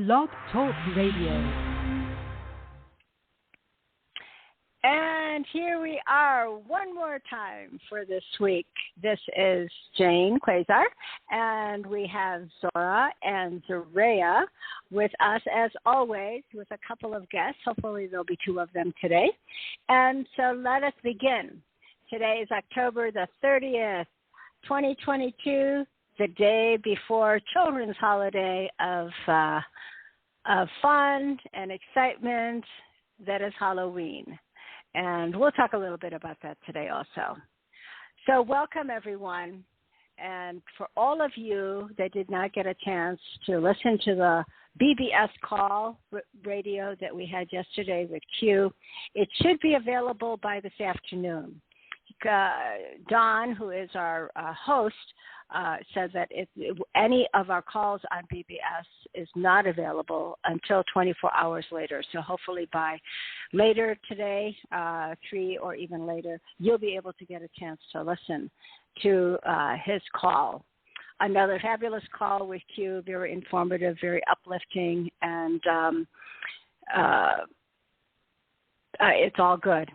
Blog Talk Radio. And here we are one more time for this week. This is Jane Quasar, and we have Zorra and Zaraya with us as always with a couple of guests. Hopefully there'll be two of them today. And so let us begin. Today is October the 30th, 2022, the day before children's holiday of fun and excitement that is Halloween. And we'll talk a little bit about that today also. So welcome, everyone. And for all of you that did not get a chance to listen to the BBS call radio that we had yesterday with Q, it should be available by this afternoon. Don, who is our host, said that if any of our calls on BBS is not available until 24 hours later. So hopefully by later today, 3 or even later, you'll be able to get a chance to listen to his call. Another fabulous call with Q, very informative, very uplifting, and it's all good.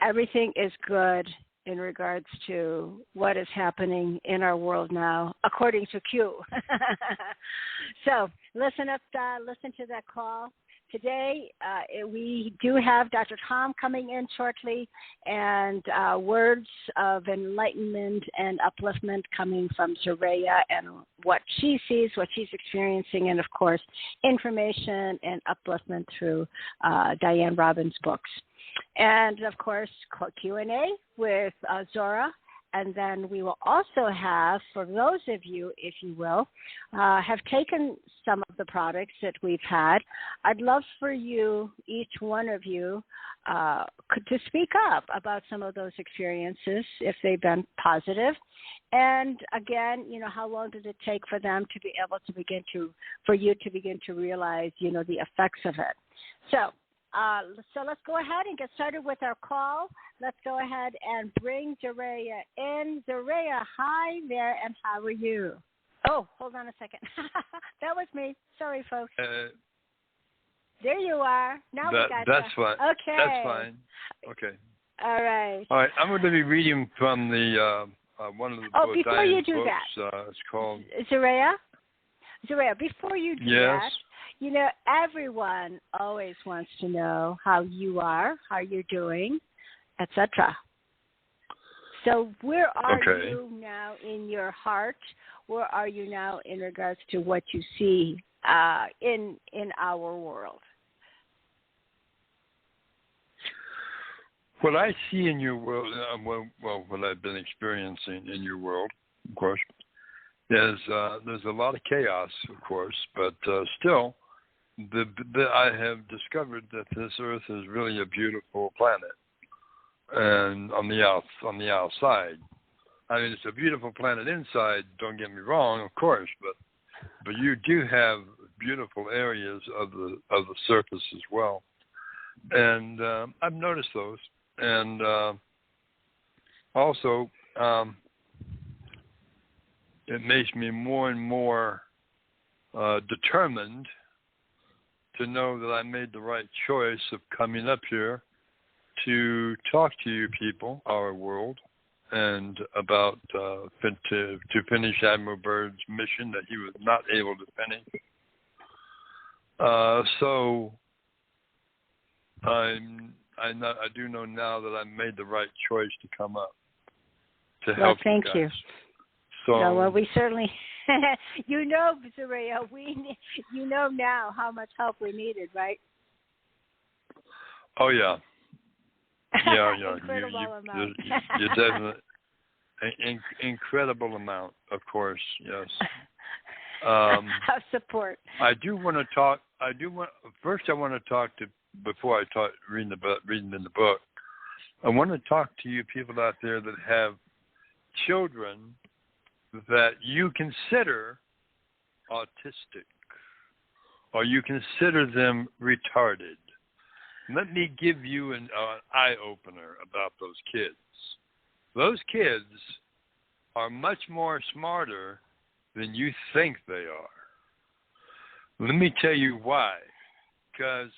Everything is good in regards to what is happening in our world now, according to Q. So listen to that call. Today, we do have Dr. Tom coming in shortly, and words of enlightenment and upliftment coming from Zoraya and what she sees, what she's experiencing, and, of course, information and upliftment through Diane Robbins' books. And, of course, Q&A with Zorra. And then we will also have, for those of you, if you will, have taken some of the products that we've had, I'd love for you, each one of you, to speak up about some of those experiences, if they've been positive. And again, how long did it take for them to be able to for you to begin to realize, the effects of it. So let's go ahead and get started with our call. Let's go ahead and bring Zaraya in. Zaraya, hi there, and how are you? Oh, hold on a second. That was me. Sorry, folks. There you are. Now we got you. That's fine. Okay. That's fine. Okay. All right. All right. I'm going to be reading from the one of the books. Before you do books. that, it's called Zaraya, before you do yes. that, everyone always wants to know how you are, how you're doing, etc. So where are you now in your heart? Where are you now in regards to what you see in our world? What I see in your world, what I've been experiencing in your world, of course, is there's a lot of chaos, of course, but still, I have discovered that this Earth is really a beautiful planet, and on the outside, I mean, it's a beautiful planet inside. Don't get me wrong, of course, but you do have beautiful areas of the surface as well, and I've noticed those, and also it makes me more and more determined to know that I made the right choice of coming up here to talk to you people, our world, and about to finish Admiral Byrd's mission that he was not able to finish. So I do know now that I made the right choice to come up to help you guys. Thank you. So, we certainly, Zaraya, you know now how much help we needed, right? Oh, yeah. Yeah. Incredible amount. You definitely, incredible amount, of course, yes. Of support. I do want to talk, first I want to talk to, before I talk, reading in the book, I want to talk to you people out there that have children that you consider autistic, or you consider them retarded. Let me give you an eye-opener about those kids. Those kids are much more smarter than you think they are. Let me tell you why. Because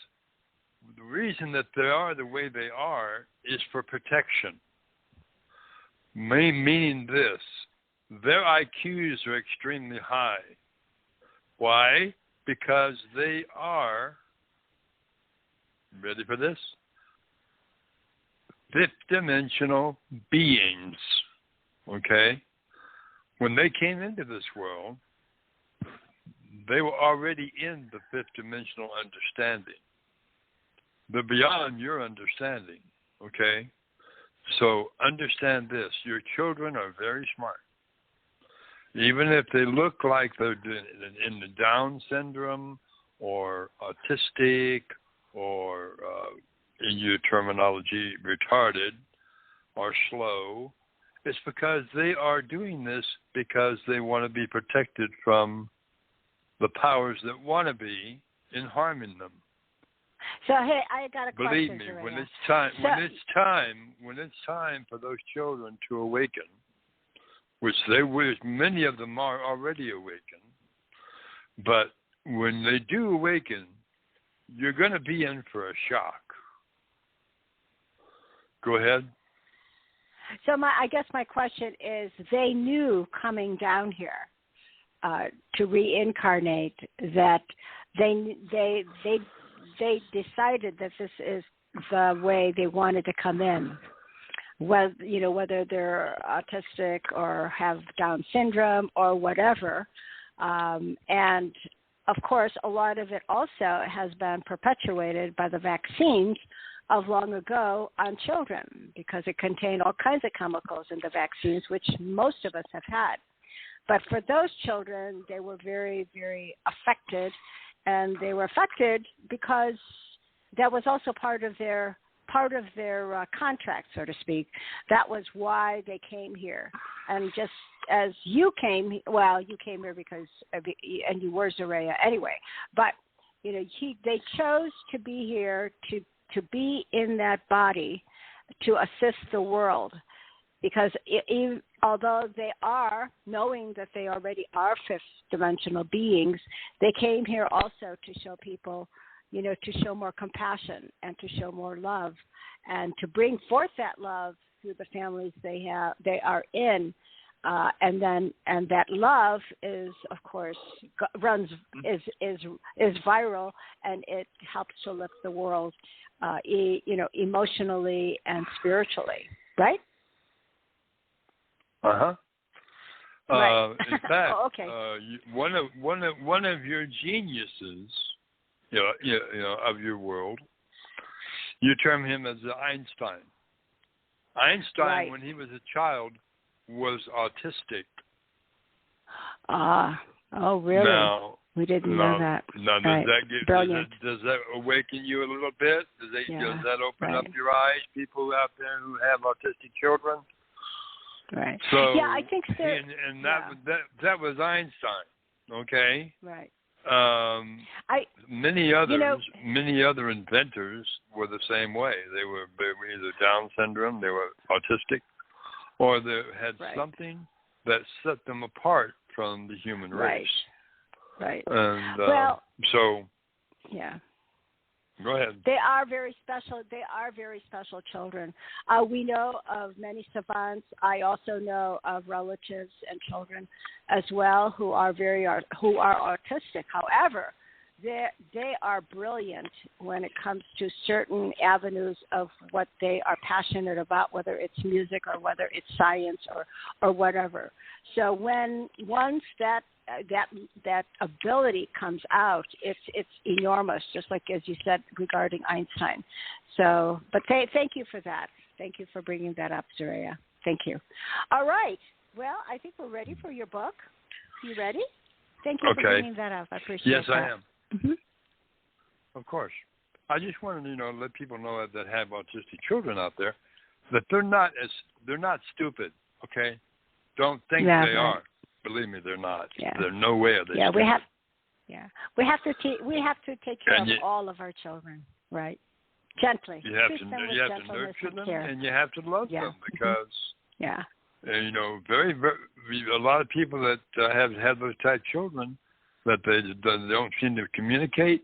the reason that they are the way they are is for protection. Meaning this, their IQs are extremely high. Why? Because they are, ready for this? Fifth-dimensional beings, okay? When they came into this world, they were already in the fifth-dimensional understanding. They're beyond your understanding, okay? So understand this. Your children are very smart. Even if they look like they're in the Down syndrome or autistic or, in your terminology, retarded or slow, it's because they are doing this because they want to be protected from the powers that want to be in harming them. So hey, I got a question. Believe me, Zaraya. when it's time for those children to awaken, which many of them are already awakened, but when they do awaken, you're going to be in for a shock. Go ahead. So I guess my question is, they knew coming down here to reincarnate that they decided that this is the way they wanted to come in. Whether they're autistic or have Down syndrome or whatever. And, of course, a lot of it also has been perpetuated by the vaccines of long ago on children because it contained all kinds of chemicals in the vaccines, which most of us have had. But for those children, they were very, very affected, and they were affected because that was also part of their contract, so to speak. That was why they came here. And just as you came here because, and you were Zaraya anyway. But they chose to be here to be in that body to assist the world, because although they are knowing that they already are fifth-dimensional beings, they came here also to show people, to show more compassion and to show more love, and to bring forth that love through the families they are in, and that love is, of course, is viral, and it helps to lift the world, emotionally and spiritually, right? Uh-huh. Right. In fact, oh, okay. One of your geniuses, of your world, you term him as Einstein. Einstein, right. when he was a child, was autistic. Oh, really? Now, we didn't know that. Now, right. does that awaken you a little bit? Does that open up your eyes? People out there who have autistic children. Right. So yeah, I think so. And that was Einstein. Okay. Right. Many other inventors were the same way. They were either Down syndrome, they were autistic, or they had something that set them apart from the human race. Right. And yeah. Go ahead. They are very special. They are very special children. We know of many savants. I also know of relatives and children as well who are autistic. However, they are brilliant when it comes to certain avenues of what they are passionate about, whether it's music or whether it's science or whatever. So once that ability comes out, it's enormous, just like as you said regarding Einstein. So, but thank you for that. Thank you for bringing that up, Zaraya. Thank you. All right. Well, I think we're ready for your book. You ready? Thank you for bringing that up. I appreciate that. Yes, I am. Mm-hmm. Of course. I just wanted to let people know that have autistic children out there that they're not stupid. Okay, don't think they are. Believe me, they're not. Yeah. There's no way are they. Yeah, we have to take care of all of our children, right? Gently. You have to nurture them, and you have to love them because. Yeah. And, very, very, a lot of people that have had those type children that they don't seem to communicate.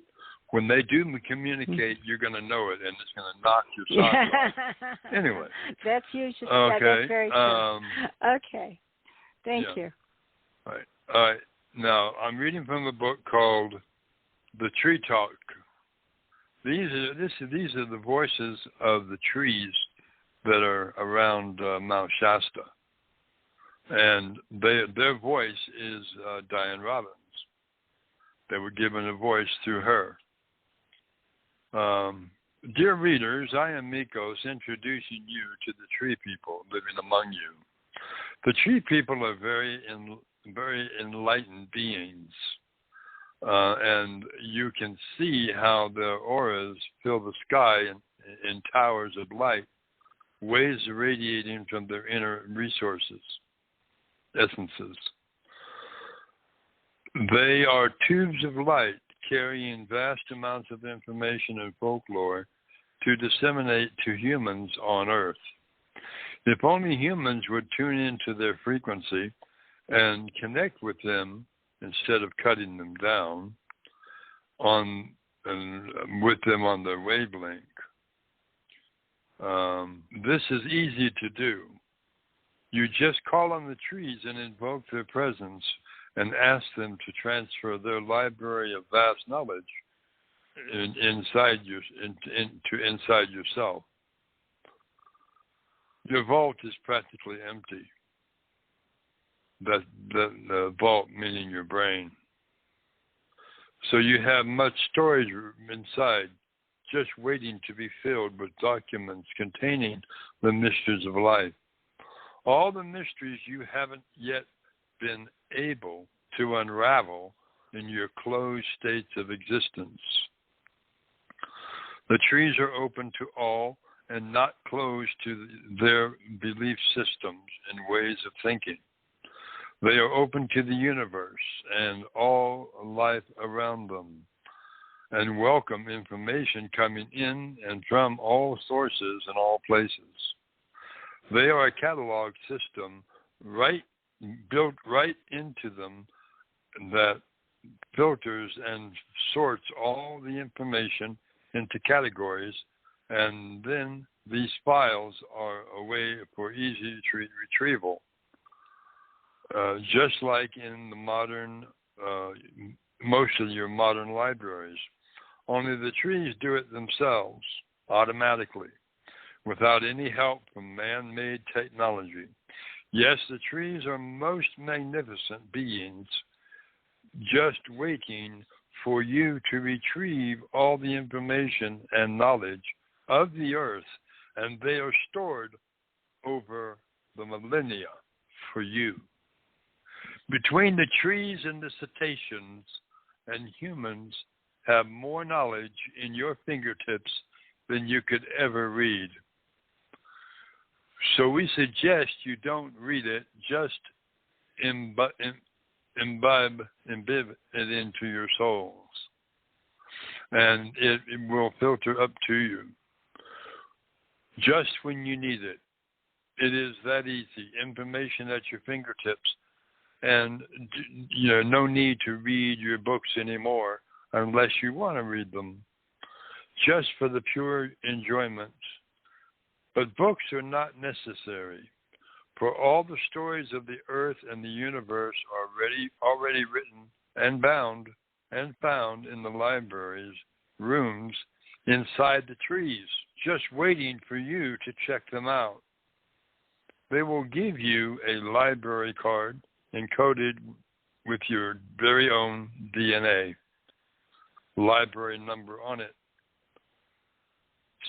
When they do communicate, you're going to know it, and it's going to knock your socks off. Anyway. That's usually, okay. that's very true. Okay. Thank you. All right. Now, I'm reading from a book called The Tree Talk. These are the voices of the trees that are around Mount Shasta. And their voice is Diane Robbins. They were given a voice through her. Dear readers, I am Mikos, introducing you to the tree people living among you. The tree people are very enlightened beings, and you can see how their auras fill the sky in towers of light, waves radiating from their inner resources, essences. They are tubes of light carrying vast amounts of information and folklore to disseminate to humans on Earth. If only humans would tune into their frequency and connect with them instead of cutting them down with them on their wavelength. This is easy to do. You just call on the trees and invoke their presence and ask them to transfer their library of vast knowledge inside yourself. Your vault is practically empty. The vault meaning your brain. So you have much storage inside, just waiting to be filled with documents containing the mysteries of life. All the mysteries you haven't yet been able to unravel in your closed states of existence. The trees are open to all and not closed to their belief systems and ways of thinking. They are open to the universe and all life around them, and welcome information coming in and from all sources and all places. They are a catalog system built right into them that filters and sorts all the information into categories, and then these files are a way for easy retrieval. Just like in the modern, most of your modern libraries. Only the trees do it themselves, automatically, without any help from man-made technology. Yes, the trees are most magnificent beings, just waiting for you to retrieve all the information and knowledge of the earth, and they are stored over the millennia for you. Between the trees and the cetaceans and humans have more knowledge in your fingertips than you could ever read. So we suggest you don't read it, just imbibe it into your souls. And it will filter up to you just when you need it. It is that easy. Information at your fingertips. And no need to read your books anymore unless you want to read them, just for the pure enjoyment. But books are not necessary, for all the stories of the earth and the universe are already written and bound and found in the libraries, rooms, inside the trees, just waiting for you to check them out. They will give you a library card encoded with your very own DNA, library number on it,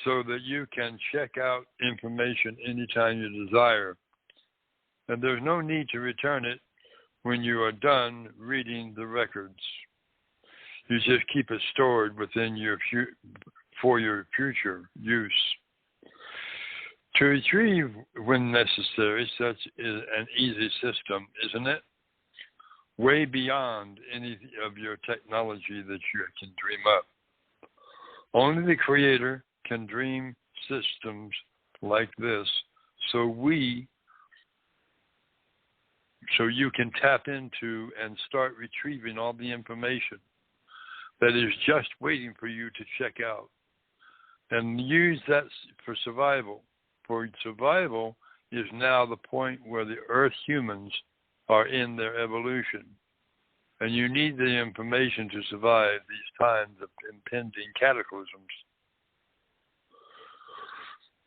so that you can check out information anytime you desire. And there's no need to return it when you are done reading the records. You just keep it stored within for your future use. To retrieve when necessary, such is an easy system, isn't it? Way beyond any of your technology that you can dream up. Only the Creator can dream systems like this, so we so you can tap into and start retrieving all the information that is just waiting for you to check out, and use that for survival. For survival is now the point where the Earth humans are in their evolution, and you need the information to survive these times of impending cataclysms.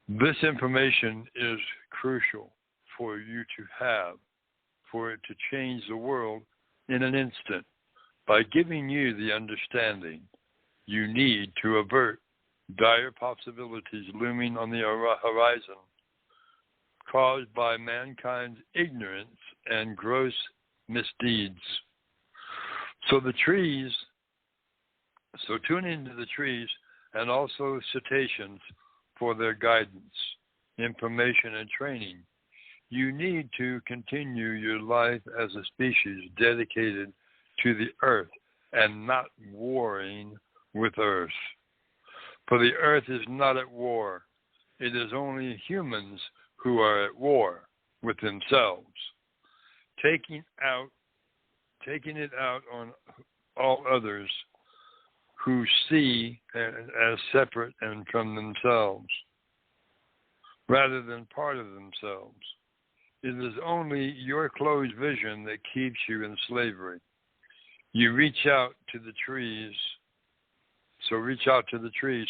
This information is crucial for you to have, for it to change the world in an instant, by giving you the understanding you need to avert dire possibilities looming on the horizon caused by mankind's ignorance and gross misdeeds. So tune into the trees and also cetaceans for their guidance, information, and training. You need to continue your life as a species dedicated to the earth and not warring with earth. For the earth is not at war. It is only humans who are at war with themselves, taking it out on all others who see as separate and from themselves, rather than part of themselves. It is only your closed vision that keeps you in slavery. You reach out to the trees, so reach out to the trees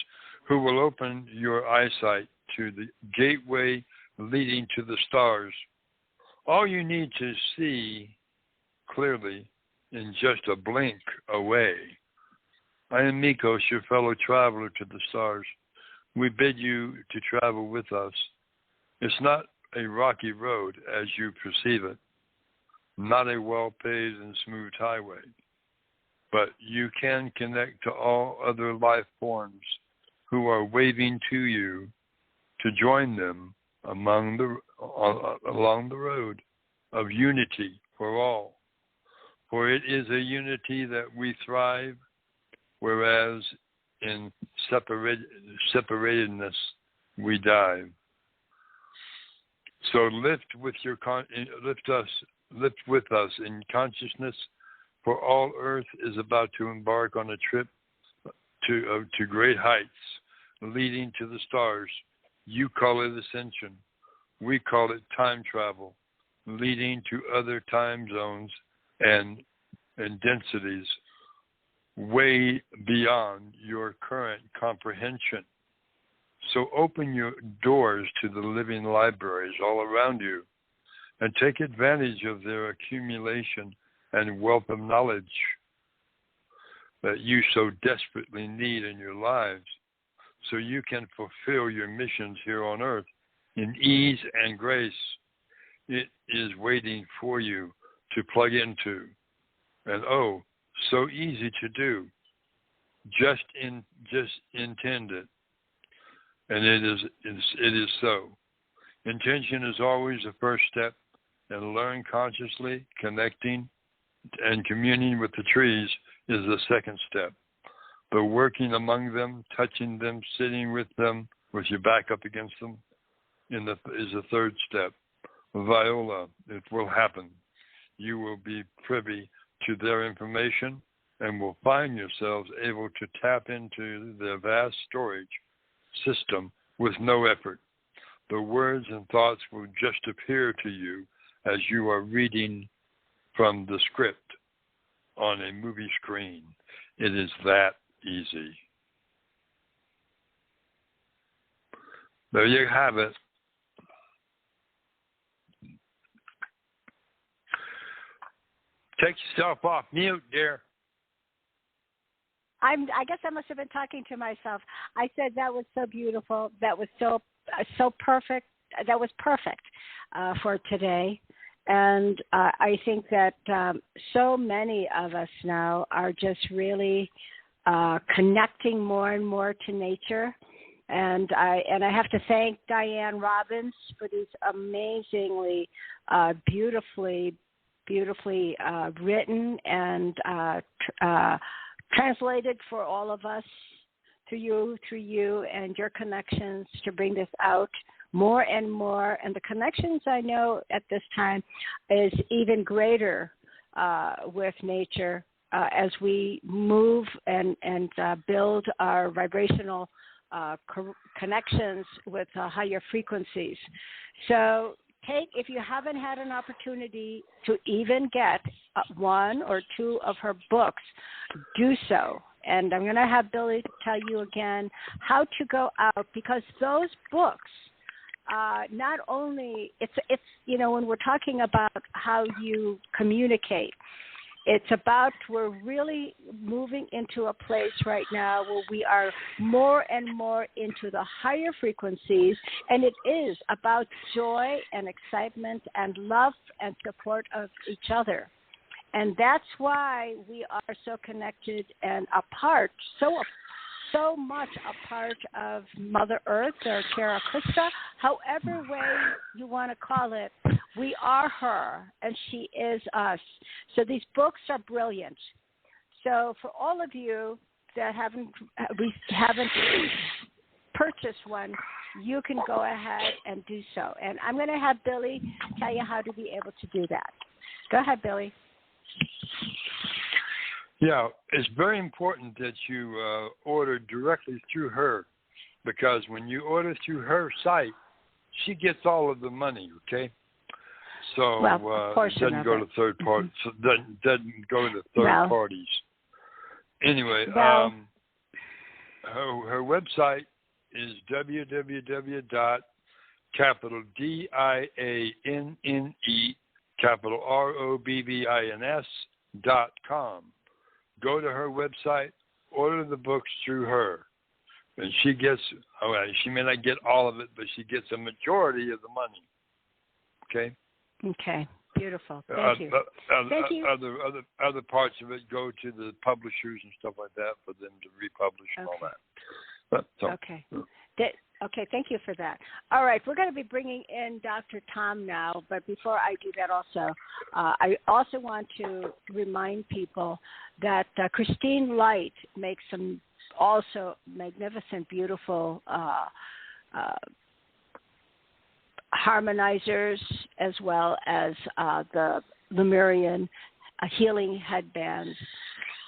who will open your eyesight to the gateway leading to the stars. All you need to see clearly in just a blink away. I am Mikos, your fellow traveler to the stars. We bid you to travel with us. It's not a rocky road as you perceive it, not a well-paved and smooth highway, but you can connect to all other life forms who are waving to you to join them along the road of unity for all. For it is a unity that we thrive, whereas in separatedness we dive. So lift with us in consciousness, for all Earth is about to embark on a trip to great heights, leading to the stars. You call it ascension. We call it time travel, leading to other time zones and densities way beyond your current comprehension. So open your doors to the living libraries all around you and take advantage of their accumulation and wealth of knowledge that you so desperately need in your lives, so you can fulfill your missions here on earth in ease and grace. It is waiting for you to plug into. And oh, so easy to do. Just intend it. And it is so. Intention is always the first step, and learn consciously, connecting and communing with the trees is the second step. The working among them, touching them, sitting with them, with your back up against them, is the third step. Viola, it will happen. You will be privy to their information and will find yourselves able to tap into their vast storage system with no effort. The words and thoughts will just appear to you as you are reading from the script on a movie screen. It is that easy. There you have it. Take yourself off mute, dear. I guess I must have been talking to myself. I said that was so beautiful. That was so perfect. That was perfect for today. And I think that so many of us now are just really connecting more and more to nature. And I have to thank Diane Robbins for these amazingly, beautifully written and translated for all of us through you and your connections to bring this out. more and more, and the connections I know at this time is even greater with nature as we move and build our vibrational connections with higher frequencies. So if you haven't had an opportunity to even get one or two of her books, do so. And I'm going to have Billy tell you again how to go out, because those books, not only, it's when we're talking about how you communicate, it's about, we're really moving into a place right now where we are more and more into the higher frequencies, and it is about joy and excitement and love and support of each other. And that's why we are so connected and a part, so much a part of Mother Earth or Terra Christa, however way you want to call it. We are her, and she is us. So these books are brilliant. So for all of you that haven't purchased one, you can go ahead and do so. And I'm going to have Billy tell you how to be able to do that. Go ahead, Billy. Yeah, it's very important that you order directly through her, because when you order through her site, she gets all of the money, okay? So it doesn't go to third parties. Doesn't go to third parties. Anyway, her website is www.dianne.com. Go to her website, order the books through her, and she gets. She may not get all of it, but she gets a majority of the money. Okay. Okay. Beautiful. Thank you. Thank you. Other parts of it go to the publishers and stuff like that for them to republish and all that. Okay. Okay, thank you for that. All right, we're going to be bringing in Dr. Tom now, but before I do that I also want to remind people that Christine Light makes some also magnificent, beautiful harmonizers, as well as the Lemurian healing headbands,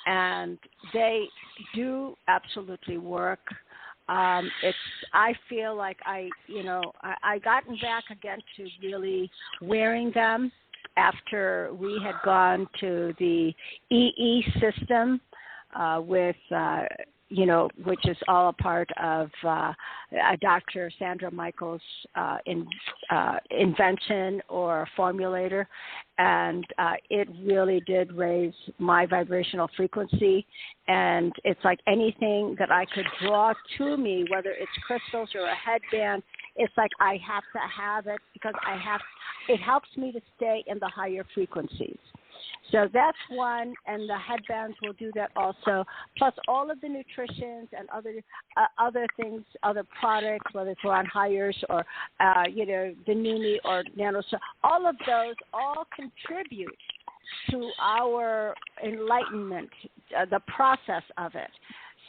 and they do absolutely work. I feel like I gotten back again to really wearing them after we had gone to the EE system with which is all a part of Dr. Sandra Michaels' invention or formulator, and it really did raise my vibrational frequency. And it's like anything that I could draw to me, whether it's crystals or a headband, it's like I have to have it because it helps me to stay in the higher frequencies. So that's one, and the headbands will do that also, plus all of the nutritions and other things, other products, whether it's on hires or, the Nuni or Nano, so all of those all contribute to our enlightenment, the process of it.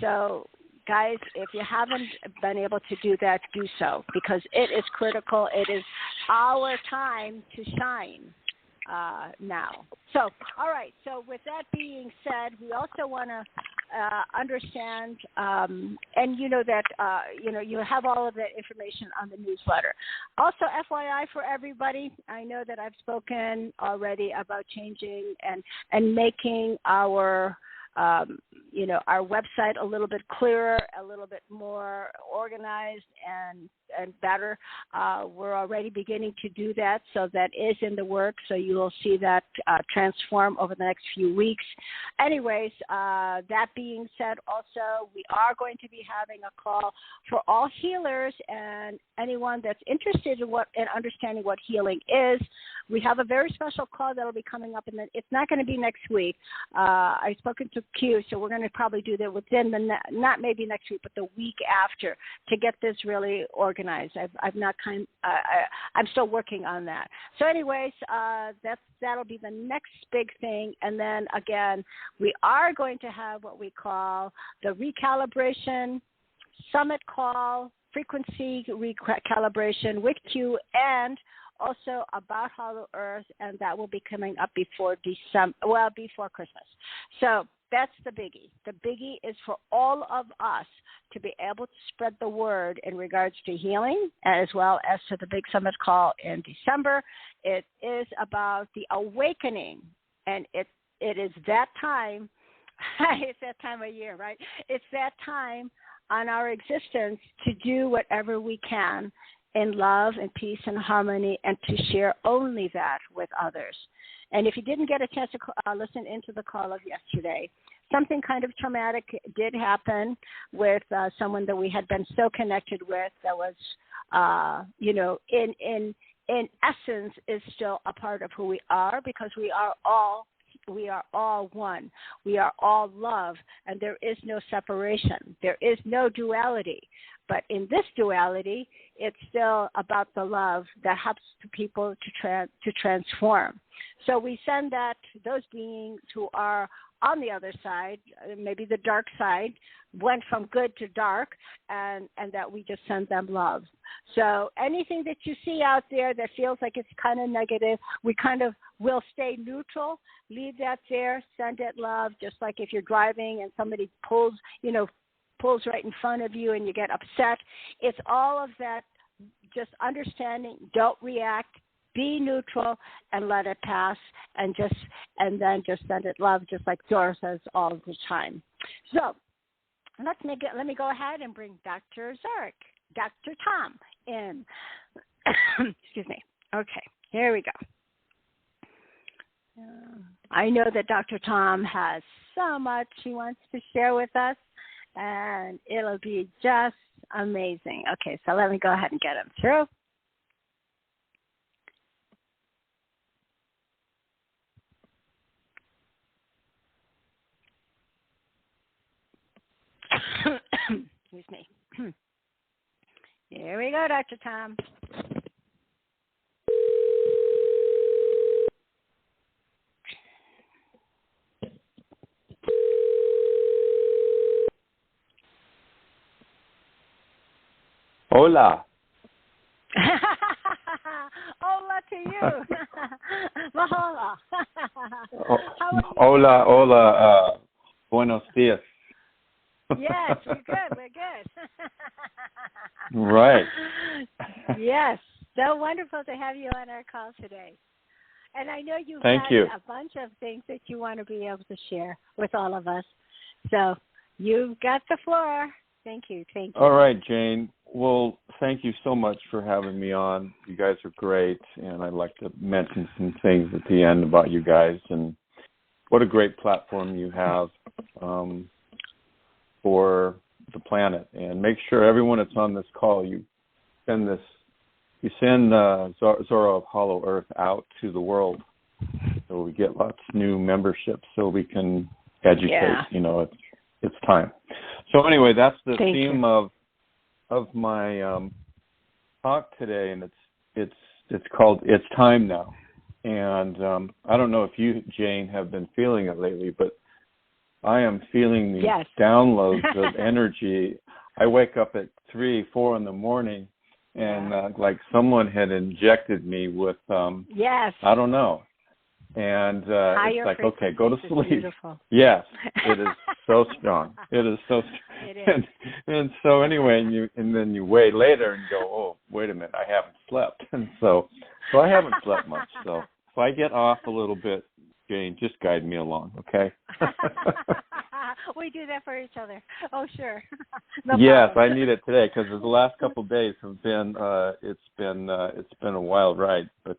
So, guys, if you haven't been able to do that, do so, because it is critical. It is our time to shine. Now. So, all right. So with that being said, we also want to understand, and you know that, you have all of that information on the newsletter. Also, FYI for everybody, I know that I've spoken already about changing and making our our website a little bit clearer, a little bit more organized and better. We're already beginning to do that, so that is in the works. So you will see that transform over the next few weeks. Anyways, that being said, also we are going to be having a call for all healers and anyone that's interested in understanding what healing is. We have a very special call that will be coming up, and it's not going to be next week. I've spoken to Q, so we're going to probably do that within not maybe next week, but the week after, to get this really organized. I'm still working on that. So, anyways, that'll be the next big thing, and then again, we are going to have what we call the recalibration summit call frequency recalibration with Q, and also about Hollow Earth, and that will be coming up before Christmas. So that's the biggie. The biggie is for all of us to be able to spread the word in regards to healing, as well as to the big summit call in December. It is about the awakening, and it is that time. It's that time of year, right? It's that time on our existence to do whatever we can in love and peace and harmony, and to share only that with others. And if you didn't get a chance to listen into the call of yesterday, something kind of traumatic did happen with someone that we had been so connected with that was, in essence, is still a part of who we are, because we are all one. We are all love, and there is no separation. There is no duality. But in this duality, it's still about the love that helps people to transform. So we send that to those beings who are on the other side, maybe the dark side, went from good to dark, and that we just send them love. So anything that you see out there that feels like it's kind of negative, we kind of will stay neutral, leave that there, send it love, just like if you're driving and somebody pulls right in front of you and you get upset. It's all of that, just understanding, don't react, be neutral, and let it pass, and then just send it love, just like Dora says all the time. So let me go ahead and bring Dr. Tom in. Excuse me. Okay, here we go. I know that Dr. Tom has so much he wants to share with us, and it'll be just amazing. Okay, so let me go ahead and get him through. Excuse me. Here we go, Dr. Tom. Hola. Hola to you. Mahola. Hola. Buenos dias. Yes, we're good. Right. Yes, so wonderful to have you on our call today. And I know you've Thank had you. a bunch of things that you want to be able to share with all of us. So you've got the floor. Thank you. All right, Jane. Well, thank you so much for having me on. You guys are great, and I'd like to mention some things at the end about you guys and what a great platform you have for the planet. And make sure everyone that's on this call, you send Zorra of Hollow Earth out to the world, so we get lots of new memberships, so we can educate. Yeah. It's time. So anyway, that's the Thank theme you. of my talk today, and it's called "It's Time Now." And I don't know if you, Jane, have been feeling it lately, but I am feeling these downloads of energy. I wake up at 3-4 in the morning, and like someone had injected me with I don't know. And it's like, okay, go to sleep. Beautiful. Yes, it is so strong. It is so strong. It is. And so anyway, and then you wait later and go, oh, wait a minute, I haven't slept. And so I haven't slept much. So if I get off a little bit, Jane, just guide me along, okay? We do that for each other. Oh, sure. Yes, I need it today because the last couple of days have been it's been a wild ride. But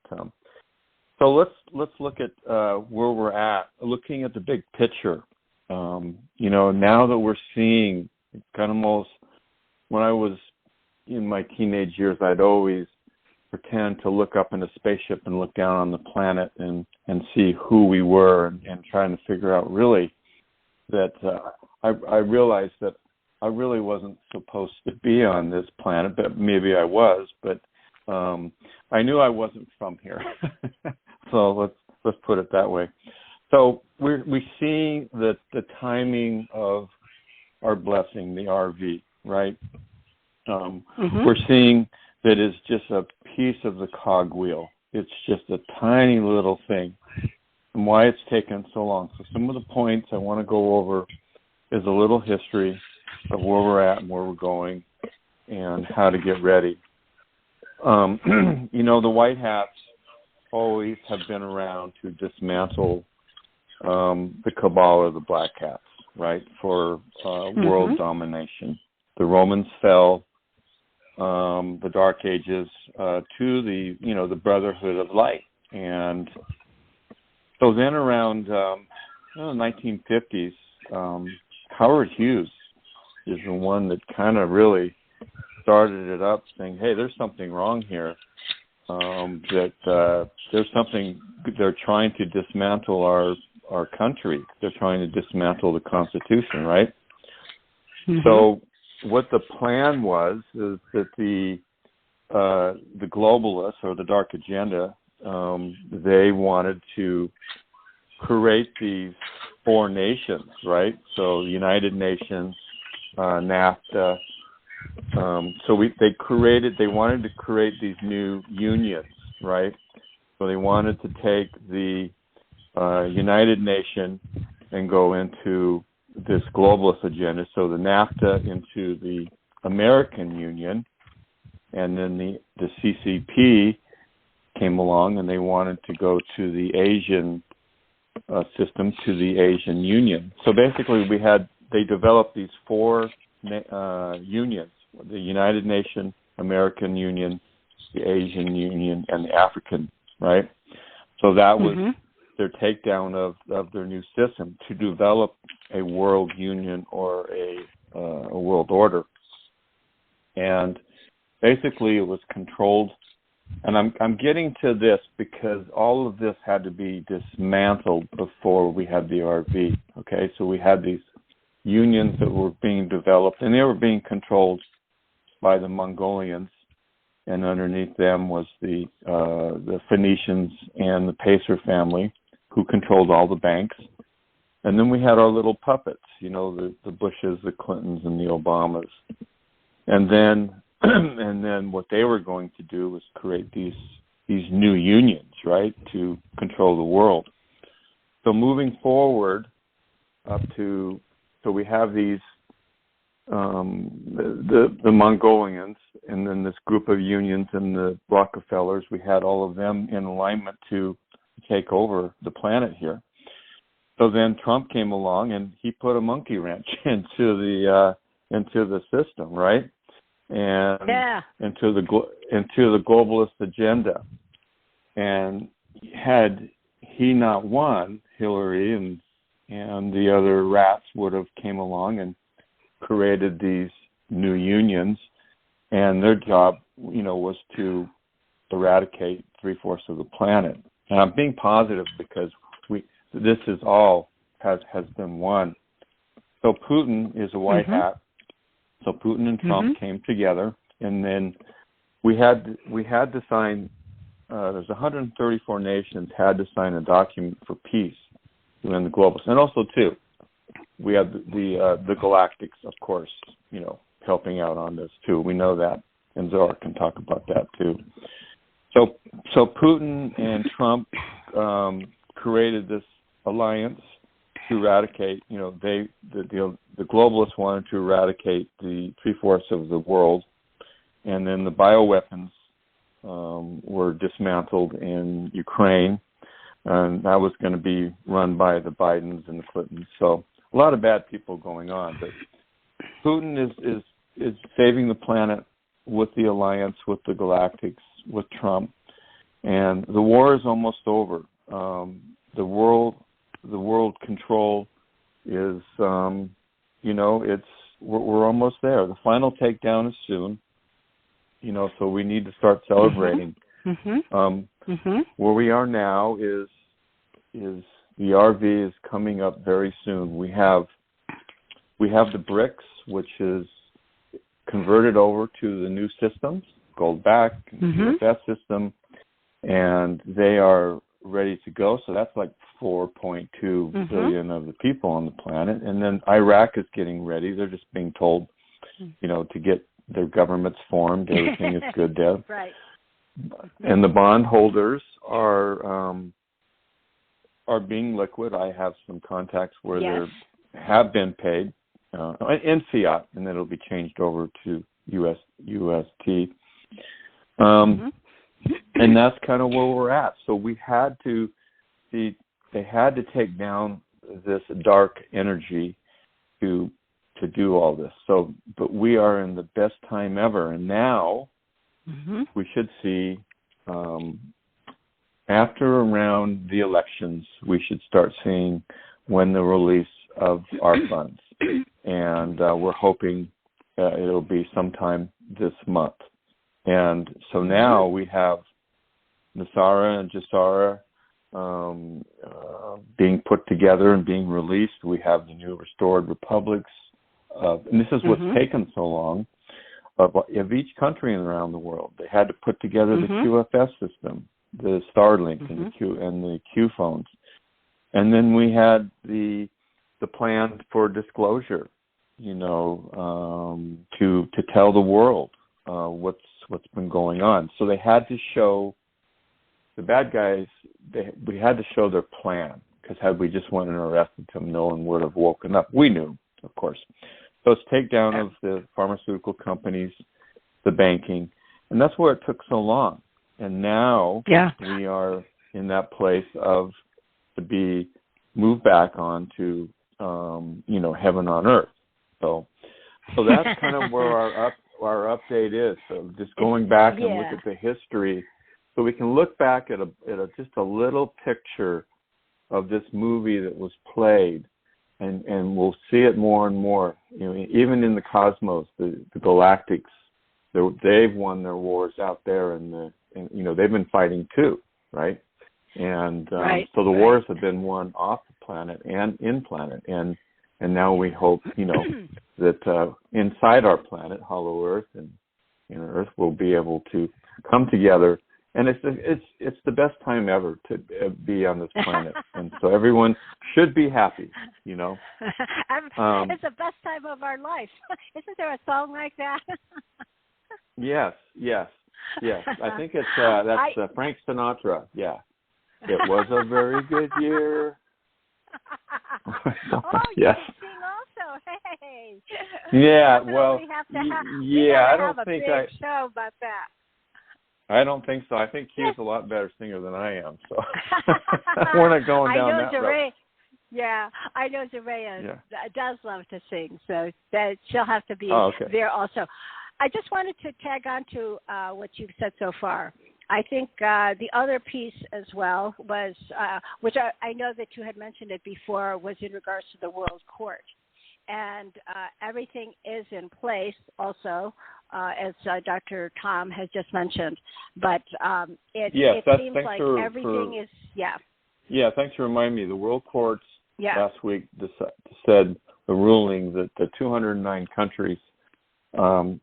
so let's look at where we're at, looking at the big picture. Now that we're seeing kind of most, when I was in my teenage years, I'd always pretend to look up in a spaceship and look down on the planet and see who we were and trying to figure out really that I realized that I really wasn't supposed to be on this planet, but maybe I was, but I knew I wasn't from here. So let's put it that way. So we see the timing of our blessing, the RV, right? We're seeing that is just a piece of the cogwheel. It's just a tiny little thing, and why it's taken so long. So some of the points I want to go over is a little history of where we're at and where we're going and how to get ready. The White Hats always have been around to dismantle the cabal or the Black Hats, right, for world domination. The Romans fell, the Dark Ages, to the Brotherhood of Light. And so then around the 1950s, Howard Hughes is the one that kind of really started it up, saying, hey, there's something wrong here, that there's something, they're trying to dismantle our country. They're trying to dismantle the Constitution, right? So what the plan was is that the globalists or the Dark Agenda, they wanted to create these 4 nations, right? So United Nations, NAFTA. They wanted to create these new unions, right? So they wanted to take the United Nation and go into this globalist agenda. So the NAFTA into the American Union, and then the CCP came along and they wanted to go to the Asian system, to the Asian Union. So basically they developed these 4 unions: the United Nation, American Union, the Asian Union, and the African, right? So that was their takedown of their new system, to develop a world union or a world order. And basically it was controlled. And I'm getting to this because all of this had to be dismantled before we had the RV. Okay, so we had these unions that were being developed, and they were being controlled by the Mongolians, and underneath them was the Phoenicians and the Pacer family, who controlled all the banks. And then we had our little puppets, the Bushes, the Clintons, and the Obamas. And then what they were going to do was create these new unions, right, to control the world. So moving forward so we have these the Mongolians, and then this group of unions and the Rockefellers. We had all of them in alignment to take over the planet here. So then Trump came along and he put a monkey wrench into the system, right? And into the globalist agenda. And had he not won, Hillary and the other rats would have came along and created these new unions, and their job, was to eradicate 3/4 of the planet. And I'm being positive because this is all has been won. So Putin is a white hat. So Putin and Trump came together, and then we had to sign. There's 134 nations had to sign a document for peace in the global, and also too, we have the Galactics, of course, helping out on this too. We know that, and Zorra can talk about that too. So Putin and Trump created this alliance to eradicate. The globalists wanted to eradicate the 3/4 of the world, and then the bioweapons were dismantled in Ukraine, and that was going to be run by the Bidens and the Clintons. So a lot of bad people going on, but Putin is saving the planet with the alliance, with the Galactics, with Trump, and the war is almost over. The world control is, we're almost there. The final takedown is soon, so we need to start celebrating. Where we are now is the RV is coming up very soon. We have the BRICS, which is converted over to the new systems, gold back, UFS system, and they are ready to go. So that's like 4.2 billion of the people on the planet. And then Iraq is getting ready. They're just being told, to Their government's formed. Everything is good there. Right. And the bondholders are being liquid. I have some contacts where they have been paid in fiat, and then it'll be changed over to UST. And that's kind of where we're at. So we had to they had to take down this dark energy to do all this. So, but we are in the best time ever, and now we should see after around the elections, we should start seeing when the release of our funds, and we're hoping it'll be sometime this month. And so now we have Zorra and Zaraya being put together and being released. We have the new restored republics, and this is what's taken so long of each country around the world. They had to put together the QFS system, the Starlink and the Q phones, and then we had the plan for disclosure, to tell the world what's been going on. So they had to show the bad guys. We had to show their plan, because had we just went and arrested them, no one would have woken up. We knew, of course. So it's takedown of the pharmaceutical companies, the banking, and that's where it took so long. And now we are in that place to be moved back on to, heaven on earth. So that's kind of where our update is. So just going back and look at the history, so we can look back at just a little picture of this movie that was played, and we'll see it more and more. Even in the cosmos, the galactics, they've won their wars out there, and they've been fighting too, right? And so the wars have been won off the planet and in planet, and now we hope that inside our planet, Hollow Earth and Earth, will be able to come together. And it's the best time ever to be on this planet, and so everyone should be happy. It's the best time of our life. Isn't there a song like that? Yes. I think it's that's Frank Sinatra. Yeah, it was a very good year. You can sing also. Hey. Yeah. Definitely Well. I don't think show about that. I don't think so. I think Q's a lot better singer than I am, so we're not going down that road. Yeah, I know Zaraya does love to sing, so that she'll have to be there also. I just wanted to tag on to what you've said so far. I think the other piece as well was, which I know that you had mentioned it before, was in regards to the World Court. And everything is in place also, as Dr. Tom has just mentioned. But it seems like everything is, Yeah, thanks for reminding me. The World Courts last week said the ruling that the 209 countries to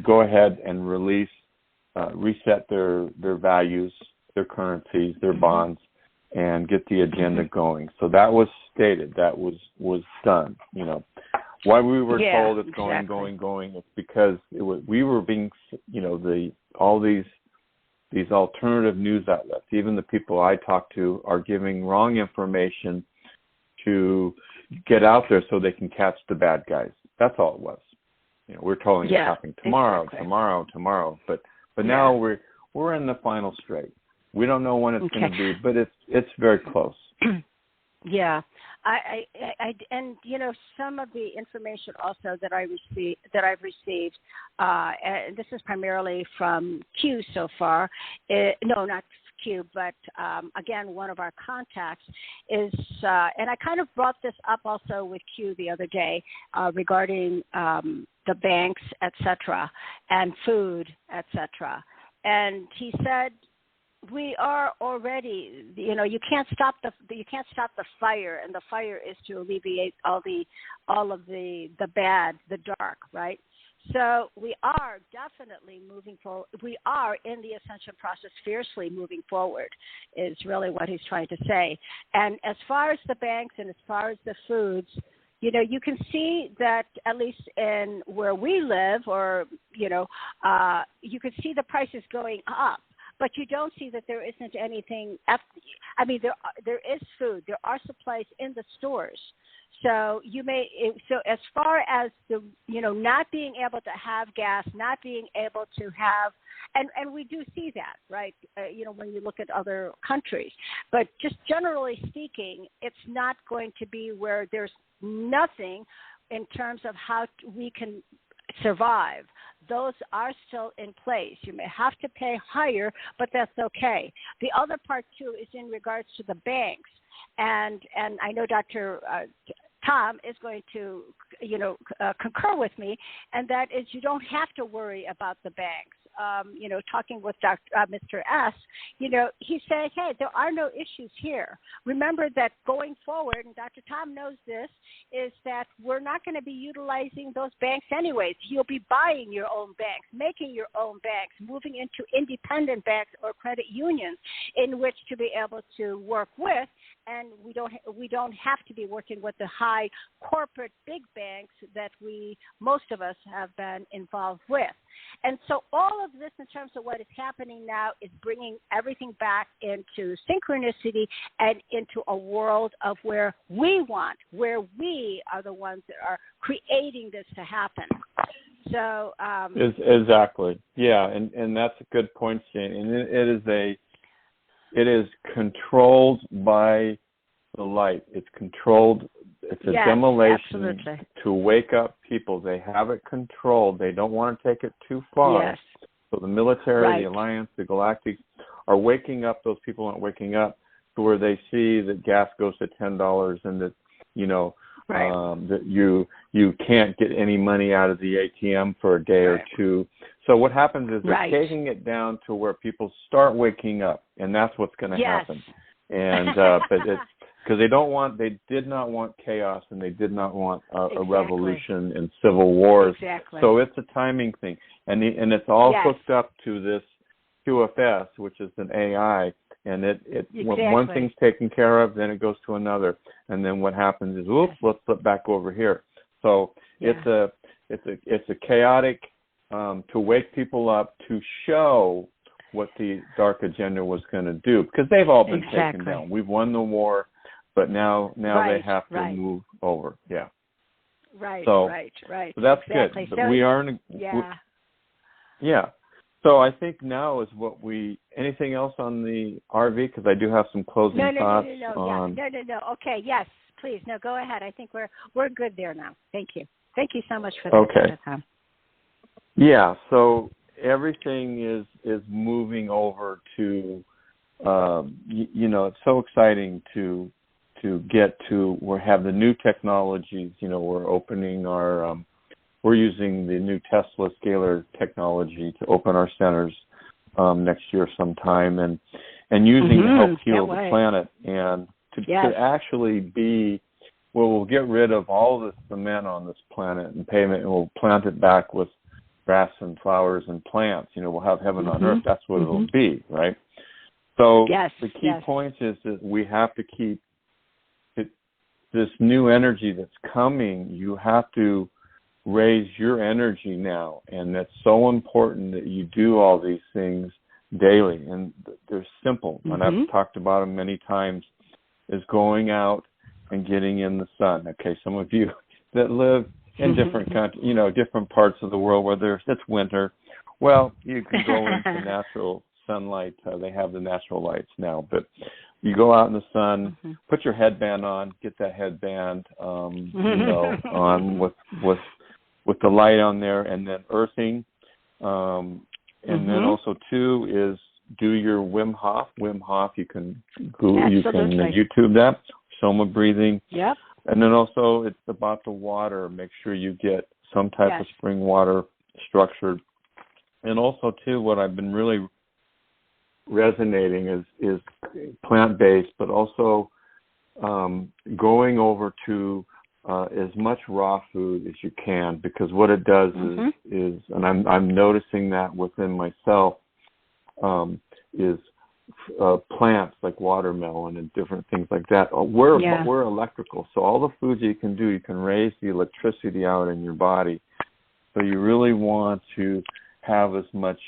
go ahead and release, reset their values, their currencies, their bonds, and get the agenda going. So that was stated. That was done. Why we were told it's going. It's because we were being, all these alternative news outlets, even the people I talk to, are giving wrong information to get out there so they can catch the bad guys. That's all it was. We're told it's happening tomorrow. But now we're in the final straight. We don't know when it's going to be, but it's very close. Yeah, I and some of the information also that I've received, and this is primarily from Q so far. No, not Q, but again, one of our contacts is, and I kind of brought this up also with Q the other day regarding the banks, etc., and food, etc. And he said, we are already, you can't stop the fire, and the fire is to alleviate all of the bad, the dark, right? So we are definitely moving forward. We are in the ascension process, fiercely moving forward, is really what he's trying to say. And as far as the banks and as far as the foods, you can see that at least in where we live, or you can see the prices going up. But you don't see that there isn't anything. I mean, there is food. There are supplies in the stores. So so as far as the not being able to have gas, not being able to have, and we do see that, right? When you look at other countries. But just generally speaking, it's not going to be where there's nothing in terms of how we can survive. Those are still in place. You may have to pay higher, but that's okay. The other part, too, is in regards to the banks. And I know Dr. Tom is going to, concur with me, and that is you don't have to worry about the banks. Talking with Mr. S., he said, hey, there are no issues here. Remember that going forward, and Dr. Tom knows this, is that we're not going to be utilizing those banks anyways. You'll be buying your own banks, making your own banks, moving into independent banks or credit unions in which to be able to work with, and we don't have to be working with the high corporate big banks that most of us have been involved with. And so all of this in terms of what is happening now is bringing everything back into synchronicity and into a world of where we are the ones that are creating this to happen. So exactly, yeah, and that's a good point, Jane. And it is controlled by the light. It's controlled. It's a demolition absolutely. To wake up people. They have it controlled. They don't want to take it too far. Yes. So the military, right. the Alliance, the Galactics are waking up. Those people aren't waking up to where they see that gas goes to $10 and that, right. That you can't get any money out of the ATM for a day right. or two. So what happens is they're right. taking it down to where people start waking up, and that's what's going to yes. happen. And but it's because they did not want chaos, and they did not want a revolution and civil wars. Exactly. So it's a timing thing, and it's all yes. hooked up to this QFS, which is an AI. And exactly. when one thing's taken care of, then it goes to another, and then what happens is, oops, let's flip back over here. So yeah. it's a chaotic to wake people up, to show what the dark agenda was going to do, because they've all been exactly. taken down. We've won the war, but now right. they have to right. move over. Yeah. Right. So, right. so that's exactly. good. So, we are. Yeah. So I think now is anything else on the RV? Because I do have some closing thoughts. No. Okay, yes, please. No, go ahead. I think we're good there now. Thank you. Thank you so much for that. Okay. Tom. Yeah. So everything is moving over to, it's so exciting to get to. We have the new technologies. We're opening our. We're using the new Tesla scalar technology to open our centers next year sometime, and using to help heal the planet, and to actually be, we'll get rid of all the cement on this planet and pavement, and we'll plant it back with grass and flowers and plants. We'll have heaven on earth. That's what it'll be, right? So the key points is that we have to keep this new energy that's coming. You have to raise your energy now, and that's so important that you do all these things daily, and they're simple, and I've talked about them many times, is going out and getting in the sun. Okay, some of you that live in different countries, different parts of the world where it's winter, well, you can go into natural sunlight. They have the natural lights now, but you go out in the sun, put your headband on, get that headband on with the light on there, and then earthing. And then also, too, is do your Wim Hof. Wim Hof, you can YouTube that. Soma breathing. Yep. And then also, it's about the water. Make sure you get some type of spring water structured. And also, too, what I've been really resonating is plant-based, but also going over to as much raw food as you can, because what it does is, and I'm noticing that within myself, is plants like watermelon and different things like that. We're electrical, so all the foods you can do, you can raise the electricity out in your body. So you really want to have as much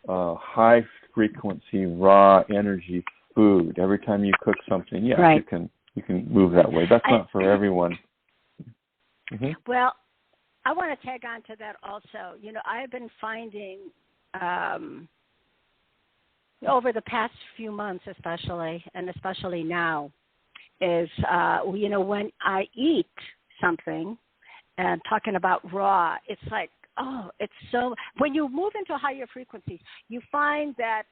high frequency raw energy food every time you cook something. Yes, right. you can move that way. That's not for everyone. Mm-hmm. Well, I want to tag on to that also. You know, I've been finding over the past few months especially now, is, you know, when I eat something, and talking about raw, it's like, it's so, when you move into higher frequencies, you find that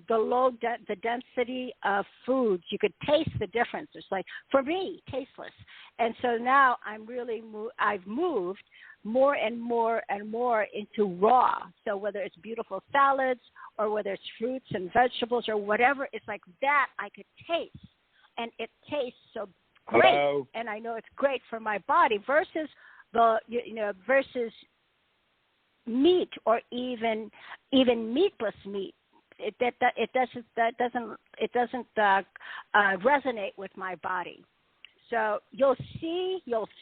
the density of foods, you could taste the difference. It's like, for me, tasteless. And so now I've moved more and more and more into raw. So whether it's beautiful salads or whether it's fruits and vegetables or whatever, it's like that I could taste. And it tastes so great. Hello? And I know it's great for my body versus versus meat or even meatless meat. It doesn't resonate with my body. So you'll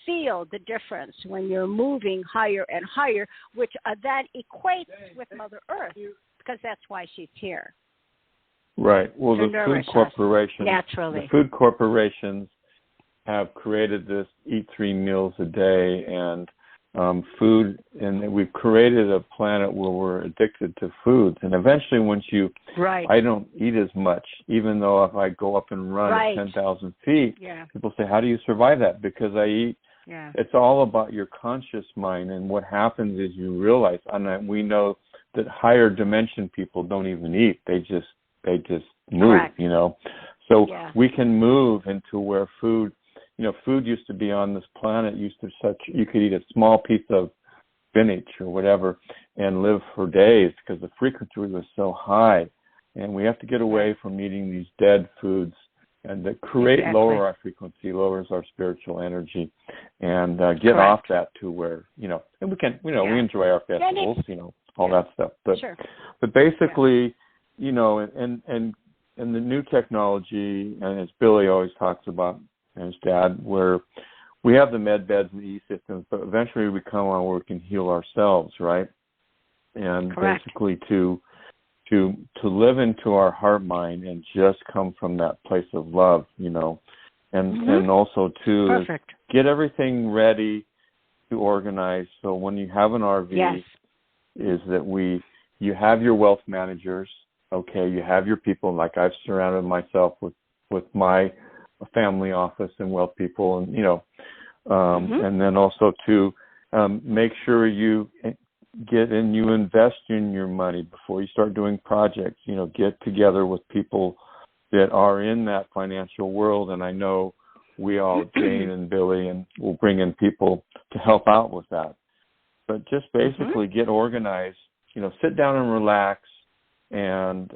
feel the difference when you're moving higher and higher, which then equates with Mother Earth, because that's why she's here. Right. Well, the food corporations have created this eat 3 meals a day and food, and we've created a planet where we're addicted to foods. And eventually, once I don't eat as much, even though if I go up and run at 10,000 feet, people say, how do you survive that? Because I eat. Yeah. It's all about your conscious mind, and what happens is you realize, and we know that higher dimension people don't even eat; they just move. Correct. You know, so we can move into where food. You know, food used to be on this planet. You could eat a small piece of spinach or whatever and live for days because the frequency was so high. And we have to get away from eating these dead foods, and that lower our frequency, lowers our spiritual energy, and get off that to where, you know, and we can, you know, we enjoy our festivals, you know, all that stuff. But basically, you know, and the new technology, and as Billy always talks about, and his dad, where we have the med beds and the E-systems, but eventually we come on where we can heal ourselves, right? And basically to live into our heart mind and just come from that place of love, you know, and also to get everything ready to organize. So when you have an RV, is that you have your wealth managers, you have your people, like I've surrounded myself with my family office and wealth people, and you know, and then also to make sure you get and you invest in your money before you start doing projects. You know, get together with people that are in that financial world, and I know we all, Jane and Billy, and we'll bring in people to help out with that. But just basically get organized. You know, sit down and relax. And,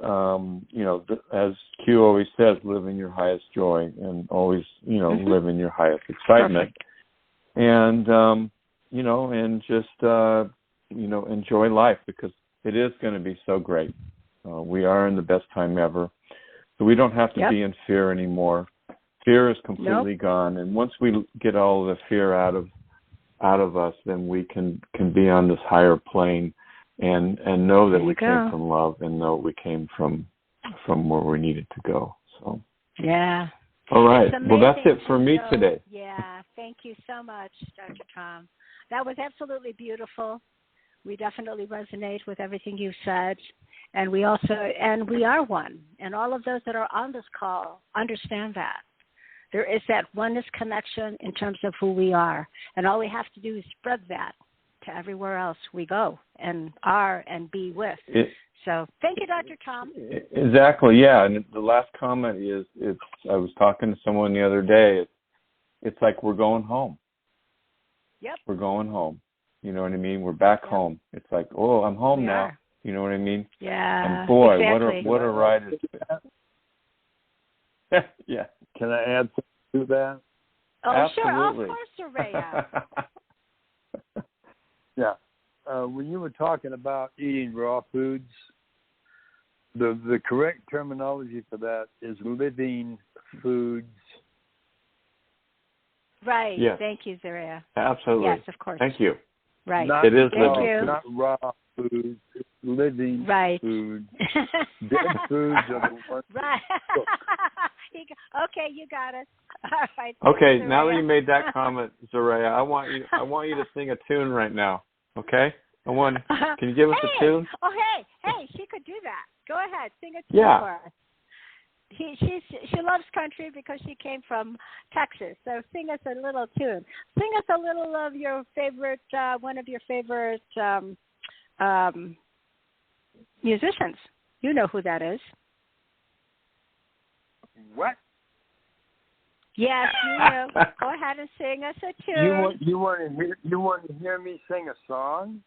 you know, as Q always says, live in your highest joy and always, you know, live in your highest excitement. And, you know, and just, you know, enjoy life because it is going to be so great. We are in the best time ever. So we don't have to be in fear anymore. Fear is completely gone. And once we get all of the fear out of us, then we can be on this higher plane. And know that we came from love, and know we came from where we needed to go. So all right. Well, that's it for me today. Yeah. Thank you so much, Dr. Tom. That was absolutely beautiful. We definitely resonate with everything you said, and we are one. And all of those that are on this call understand that there is that oneness connection in terms of who we are, and all we have to do is spread that to everywhere else we go and are and be with. So thank you, Dr. Tom. Exactly, yeah. And the last comment is, I was talking to someone the other day, it's like we're going home. Yep. We're going home. You know what I mean? We're back home. It's like, oh, I'm home now. You know what I mean? Yeah. And boy, what a ride it's been. Yeah. Can I add to that? Oh, absolutely. Sure. Of course, Zaraya. Yeah. When you were talking about eating raw foods, The correct terminology for that is living foods. Right. Yes. Thank you, Zaraya. Absolutely. Yes, of course. Thank you. Right. Not It is raw, living food. not raw foods. It's living Right. foods. Dead foods are the ones. Right. Okay, you got it. All right. Okay, Zaraya. now that you made that comment, Zoraya, I want you to sing a tune right now. Okay? Can you give us a tune? Oh, hey, she could do that. Go ahead, sing a tune Yeah. for us. She loves country because she came from Texas. So sing us a little tune. Sing us a little of your favorite, one of your favorite musicians. You know who that is. What? Yes, you know. Go ahead and sing us a tune. You want to hear me sing a song?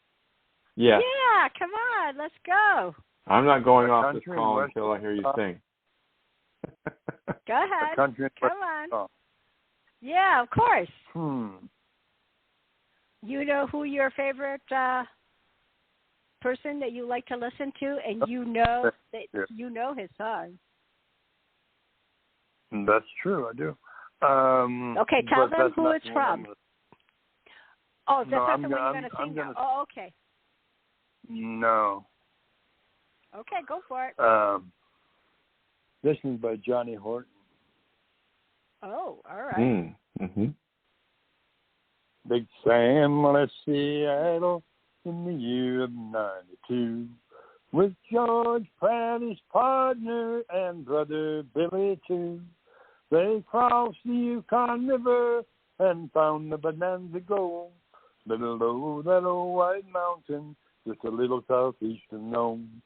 Yes. Yeah, come on, let's go. I'm not going off this Country call and until I hear you sing. Go ahead. Country Come on. song. Yeah, of course. You know who your favorite person that you like to listen to, and you know that you know his song. That's true, I do. Okay, tell them who it's from. Oh, that's not the one you're going to sing now. Oh, okay. No. Okay, go for it. This is by Johnny Horton. Oh, all right. Mm-hmm. Big Sam left Seattle in the year of 92 with George Pratt, his partner, and brother Billy too. They crossed the Yukon River and found the Bonanza Gold, below that old white mountain, just a little southeast of Nome.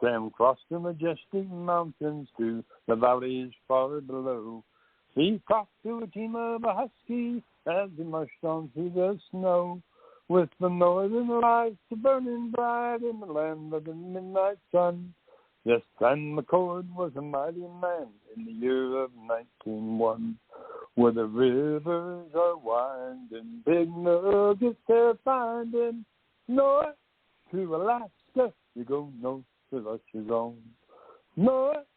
Sam crossed the majestic mountains to the valleys far below. He talked to a team of a husky as he marched on through the snow, with the northern lights burning bright in the land of the midnight sun. Yes, Sam McCord was a mighty man in the year of 1901, where the rivers are winding, big nuggets they're finding. North to Alaska, you go north to Russia's own. North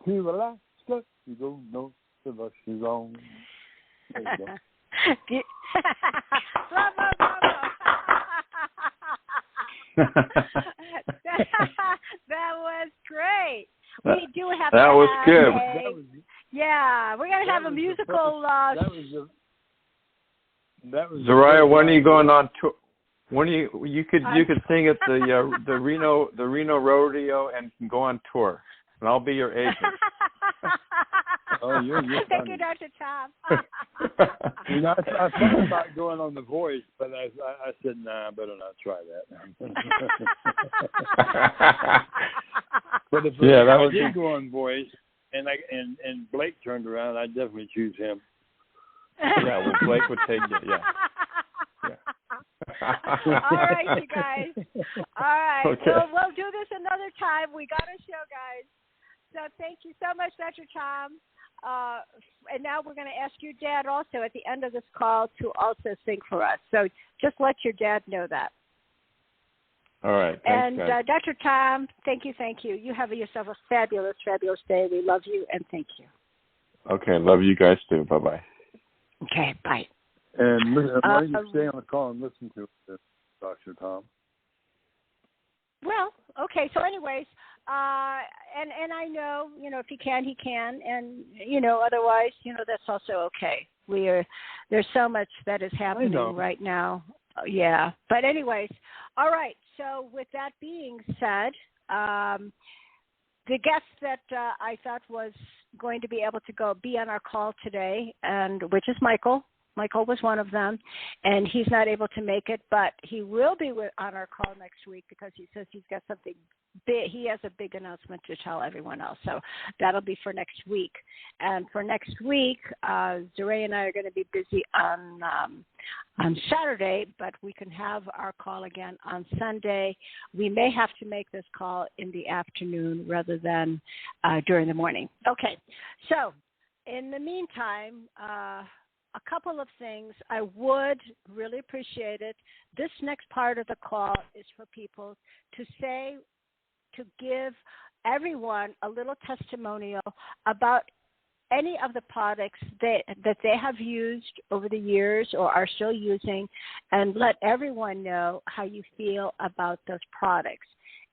to Alaska, you go north to Russia's own. There you go. Bravo, bravo. That was great. We do have that to was have good. yeah, we're going to have a musical. Zaraya, when are you going on tour? When you could sing at the Reno Rodeo and can go on tour, and I'll be your agent. Oh, you're Thank you, Dr. Tom. You know, I thought about going on The Voice, but I said, nah, I better not try that. But if I did go on Voice, and Blake turned around, I'd definitely choose him. Yeah, well, Blake would take it. Yeah. All right, you guys. All right. Okay. So we'll do this another time. We got a show, guys. So thank you so much, Dr. Tom. And now we're going to ask your dad also at the end of this call to also sing for us. So just let your dad know that. All right. Thanks, and Dr. Tom, thank you. You have yourself a fabulous, fabulous day. We love you and thank you. Okay. Love you guys too. Bye-bye. Okay. Bye. And why don't you stay on the call and listen to it, Dr. Tom? Well, okay. So anyways, and I know, if he can, and otherwise, that's also okay. There's so much that is happening right now. Yeah. But anyways, all right. So with that being said, the guest that I thought was going to be able to be on our call today, and which is Michael. Michael was one of them, and he's not able to make it, but he will be on our call next week because he says he's got something big. He has a big announcement to tell everyone else, so that'll be for next week. And for next week, Zaraya and I are going to be busy on Saturday, but we can have our call again on Sunday. We may have to make this call in the afternoon rather than during the morning. Okay, so in the meantime, a couple of things. I would really appreciate it. This next part of the call is for people to give everyone a little testimonial about any of the products that they have used over the years or are still using, and let everyone know how you feel about those products.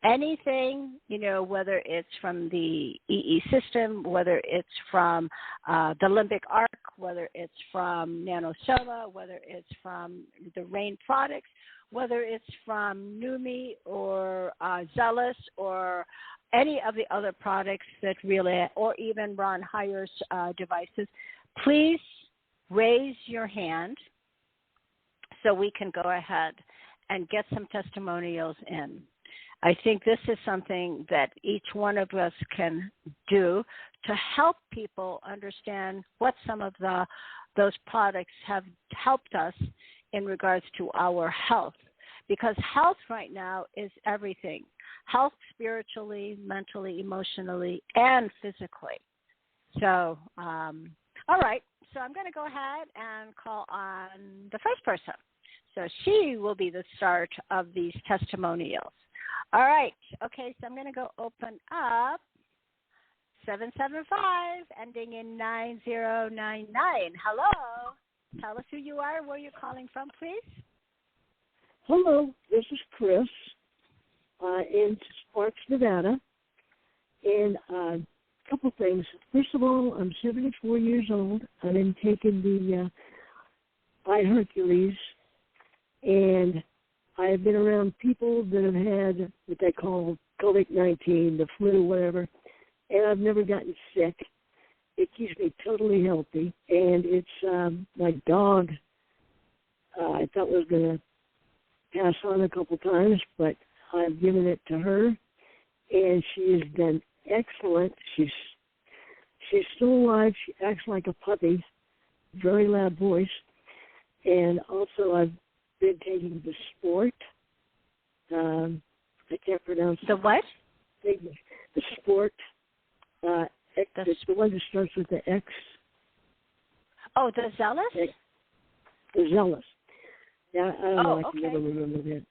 Anything, whether it's from the EE system, whether it's from the Limbic Arc, whether it's from NanoSola, whether it's from the Rain products, whether it's from Numi or Zealous or any of the other products that really, or even Ron Heyer's devices, please raise your hand so we can go ahead and get some testimonials in. I think this is something that each one of us can do to help people understand what some of those products have helped us in regards to our health. Because health right now is everything. Health spiritually, mentally, emotionally, and physically. So, all right. So I'm going to go ahead and call on the first person. So she will be the start of these testimonials. All right. Okay, so I'm going to go open up 775, ending in 9099. Hello. Tell us who you are and where you're calling from, please. Hello, this is Chris in Sparks, Nevada. And a couple things. First of all, I'm 74 years old. I've been taking the iHercules, and I've been around people that have had what they call COVID-19, the flu, whatever, and I've never gotten sick. It keeps me totally healthy, and it's my dog I thought was going to pass on a couple times, but I've given it to her, and she has done excellent. She's still alive. She acts like a puppy, very loud voice, and also I've been taking the Sport. I can't pronounce the what? The Sport. It's the one that starts with the X. Oh, the Zealous? The Zealous. Yeah, I don't know. I okay. can never remember that.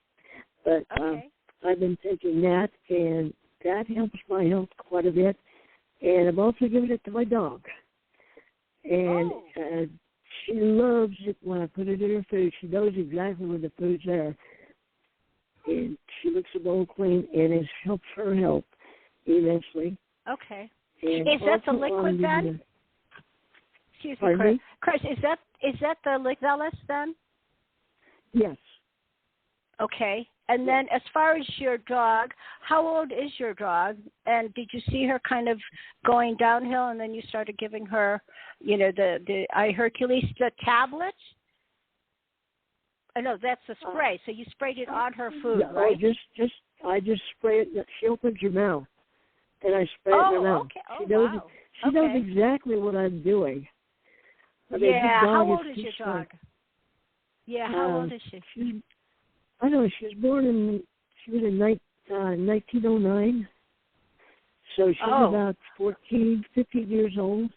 But okay. I've been taking that, and that helps my health quite a bit. And I'm also giving it to my dog. And she loves it when I put it in her food. She knows exactly when the food's there. And she licks the bowl clean, and it helps her health immensely. Okay. And is that the liquid then? Excuse me, Chris. Is that the Zealous then? Yes. Okay. And then as far as your dog, how old is your dog? And did you see her kind of going downhill, and then you started giving her, the iHercules, the tablets? Oh, no, that's the spray. So you sprayed it on her food, right? I just spray it. She opens her mouth, and I spray it in her mouth. Okay. She knows exactly what I'm doing. I mean, how old is your dog? Yeah, how old is she? I don't know. She was born in 1909. So she's about 14, 15 years old.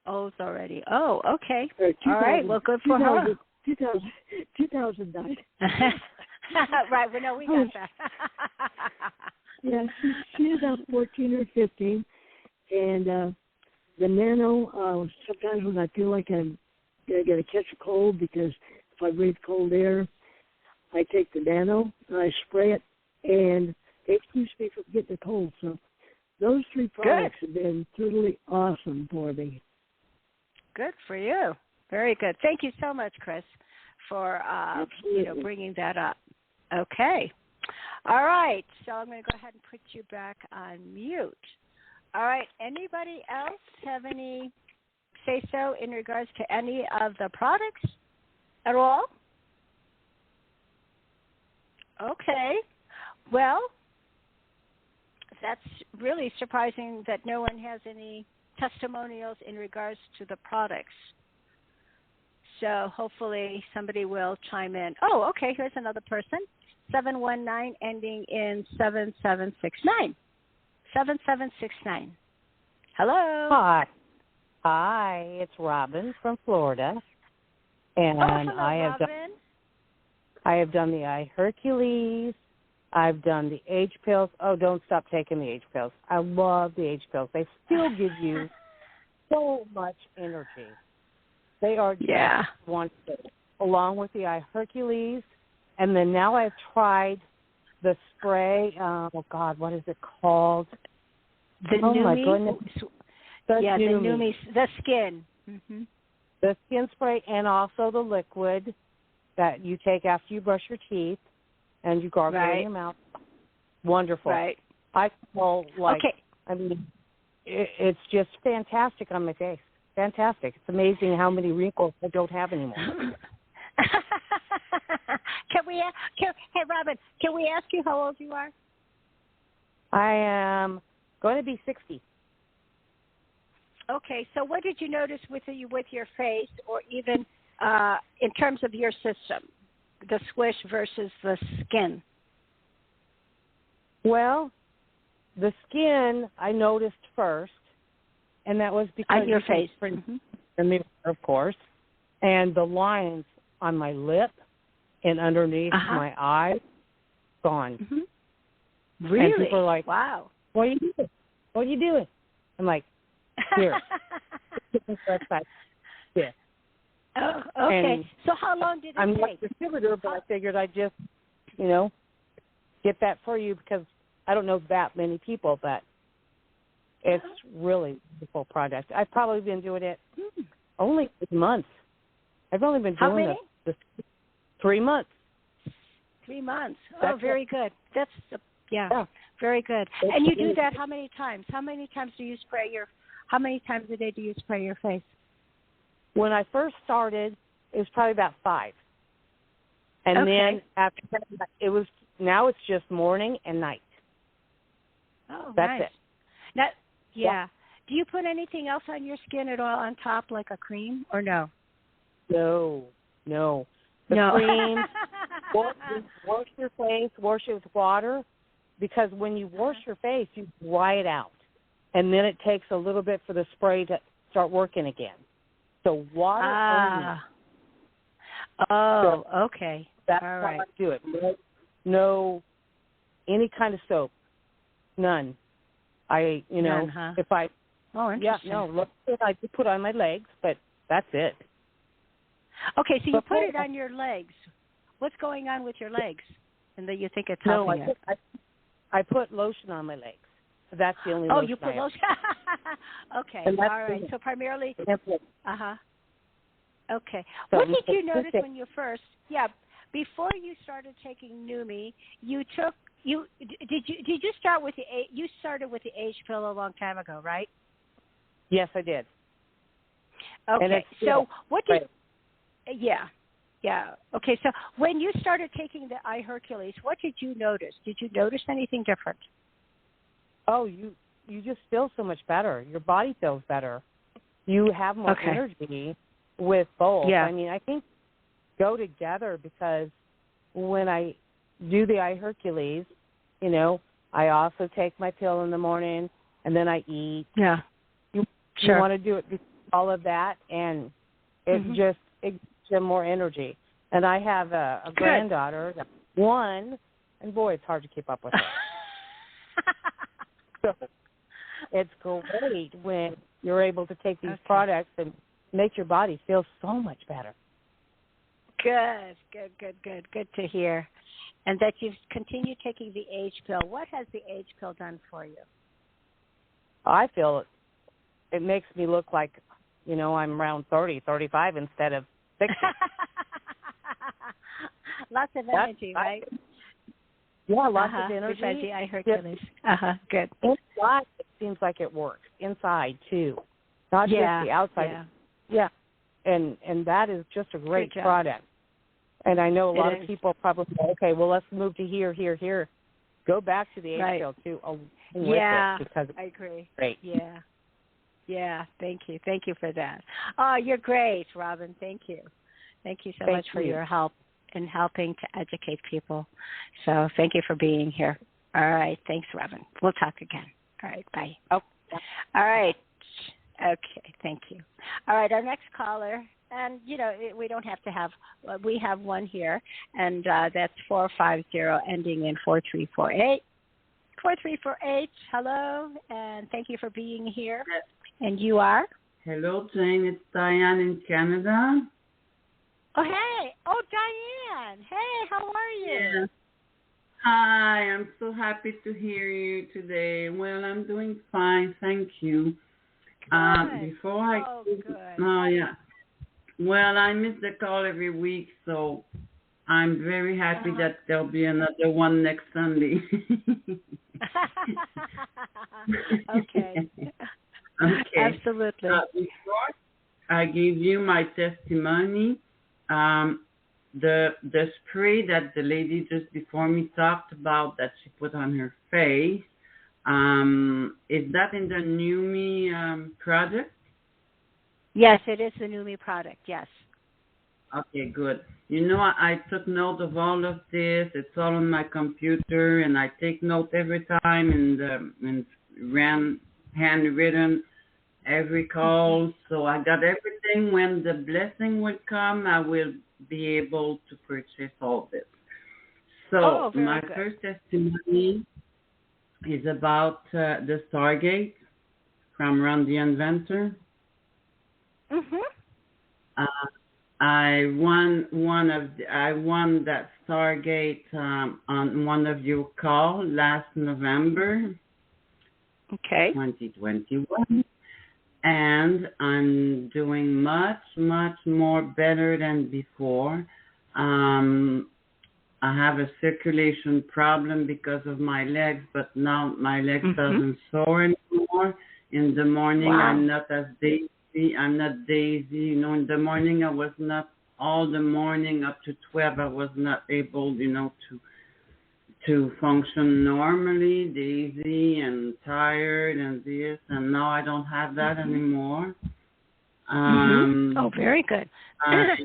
Old already. Oh, okay. All right. Well, good for her. 2009. Right. Well, no, we got that. Yeah, she's about 14 or 15. And the Nano, sometimes when I feel like I'm going to catch a cold, because if I breathe cold air, I take the Nano, and I spray it, and it keeps me from getting a cold. So those three products have been totally awesome for me. Good for you. Very good. Thank you so much, Chris, for bringing that up. Okay. All right. So I'm going to go ahead and put you back on mute. All right. Anybody else have any say-so in regards to any of the products at all? Okay. Well, that's really surprising that no one has any testimonials in regards to the products. So hopefully somebody will chime in. Oh, okay, here's another person. 719 ending in 7769. 7769. Hello. Hi, it's Robin from Florida. And hello, Robin. I have done the iHercules, I've done the age pills. Oh, don't stop taking the age pills. I love the age pills. They still give you so much energy. They are just wonderful, along with the Hercules. And then now I've tried the spray. Oh, God, what is it called? The Numi? My goodness. The Numi, the skin. Mm-hmm. The skin spray and also the liquid that you take after you brush your teeth and you gargle in your mouth. Wonderful. Right. I feel like, I mean, it's just fantastic on my face. Fantastic. It's amazing how many wrinkles I don't have anymore. Hey, Robin, can we ask you how old you are? I am going to be 60. Okay, so what did you notice with your face, or even in terms of your system, the swish versus the skin? Well, the skin I noticed first, and that was because on your face, of course, and the lines on my lip and underneath my eye, gone. Mm-hmm. Really? And people are like, "Wow, what are you doing? What are you doing?" I'm like, "Here." Yeah. Oh, okay. And so how long did it I'm take? not a distributor, but I figured I'd just, get that for you because I don't know that many people, but it's really a beautiful product. I've probably been doing it only 3 months. I've only been doing this 3 months. 3 months. That's very good. That's very good. And you do that how many times? How many times do you spray how many times a day do you spray your face? When I first started, it was probably about 5. And then after that, now it's just morning and night. Oh, that's nice. it. Yeah. Do you put anything else on your skin at all on top, like a cream, or no? No. The cream, wash your face, wash it with water, because when you wash your face, you dry it out. And then it takes a little bit for the spray to start working again. So water only. Oh, okay. That's all how right. I do it. No, any kind of soap. None. None, huh? If I... Oh, interesting. I just put on my legs, but that's it. Okay, so you put it on your legs. What's going on with your legs? And then you think it's helping it? I put lotion on my legs. That's the only lotion. Oh, you put lotion? Okay, all right. So primarily... Okay. So what did you notice when you first... Yeah, before you started taking Numi, you start with you started with the age pill a long time ago, right? Yes, I did. Okay. So what did... Yeah. Okay, so when you started taking the Hercules, what did you notice? Did you notice anything different? Oh, you just feel so much better. Your body feels better. You have more energy with both. Yeah. I mean, I think go together because when I do the Hercules, I also take my pill in the morning and then I eat. Yeah. You want to do it before all of that, and it just gives them more energy. And I have a granddaughter, one, and boy, it's hard to keep up with her. So it's great when you're able to take these products and make your body feel so much better. Good to hear. And that you've continued taking the age pill. What has the age pill done for you? I feel it makes me look like, I'm around 30, 35 instead of 60. Lots of energy, right? Yeah, lots of energy. Besides the Hercules. Good. Inside, it seems like it works. Inside, too. Not just the outside. Yeah. And that is just a great product. And I know a lot of people probably say, okay, well, let's move to here. Go back to the age pill, too. Because I agree. Great. Yeah. Thank you for that. Oh, you're great, Robin. Thank you so much for your help in helping to educate people. So thank you for being here. All right. Thanks, Robin. We'll talk again. All right. Bye. Oh. All right. Okay. Thank you. All right. Our next caller And, we don't have to have, we have one here, and that's 450 ending in 4348. 4348, hello, and thank you for being here. And you are? Hello, Jane. It's Diane in Canada. Oh, hey. Oh, Diane. Hey, how are you? Yeah. Hi, I'm so happy to hear you today. Well, I'm doing fine, thank you. Good. Oh, yeah. Well, I miss the call every week, so I'm very happy that there'll be another one next Sunday. Okay. Absolutely. Before I give you my testimony, the spray that the lady just before me talked about that she put on her face, is that in the New Me product? Yes, it is the New Me product, yes. Okay, good. I took note of all of this. It's all on my computer, and I take note every time and handwritten every call. So I got everything. When the blessing would come, I will be able to purchase all this. So my first testimony is about the Stargate from Ron the Inventor. I won that Stargate on one of your calls last November, 2021, and I'm doing much, much more better than before. I have a circulation problem because of my legs, but now my legs doesn't sore anymore. In the morning, I'm not as daisy. I'm not daisy. In the morning, I was not all the morning up to 12. I was not able, to function normally, daisy and tired and this. And now I don't have that anymore. Oh, very good.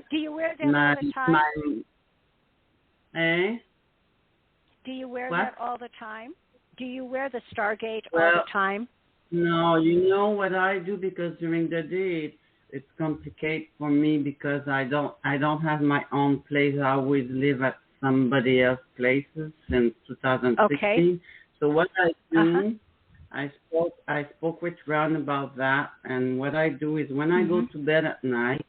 Do you wear that all the time? Do you wear that all the time? Do you wear the Stargate all the time? No, you know what I do, because during the day it's complicated for me because I don't have my own place. I always live at somebody else's places since 2016. Okay. So what I do, I spoke with Ron about that, and what I do is when I go to bed at night,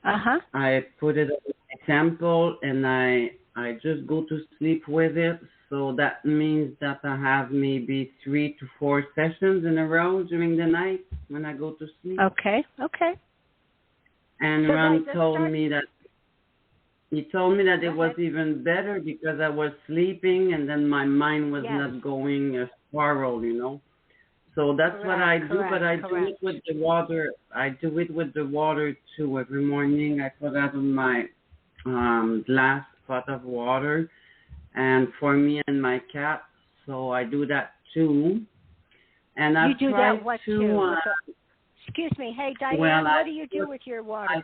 I put it as an example, and I just go to sleep with it. So that means that I have maybe 3 to 4 sessions in a row during the night when I go to sleep. Okay. And so Ron told me that it was even better because I was sleeping and then my mind was not going a spiral, So that's what I do, but I do it with the water. I do it with the water too. Every morning I put that in my glass pot of water. And for me and my cat, so I do that too. And I do that what too? Excuse me, hey Diane, what do you do with your water?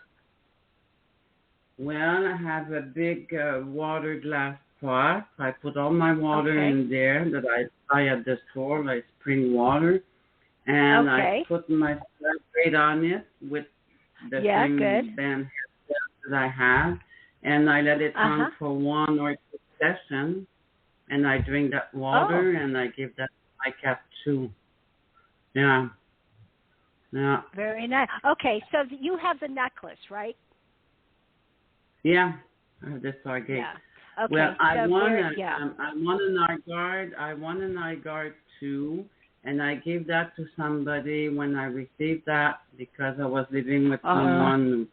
I have a big water glass pot. I put all my water in there that I buy at the store, like spring water, and I put my Stargate on it with the same band that I have, and I let it run for 1 or 2 session, and I drink that water and I give that to my cat too. Yeah. Very nice. Okay, so you have the necklace, right? Yeah, I have the Stargate. Yeah. Okay. Well, I won an eye guard too, and I gave that to somebody when I received that because I was living with someone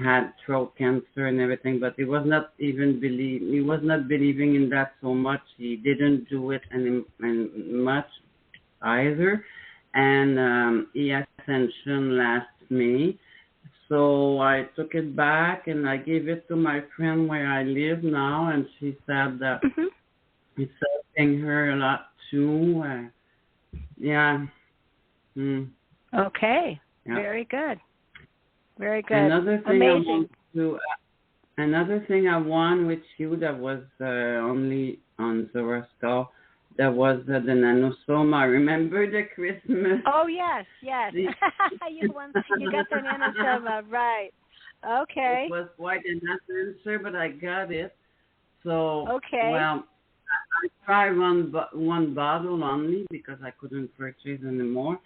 had throat cancer and everything, but he was not believing in that so much. He didn't do it and much either, and he had ascension last May. So I took it back and I gave it to my friend where I live now, and she said that it's helping her a lot too. Okay. Yeah. Very good. Very good. Amazing. Another thing I won with you that was only on Zorra Skull, there was the nanosoma. Remember the Christmas? Oh, yes. you got the nanosoma, right. Okay. It was quite an answer, but I got it. So, okay. Well, I tried one bottle only because I couldn't purchase anymore.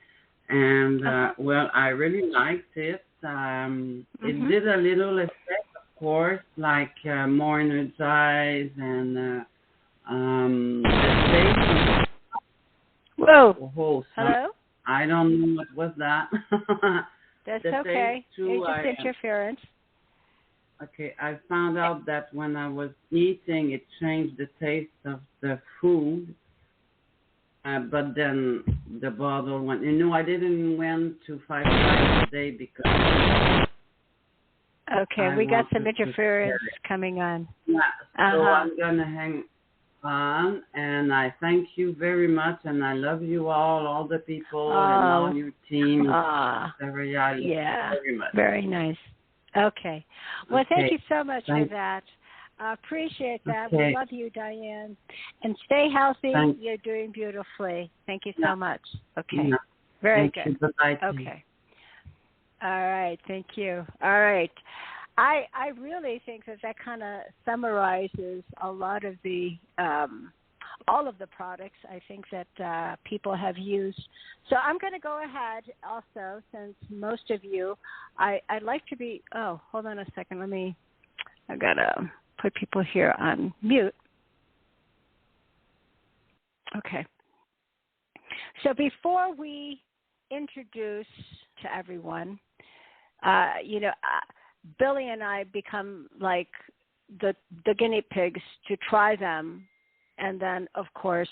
And, well, I really liked it. It did a little effect, of course, like more energized and the taste. Whoa. Hello? I don't know what was that. That's okay. It's just interference. Okay, I found out that when I was eating, it changed the taste of the food. But then the bottle went. I didn't went to 5 times a day because. Okay, we got some interference coming on. Yeah, so I'm gonna hang on, and I thank you very much, and I love you all the people, and all your team. Very much. Very nice. Okay. Well, thank you so much for that. Appreciate that. Okay. We love you, Diane. And stay healthy. Thanks. You're doing beautifully. Thank you so much. Okay. Yeah. Very Thank good. You. Okay. All right. Thank you. All right. I really think that kind of summarizes a lot of the all of the products I think that people have used. So I'm going to go ahead also, since most of you, I'd like to be, hold on a second. I've got to put people here on mute. Okay. So before we introduce to everyone, Billy and I become like the guinea pigs to try them. And then, of course,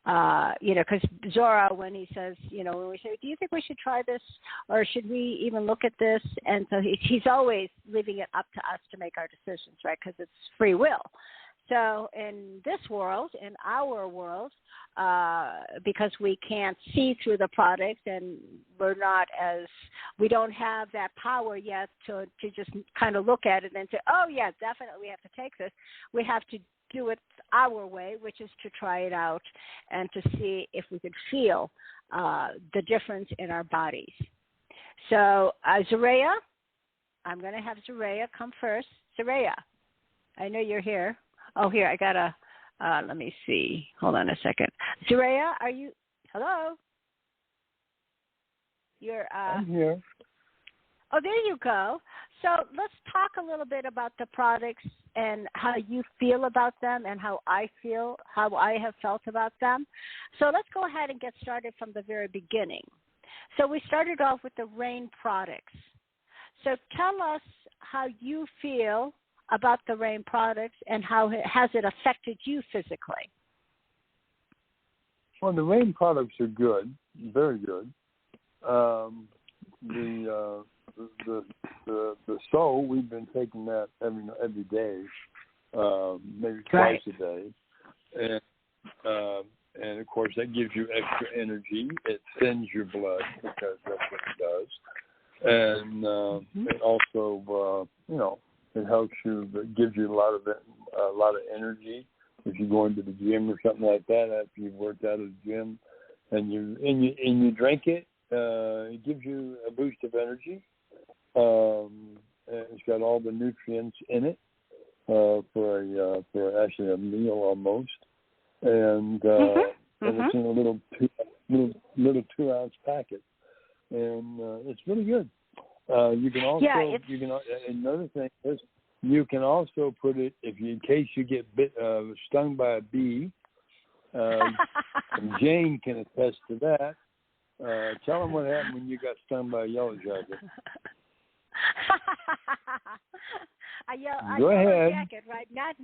because Zorra, when he says, when we say, do you think we should try this or should we even look at this? And so he's always leaving it up to us to make our decisions, right? Because it's free will. So in this world, in our world, because we can't see through the product and we don't have that power yet to just kind of look at it and say, oh, yeah, definitely we have to take this. We have to do it our way, which is to try it out and to see if we could feel the difference in our bodies. So, Zaraya, I'm going to have Zaraya come first. Zaraya, I know you're here. Oh, here, I got let me see. Hold on a second. Zaraya, are you, hello? I'm here. Oh, there you go. So let's talk a little bit about the products and how you feel about them and how I have felt about them. So let's go ahead and get started from the very beginning. So we started off with the Rain products. So tell us how you feel about the Rain products and how has it affected you physically? Well, the Rain products are good, very good. The soul, we've been taking that every day, maybe twice a day, and of course that gives you extra energy. It thins your blood because that's what it does, and it also it helps you. It gives you a lot of energy if you go into the gym or something like that after you've worked out at the gym, and you drink it. It gives you a boost of energy. And it's got all the nutrients in it for actually a meal almost, and it's in a little 2-ounce packet, and it's really good. You can also another thing is you can also put it in case you get stung by a bee. And Jane can attest to that. Tell them what happened when you got stung by a yellow jacket. Go ahead. Jacket, right? Not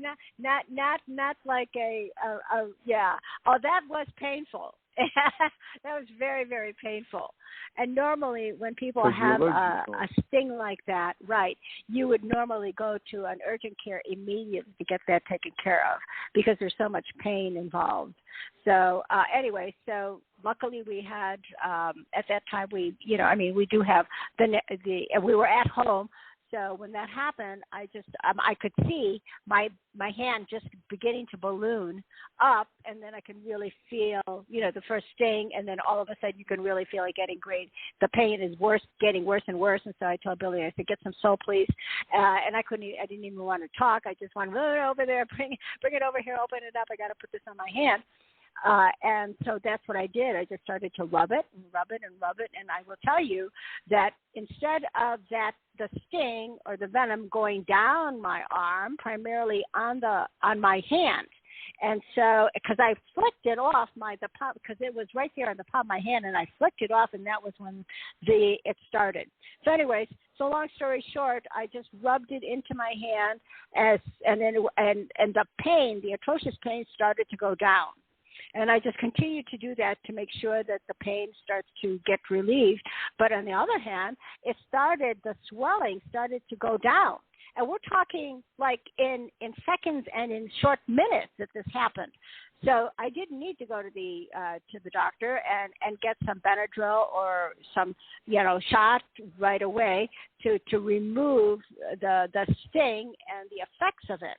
like a yeah. Oh, that was painful. That was very, very painful. And normally when people have a sting like that, right, you would normally go to an urgent care immediately to get that taken care of because there's so much pain involved. So anyway, so luckily we had at that time we do have we were at home. so when that happened, I just I could see my hand just beginning to balloon up, and then I can really feel, the first sting, and then all of a sudden you can really feel it getting great. The pain is getting worse and worse, and so I told Billy, I said, get some Sol, please, and I didn't even want to talk. I just wanted to run over there, bring it over here, open it up. I got to put this on my hand. And so that's what I did. I just started to rub it and rub it and rub it. And I will tell you that instead of the sting or the venom going down my arm, primarily on my hand. And so, because I flicked it off the palm, because it was right there on the palm of my hand, and I flicked it off, and that was when it started. So, anyways, so long story short, I just rubbed it into my hand, and the pain, the atrocious pain, started to go down. And I just continued to do that to make sure that the pain starts to get relieved. But on the other hand, the swelling started to go down. And we're talking like in seconds and in short minutes that this happened. So I didn't need to go to the doctor and get some Benadryl or some shot right away to remove the sting and the effects of it.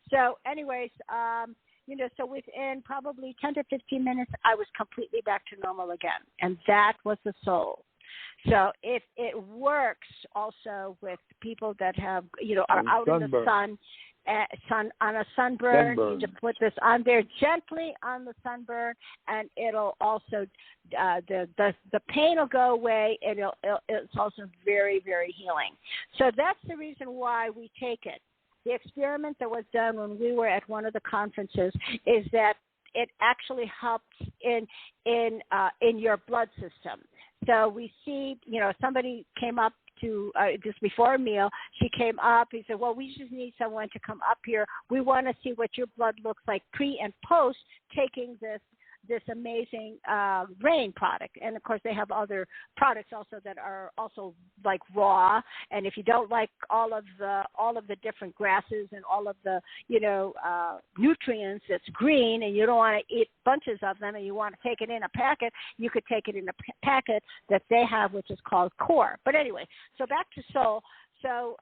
So anyways, so within probably 10 to 15 minutes, I was completely back to normal again. And that was the Sol. So it works also with people that have, are out in the sun on a sunburn. You just put this on there gently on the sunburn, and it'll also, the pain will go away. It's also very, very healing. So that's the reason why we take it. The experiment that was done when we were at one of the conferences is that it actually helps in your blood system. So we see, somebody came up to just before a meal. She came up. He said, "Well, we just need someone to come up here. We want to see what your blood looks like pre and post taking this amazing rain product." And of course they have other products also that are also like raw, and if you don't like all of the different grasses and all of the nutrients that's green, and you don't want to eat bunches of them, and you want to take it in a packet, you could take it in a packet that they have, which is called Core. But anyway, so back to Sol. So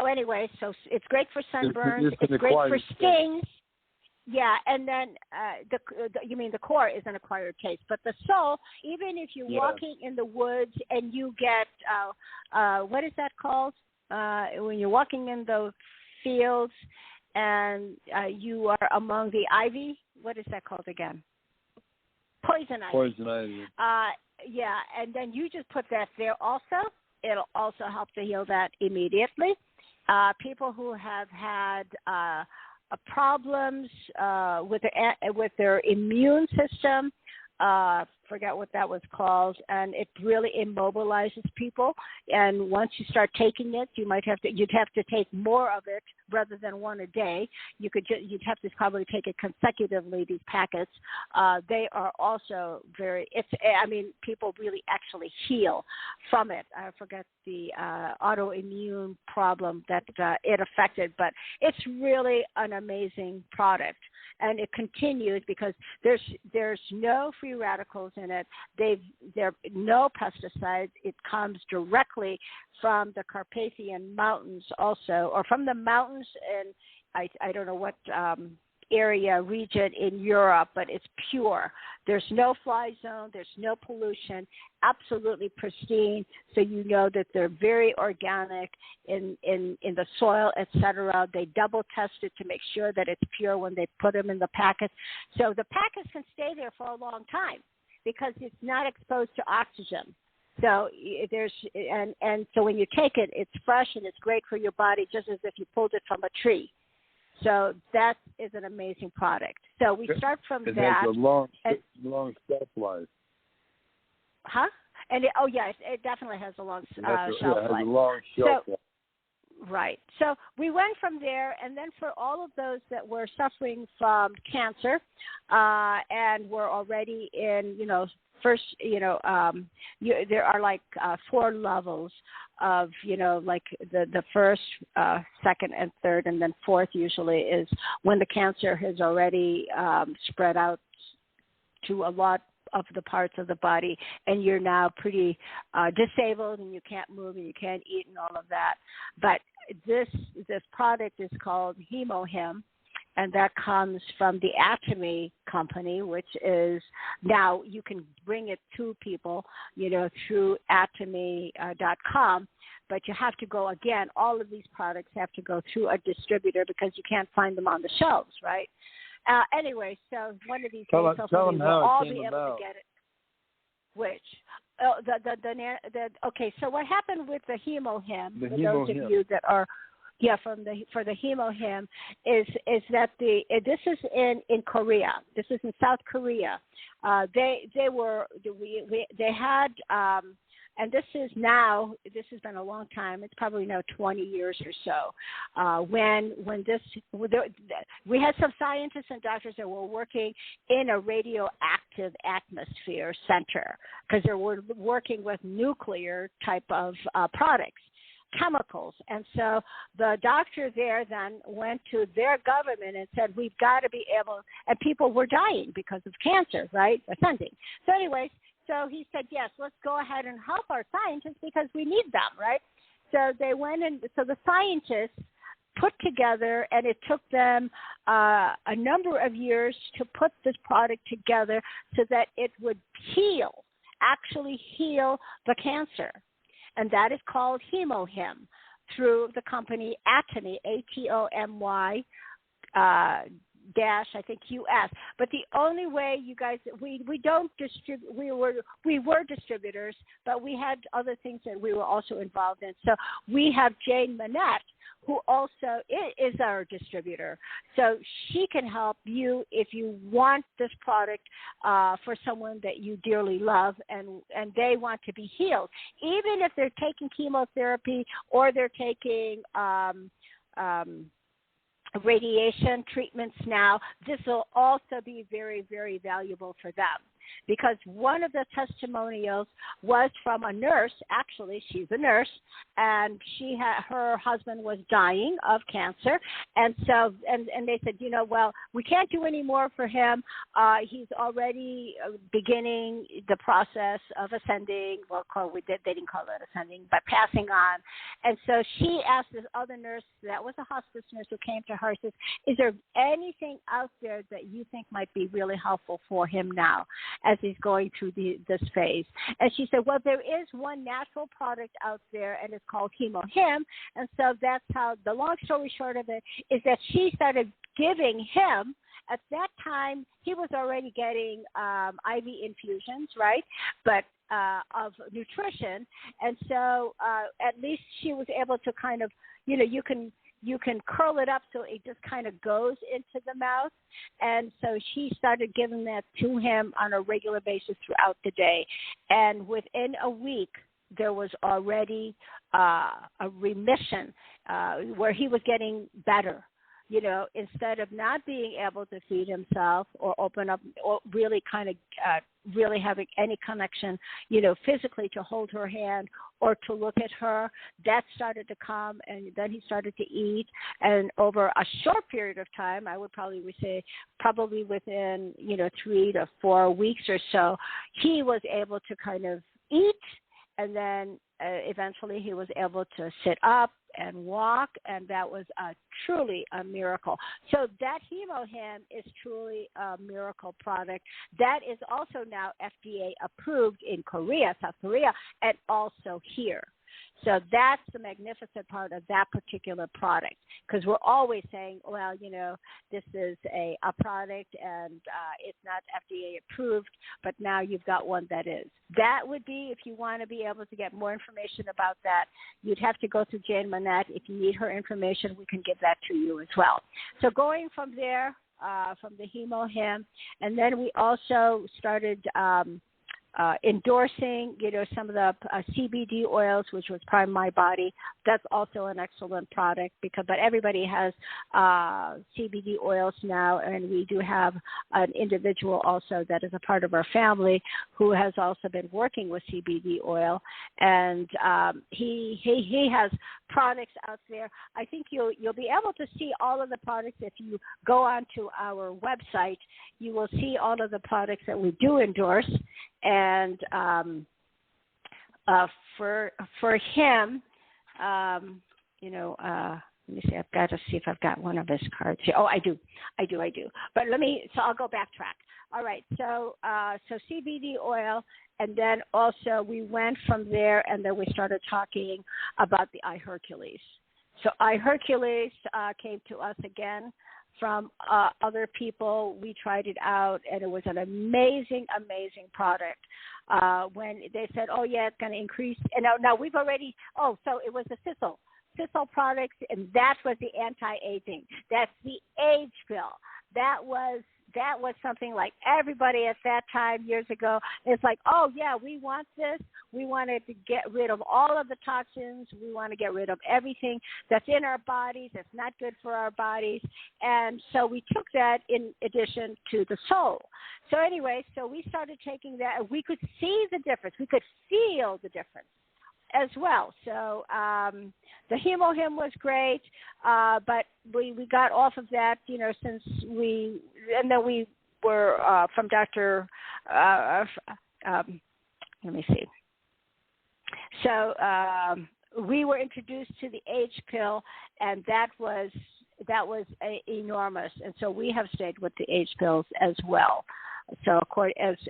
anyway, so it's great for sunburns. It's great for stings. Yeah, and then you mean the Core is an acquired taste, but the Sol, even if you're walking in the woods and you get what is that called? When you're walking in the fields and you are among the ivy, what is that called again? Poison ivy. Poison ivy. Yeah, and then you just put that there also. It'll also help to heal that immediately. People who have had problems with their immune system, forget what that was called, and it really immobilizes people. And once you start taking it, you'd have to take more of it rather than one a day. You'd have to probably take it consecutively, these packets. They are also people really actually heal from it. I forget the autoimmune problem that it affected, but it's really an amazing product. And it continues because there's no free radicals in it. There no pesticides. It comes directly from the Carpathian Mountains also, or from the mountains in I don't know what region in Europe, but it's pure. There's no fly zone. There's no pollution. Absolutely pristine. So you know that they're very organic in the soil, etc. They double test it to make sure that it's pure when they put them in the packets. So the packets can stay there for a long time because it's not exposed to oxygen. So so when you take it, it's fresh and it's great for your body, just as if you pulled it from a tree. So that is an amazing product. So we start from that. It has a long shelf life. Huh? And it definitely has a long shelf life. It has a long shelf life. Right. So we went from there, and then for all of those that were suffering from cancer and were already in, there are like 4 levels of, like the first, second, and third, and then fourth usually is when the cancer has already spread out to a lot of the parts of the body, and you're now pretty disabled, and you can't move, and you can't eat, and all of that. But this product is called HemoHim, and that comes from the Atomy company, which is now you can bring it to people, through atomy.com. But you have to go, again, all of these products have to go through a distributor because you can't find them on the shelves, right? Anyway, so one of these days, hopefully we'll all be able to get it. Which? Oh, okay, so what happened with the HemoHim, for those of you that are, for the HemoHim, is that this is in Korea. This is in South Korea. They had, and this has been a long time. It's probably now 20 years or so. We had some scientists and doctors that were working in a radioactive atmosphere center because they were working with nuclear type of products, chemicals. And so the doctor there then went to their government and said, we've got to be able, and people were dying because of cancer, right? Ascending. So anyways, so he said, yes, let's go ahead and help our scientists because we need them, right? So they went and so the scientists put together, and it took them a number of years to put this product together so that it would actually heal the cancer. And that is called HemoHim through the company Atomy, ATOMY, I think US. But the only way you guys, we don't distribute, we were distributors, but we had other things that we were also involved in. So we have Jane Manette, who also is our distributor. So she can help you if you want this product for someone that you dearly love and they want to be healed. Even if they're taking chemotherapy or they're taking radiation treatments now, this will also be very, very valuable for them. Because one of the testimonials was from a nurse. Actually, she's a nurse, and her husband was dying of cancer, and so and they said, well, we can't do any more for him. He's already beginning the process of ascending. They didn't call it ascending, but passing on. And so she asked this other nurse, that was a hospice nurse who came to her, says, is there anything out there that you think might be really helpful for him now as he's going through this phase? And she said, well, there is one natural product out there, and it's called HemoHim. And so that's how, the long story short of it, is that she started giving him, at that time, he was already getting IV infusions, right, but of nutrition. And so at least she was able to kind of, you can curl it up so it just kind of goes into the mouth. And so she started giving that to him on a regular basis throughout the day. And within a week, there was already a remission where he was getting better. Instead of not being able to feed himself or open up or really kind of really having any connection, physically to hold her hand or to look at her, that started to come, and then he started to eat. And over a short period of time, I would probably say probably within, 3 to 4 weeks or so, he was able to kind of eat, and then eventually he was able to sit up and walk, and that was truly a miracle. So that HemoHim is truly a miracle product. That is also now FDA approved in Korea, South Korea, and also here. So that's the magnificent part of that particular product, because we're always saying, well, this is a product and it's not FDA approved, but now you've got one that is. That would be, if you want to be able to get more information about that, you'd have to go to Jane Manette. If you need her information, we can give that to you as well. So going from there, from the HemoHim, and then we also started endorsing, some of the CBD oils, which was Prime My Body. That's also an excellent product but everybody has CBD oils now, and we do have an individual also that is a part of our family who has also been working with CBD oil, and he has products out there. I think you'll be able to see all of the products if you go onto our website. You will see all of the products that we do endorse, and for him, let me see. I've got to see if I've got one of his cards here. Oh, I do. But so I'll go backtrack. All right. So CBD oil, and then also we went from there, and then we started talking about the iHercules. So iHercules came to us again from other people. We tried it out, and it was an amazing, amazing product. When they said, oh, yeah, it's going to increase. And now we've already, so it was the Thistle products, and that was the anti-aging. That's the age pill. That was something like everybody at that time years ago. It's like, oh, yeah, we want this. We wanted to get rid of all of the toxins. We want to get rid of everything that's in our bodies that's not good for our bodies. And so we took that in addition to the soul. So anyway, we started taking that, and we could see the difference. We could feel the difference as well. So the HemoHim was great, but we got off of that, since we were from Dr. Let me see. So we were introduced to the age pill, and that was enormous. And so we have stayed with the age pills as well. So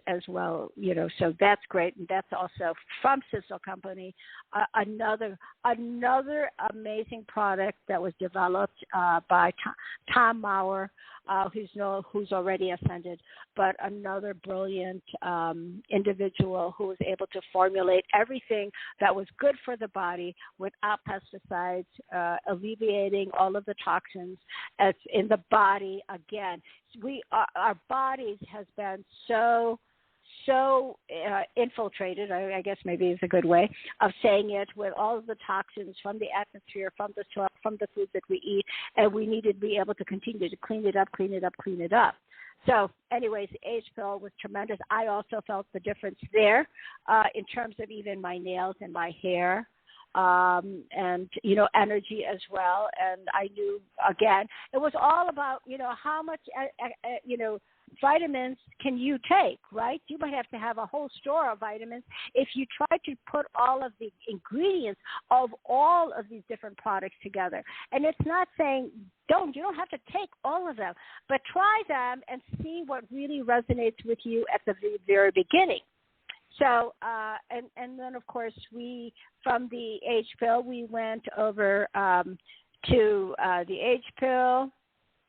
as well, so that's great, and that's also from Thistle Company. Another amazing product that was developed by Tom Maurer, who's already ascended, but another brilliant individual who was able to formulate everything that was good for the body without pesticides, alleviating all of the toxins that's in the body. Again, our bodies has been so infiltrated, I guess maybe is a good way of saying it, with all of the toxins from the atmosphere, from the soil, from the foods that we eat, and we needed to be able to continue to clean it up. So anyways, the age pill was tremendous. I also felt the difference there in terms of even my nails and my hair. And energy as well. And I knew, again, it was all about how much vitamins can you take, right? You might have to have a whole store of vitamins if you try to put all of the ingredients of all of these different products together. And it's not saying you don't have to take all of them, but try them and see what really resonates with you at the very beginning. So, and then, of course, from the age pill, we went over to the age pill.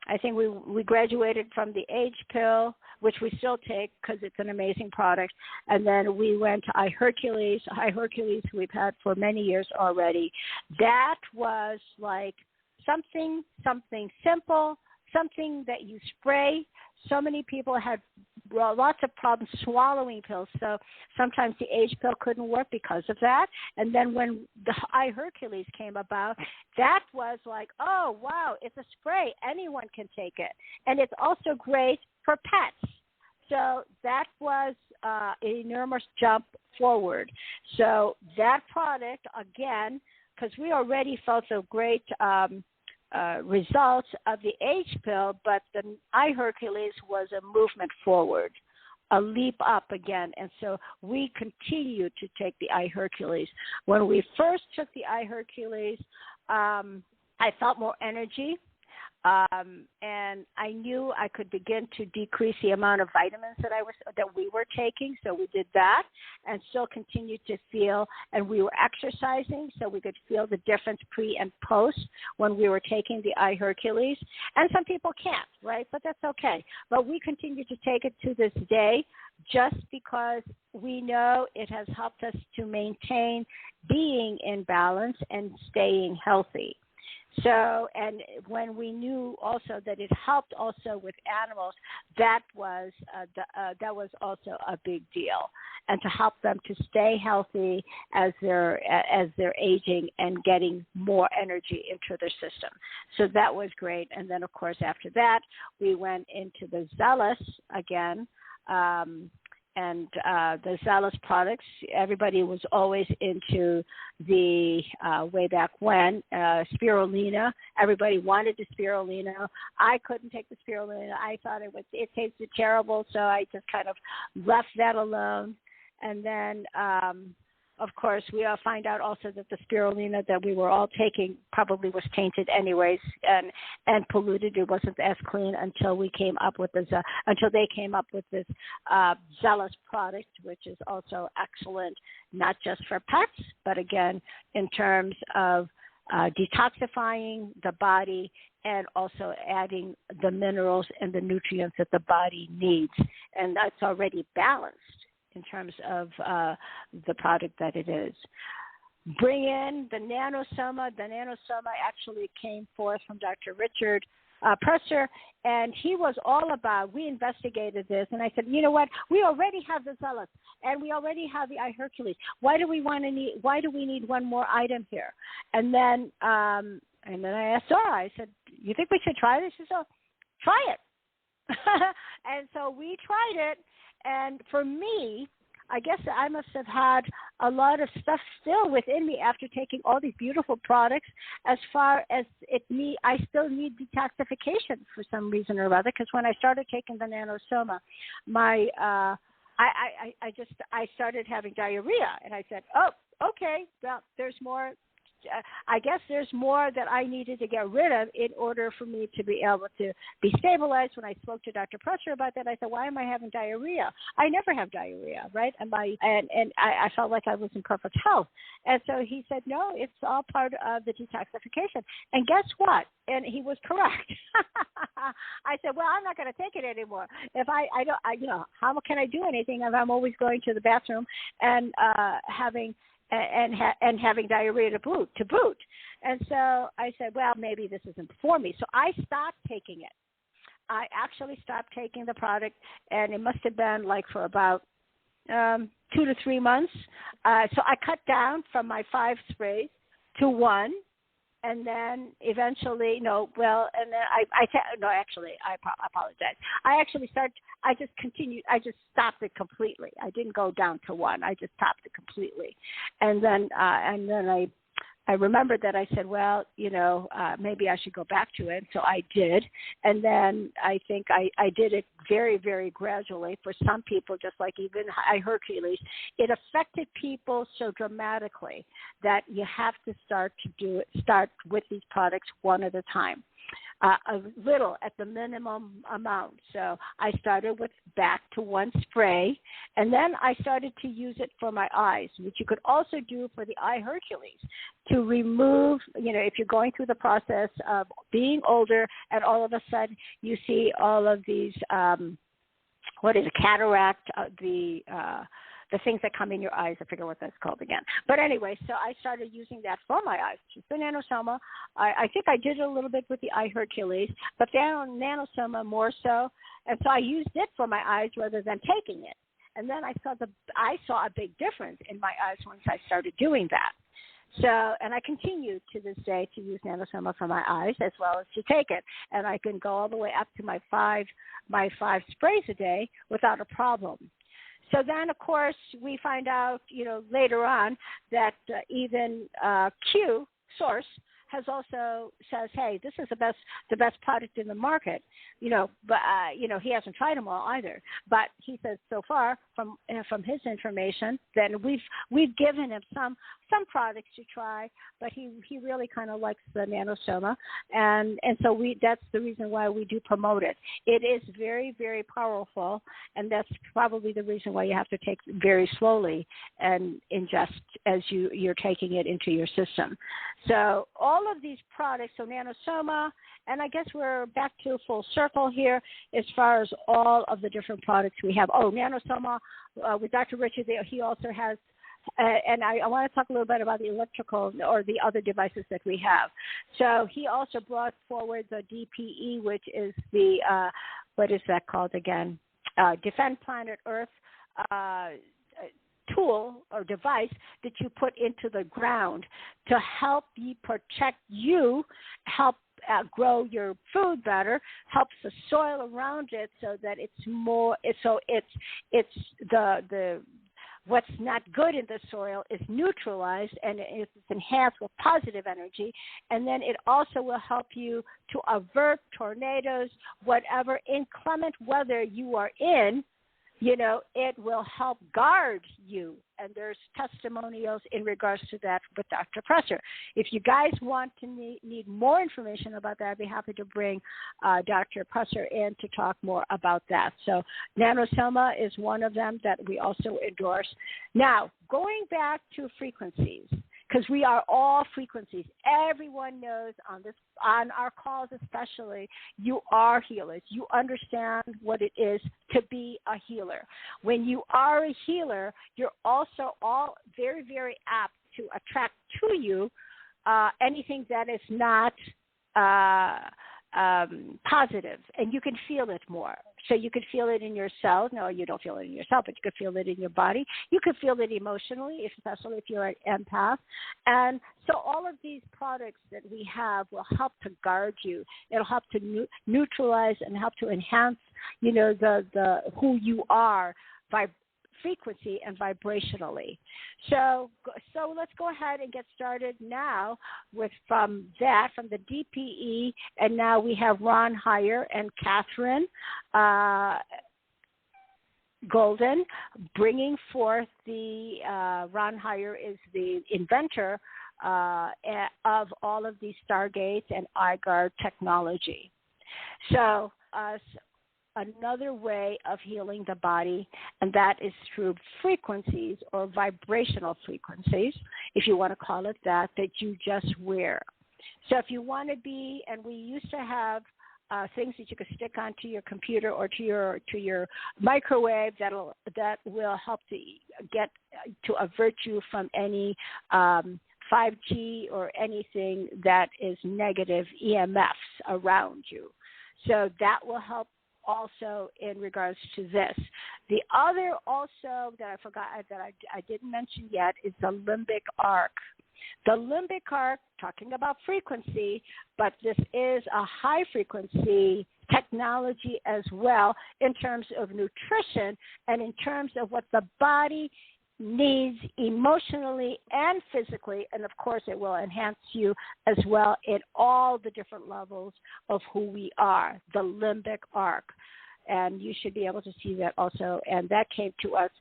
I think we graduated from the age pill, which we still take because it's an amazing product. And then we went to iHercules. iHercules we've had for many years already. That was like something simple, something that you spray. So many people had lots of problems swallowing pills, so sometimes the age pill couldn't work because of that. And then when the iHercules came about, that was like, oh, wow, it's a spray. Anyone can take it. And it's also great for pets. So that was an enormous jump forward. So that product, again, because we already felt so great results of the age pill, but the iHercules was a movement forward, a leap up again. And so we continued to take the iHercules. When we first took the iHercules, I felt more energy. And I knew I could begin to decrease the amount of vitamins that we were taking, so we did that, and still continued to feel. And we were exercising, so we could feel the difference pre and post when we were taking the iHercules. And some people can't, right? But that's okay. But we continue to take it to this day, just because we know it has helped us to maintain being in balance and staying healthy. So, and when we knew also that it helped also with animals, that was also a big deal, and to help them to stay healthy as they're aging and getting more energy into their system. So that was great. And then, of course, after that, we went into the Zealous again. the Zealous products. Everybody was always into the way back when spirulina. Everybody wanted the spirulina. I couldn't take the spirulina. I thought it tasted terrible, so I just kind of left that alone. And then, of course, we all find out also that the spirulina that we were all taking probably was tainted anyways and polluted. It wasn't as clean until we came up with until they came up with this Zealous product, which is also excellent, not just for pets, but again, in terms of detoxifying the body and also adding the minerals and the nutrients that the body needs. And that's already balanced in terms of the product that it is. Bring in the nanosoma. The nanosoma actually came forth from Dr. Richard Presser, and he was all about, we investigated this, and I said, you know what, we already have the Zealous, and we already have the iHercules. Why do we need one more item here? And then I asked Zorra, I said, you think we should try this? She said, try it. And so we tried it. And for me, I guess I must have had a lot of stuff still within me after taking all these beautiful products. As far as I still need detoxification for some reason or other. Because when I started taking the nanosoma, I started having diarrhea, and I said, oh, okay, well, there's more. I guess there's more that I needed to get rid of in order for me to be able to be stabilized. When I spoke to Dr. Presser about that, I said, why am I having diarrhea? I never have diarrhea, right? And I felt like I was in perfect health. And so he said, no, it's all part of the detoxification. And guess what? And he was correct. I said, well, I'm not going to take it anymore. If how can I do anything if I'm always going to the bathroom and having diarrhea to boot. And so I said, well, maybe this isn't for me. So I stopped taking it. I actually stopped taking the product, and it must have been like for about 2 to 3 months. So I cut down from my 5 sprays to 1. And then eventually, I apologize. I just continued. I just stopped it completely. I didn't go down to 1. I just stopped it completely. And then I remembered that I said, well, maybe I should go back to it. So I did. And then I think I did it very, very gradually. For some people, just like even iHercules, it affected people so dramatically that you have to start with these products one at a time. A little at the minimum amount. So I started with back to 1 spray, and then I started to use it for my eyes, which you could also do for the iHercules, to remove, if you're going through the process of being older and all of a sudden you see all of these, cataract, the things that come in your eyes. I forget what that's called again. But anyway, so I started using that for my eyes, just the nanosoma. I think I did a little bit with the iHercules, but the nanosoma more so. And so I used it for my eyes rather than taking it. And then I saw a big difference in my eyes once I started doing that. So, and I continue to this day to use nanosoma for my eyes as well as to take it. And I can go all the way up to my 5 sprays a day without a problem. So then, of course, we find out, later on that even Q Source has also says, hey, this is the best product in the market, but he hasn't tried them all either. But he says so far from his information, then we've given him some products to try, but he really kind of likes the nanosoma, and so that's the reason why we do promote it. It is very, very powerful, and that's probably the reason why you have to take it very slowly and ingest as you're taking it into your system. So all of these products, so nanosoma, and I guess we're back to full circle here as far as all of the different products we have. Oh, nanosoma with Dr. Richard, he also has, and I want to talk a little bit about the electrical or the other devices that we have. So he also brought forward the DPE, which is the, what is that called again? Defend Planet Earth tool or device that you put into the ground to help you protect you, help grow your food better, helps the soil around it so that it's more. It's the what's not good in the soil is neutralized and it's enhanced with positive energy. And then it also will help you to avert tornadoes, whatever inclement weather you are in. It will help guard you. And there's testimonials in regards to that with Dr. Presser. If you guys want to need more information about that, I'd be happy to bring Dr. Presser in to talk more about that. So NanoSoma is one of them that we also endorse. Now, going back to frequencies, because we are all frequencies. Everyone knows on our calls especially, you are healers. You understand what it is to be a healer. When you are a healer, you're also all very, very apt to attract to you anything that is not positive, and you can feel it more. So you could feel it in your cells. No, you don't feel it in yourself, but you could feel it in your body. You could feel it emotionally, especially if you're an empath. And so all of these products that we have will help to guard you. It'll help to neutralize and help to enhance, the who you are by frequency and vibrationally. So let's go ahead and get started now from the DPE, and now we have Ron Heyer and Catherine Golden bringing forth the Ron Heyer is the inventor of all of these Stargates and iGuard technology. So another way of healing the body, and that is through frequencies or vibrational frequencies, if you want to call it that you just wear. So if you want to be, and we used to have things that you could stick onto your computer or to your microwave that will help to avert you from any 5G or anything that is negative EMFs around you. So that will help also in regards to this. The other also that I forgot that I didn't mention yet is the limbic arc. The limbic arc, talking about frequency, but this is a high frequency technology as well in terms of nutrition and in terms of what the body needs emotionally and physically, and of course it will enhance you as well in all the different levels of who we are, the limbic arc. And you should be able to see that also, and that came to us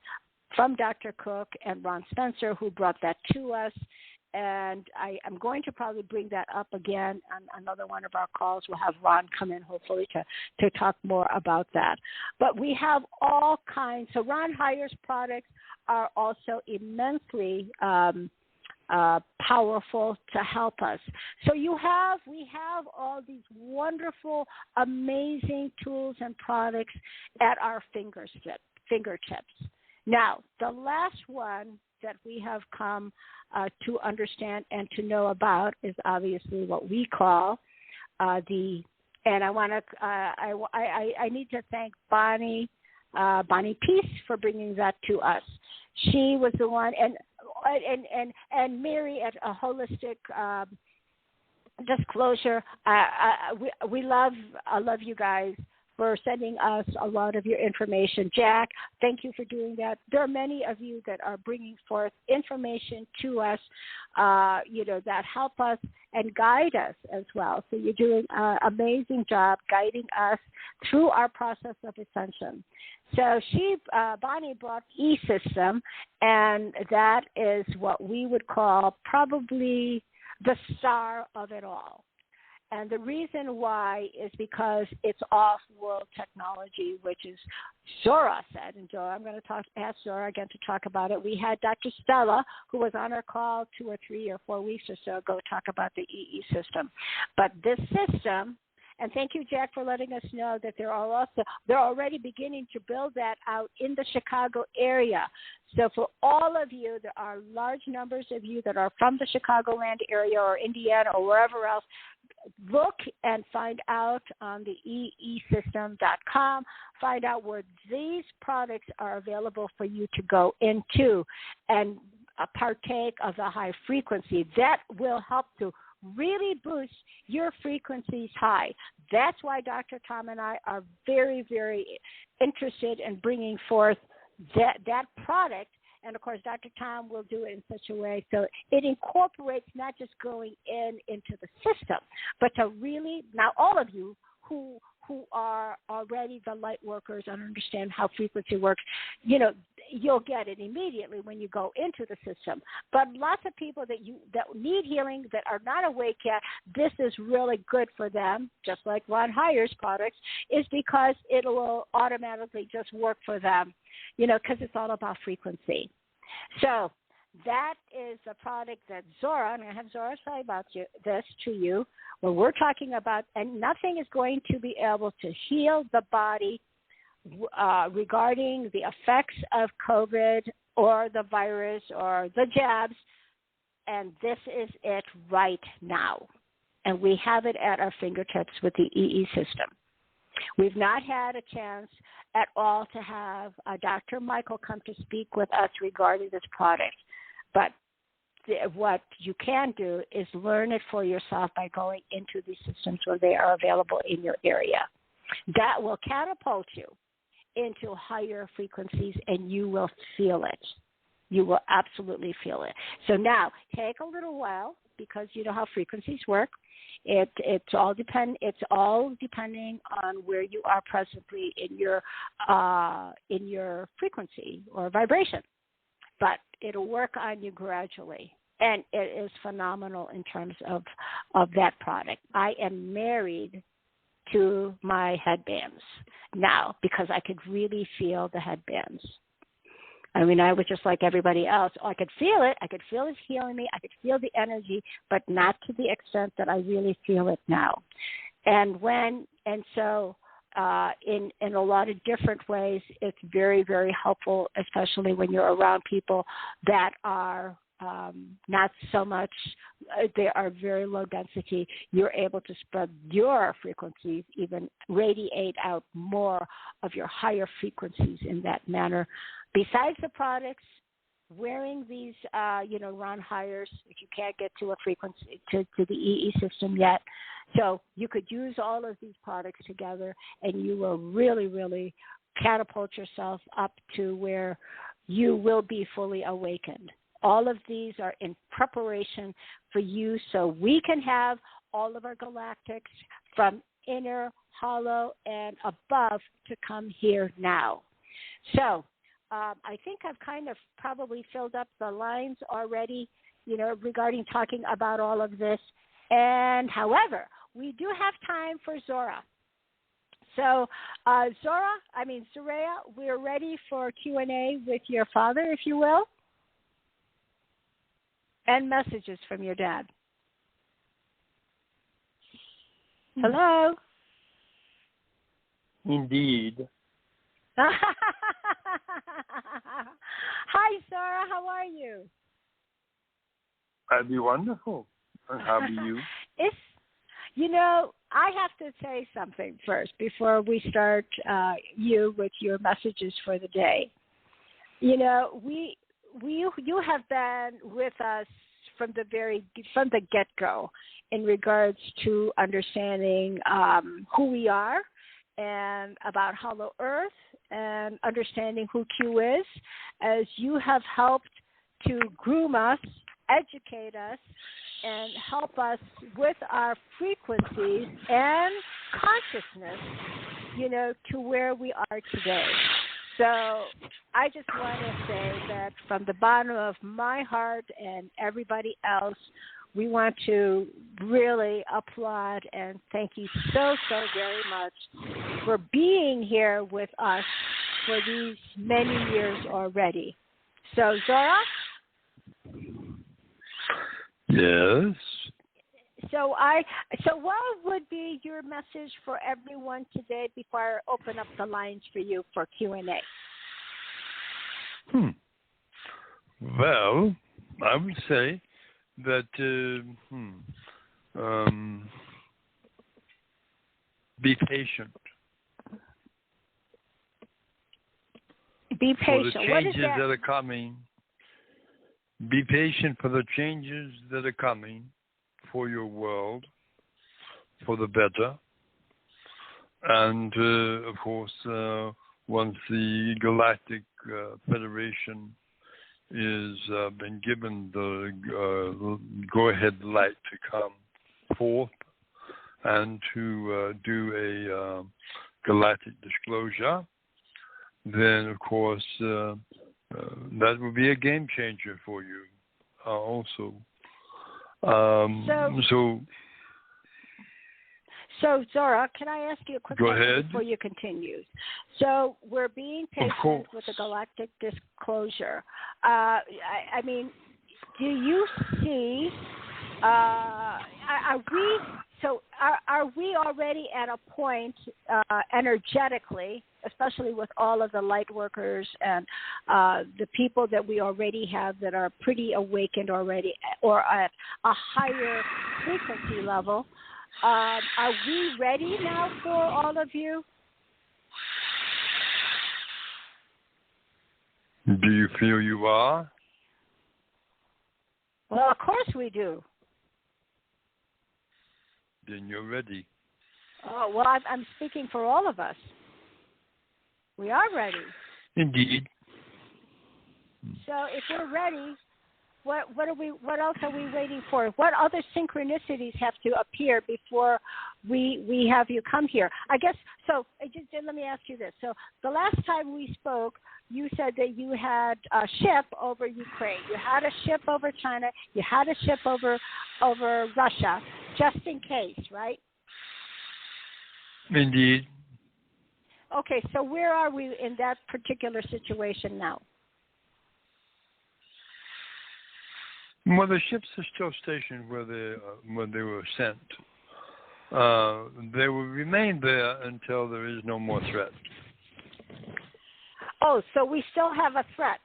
from Dr. Cook and Ron Spencer, who brought that to us. And I'm going to probably bring that up again on another one of our calls. We'll have Ron come in, hopefully, to talk more about that. But we have all kinds. So Ron Heyer's products are also immensely powerful to help us. So we have all these wonderful, amazing tools and products at our fingertips. Now, the last one that we have come to understand and to know about is obviously what we call and I want to I need to thank Bonnie Peace for bringing that to us. She was the one, and Mary at a Holistic Disclosure. I love you guys for sending us a lot of your information. Jack, thank you for doing that. There are many of you that are bringing forth information to us, that help us and guide us as well. So you're doing an amazing job guiding us through our process of ascension. So Bonnie brought E-System, and that is what we would call probably the star of it all. And the reason why is because it's off-world technology, which is Zorra said. And I'm going to ask Zorra again to talk about it. We had Dr. Stella, who was on our call 2 or 3 or 4 weeks or so ago, talk about the EE system. But this system, and thank you, Jack, for letting us know that they're already beginning to build that out in the Chicago area. So for all of you, there are large numbers of you that are from the Chicagoland area or Indiana or wherever else. Look and find out on the eesystem.com. Find out where these products are available for you to go into and partake of the high frequency. That will help to really boost your frequencies high. That's why Dr. Tom and I are very, very interested in bringing forth that product. And, of course, Dr. Tom will do it in such a way so it incorporates not just going into the system, but to really, now all of you who are already the light workers and understand how frequency works, you'll get it immediately when you go into the system. But lots of people that need healing that are not awake yet, this is really good for them, just like Ron Heyer's products, is because it will automatically just work for them, because it's all about frequency. So that is a product that Zorra, and I have Zorra say about this to you, when we're talking about, and nothing is going to be able to heal the body regarding the effects of COVID or the virus or the jabs, and this is it right now. And we have it at our fingertips with the EE system. We've not had a chance at all to have Dr. Michael come to speak with us regarding this product. But what you can do is learn it for yourself by going into these systems where they are available in your area. That will catapult you into higher frequencies, and you will feel it. You will absolutely feel it. So now, take a little while, because you know how frequencies work. It's all depending on where you are presently in your frequency or vibration. But it'll work on you gradually, and it is phenomenal in terms of that product. I am married to my headbands now because I could really feel the headbands. I mean, I was just like everybody else. I could feel it. I could feel it healing me. I could feel the energy, but not to the extent that I really feel it now. So in a lot of different ways, it's very, very helpful, especially when you're around people that are not so much, they are very low density. You're able to spread your frequencies, even radiate out more of your higher frequencies in that manner. Besides the products, wearing these, Ron Heyer's, if you can't get to a frequency, to the EE system yet. So you could use all of these products together, and you will really, really catapult yourself up to where you will be fully awakened. All of these are in preparation for you, so we can have all of our galactics from inner, hollow, and above to come here now. So I think I've kind of probably filled up the lines already, regarding talking about all of this. And however, we do have time for Zorra. So Zaraya, we're ready for Q&A with your father, if you will, and messages from your dad. Hello? Indeed. Hi, Zorra. How are you? I'd be wonderful. And how are you? I have to say something first before we start you with your messages for the day. You have been with us from the get-go in regards to understanding who we are and about Hollow Earth and understanding who Q is, as you have helped to groom us, educate us, and help us with our frequencies and consciousness, to where we are today. So I just want to say that from the bottom of my heart and everybody else, we want to really applaud and thank you so, so very much for being here with us for these many years already. So, Zorra? Yes. So what would be your message for everyone today before I open up the lines for you for Q&A? Well, I would say that be patient. Be patient. For the changes that are coming. Be patient for the changes that are coming for your world for the better. And, of course, once the Galactic Federation is been given the go-ahead light to come forth and to do a galactic disclosure, then, of course, that will be a game changer for you also. So, Zorra, can I ask you a quick question before you continue? So we're being patient with the galactic disclosure. I mean, do you see, are we already at a point energetically, especially with all of the light workers and the people that we already have that are pretty awakened already or at a higher frequency level, are we ready now for all of you? Do you feel you are? Well, of course we do. Then you're ready. Oh, well, I'm speaking for all of us. We are ready. Indeed. So if we're ready, what else are we waiting for? What other synchronicities have to appear before we have you come here? I guess so. Let me ask you this. So the last time we spoke, you said that you had a ship over Ukraine, you had a ship over China, you had a ship over Russia, just in case, right? Indeed. Okay, so where are we in that particular situation now? Well, the ships are still stationed where they were sent. They will remain there until there is no more threat. Oh, so we still have a threat.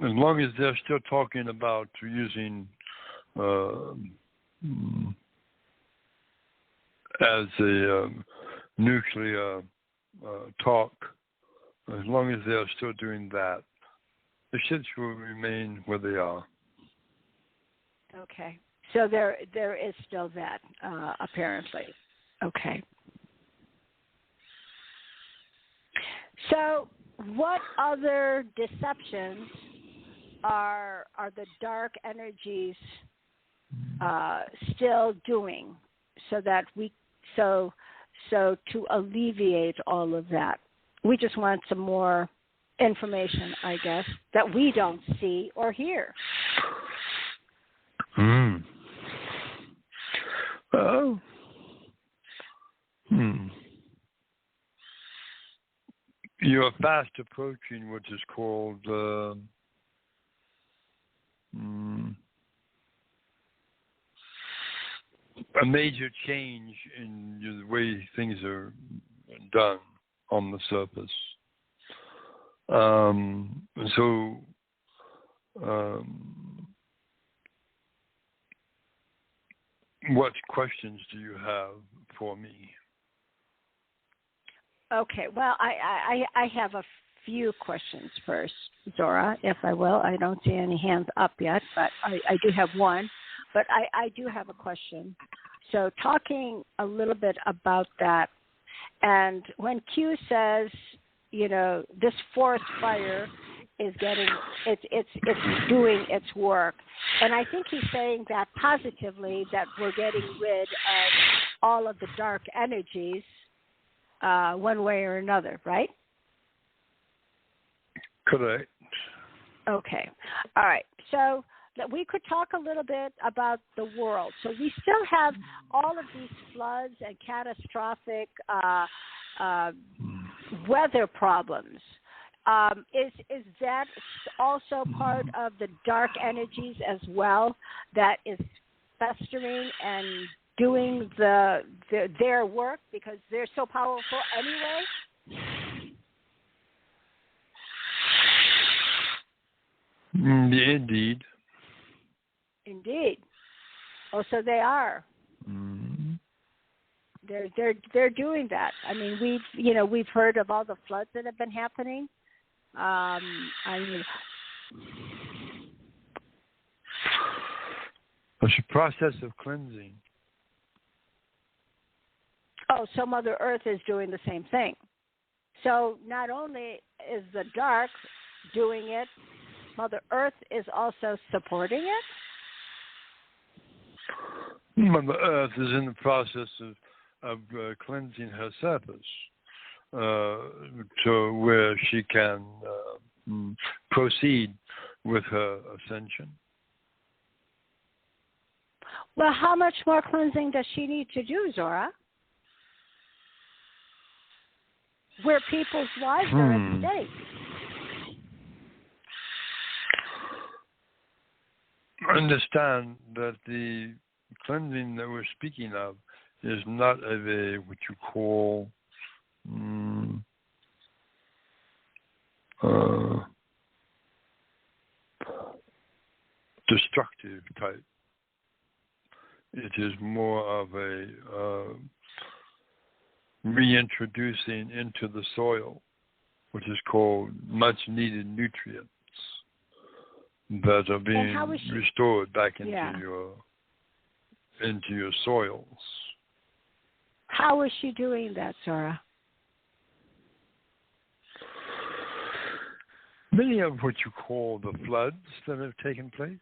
As long as they're still talking about using as a nuclear talk, as long as they're still doing that, the ships will remain where they are. Okay. So there is still that, apparently. Okay. So what other deceptions are the dark energies still doing so that so to alleviate all of that? We just want some more information, I guess, that we don't see or hear. Oh. You're fast approaching what is called a major change in the way things are done on the surface. What questions do you have for me? Okay, well, I have a few questions first, Zorra, if I will. I don't see any hands up yet, but I do have one. But I do have a question. So talking a little bit about that, and when Q says, this forest fire is it's doing its work, and I think he's saying that positively, that we're getting rid of all of the dark energies one way or another, right? Correct. Okay. All right. So that we could talk a little bit about the world. So we still have all of these floods and catastrophic weather problems. Is that also part of the dark energies as well that is festering and doing their work because they're so powerful anyway? Indeed. Indeed. Oh, so they are. Mm-hmm. They're doing that. I mean, we've heard of all the floods that have been happening. It's a process of cleansing. Oh, so Mother Earth is doing the same thing. So not only is the dark doing it, Mother Earth is also supporting it? Mother Earth is in the process of cleansing her surface to where she can proceed with her ascension. Well, how much more cleansing does she need to do, Zorra? Where people's lives are at stake. Understand that the cleansing that we're speaking of is not of a what you call destructive type. It is more of a reintroducing into the soil, which is called much needed nutrients that are being restored back into your soils. How is she doing that, Zorra? Many of what you call the floods that have taken place.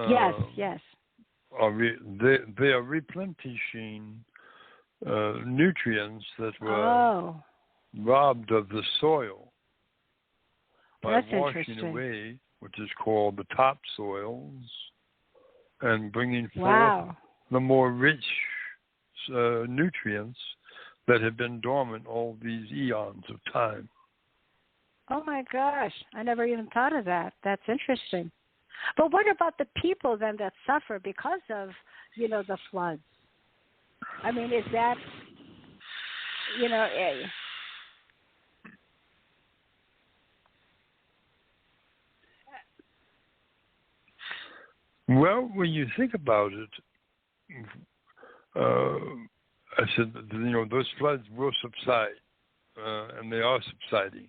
Yes. They are replenishing nutrients that were robbed of the soil by washing away what is called the topsoils and bringing forth the more rich nutrients that have been dormant all these eons of time. Oh my gosh, I never even thought of that. That's interesting. But what about the people then that suffer because of, the floods? I mean, is that, Well, when you think about it, I said, those floods will subside, and they are subsiding.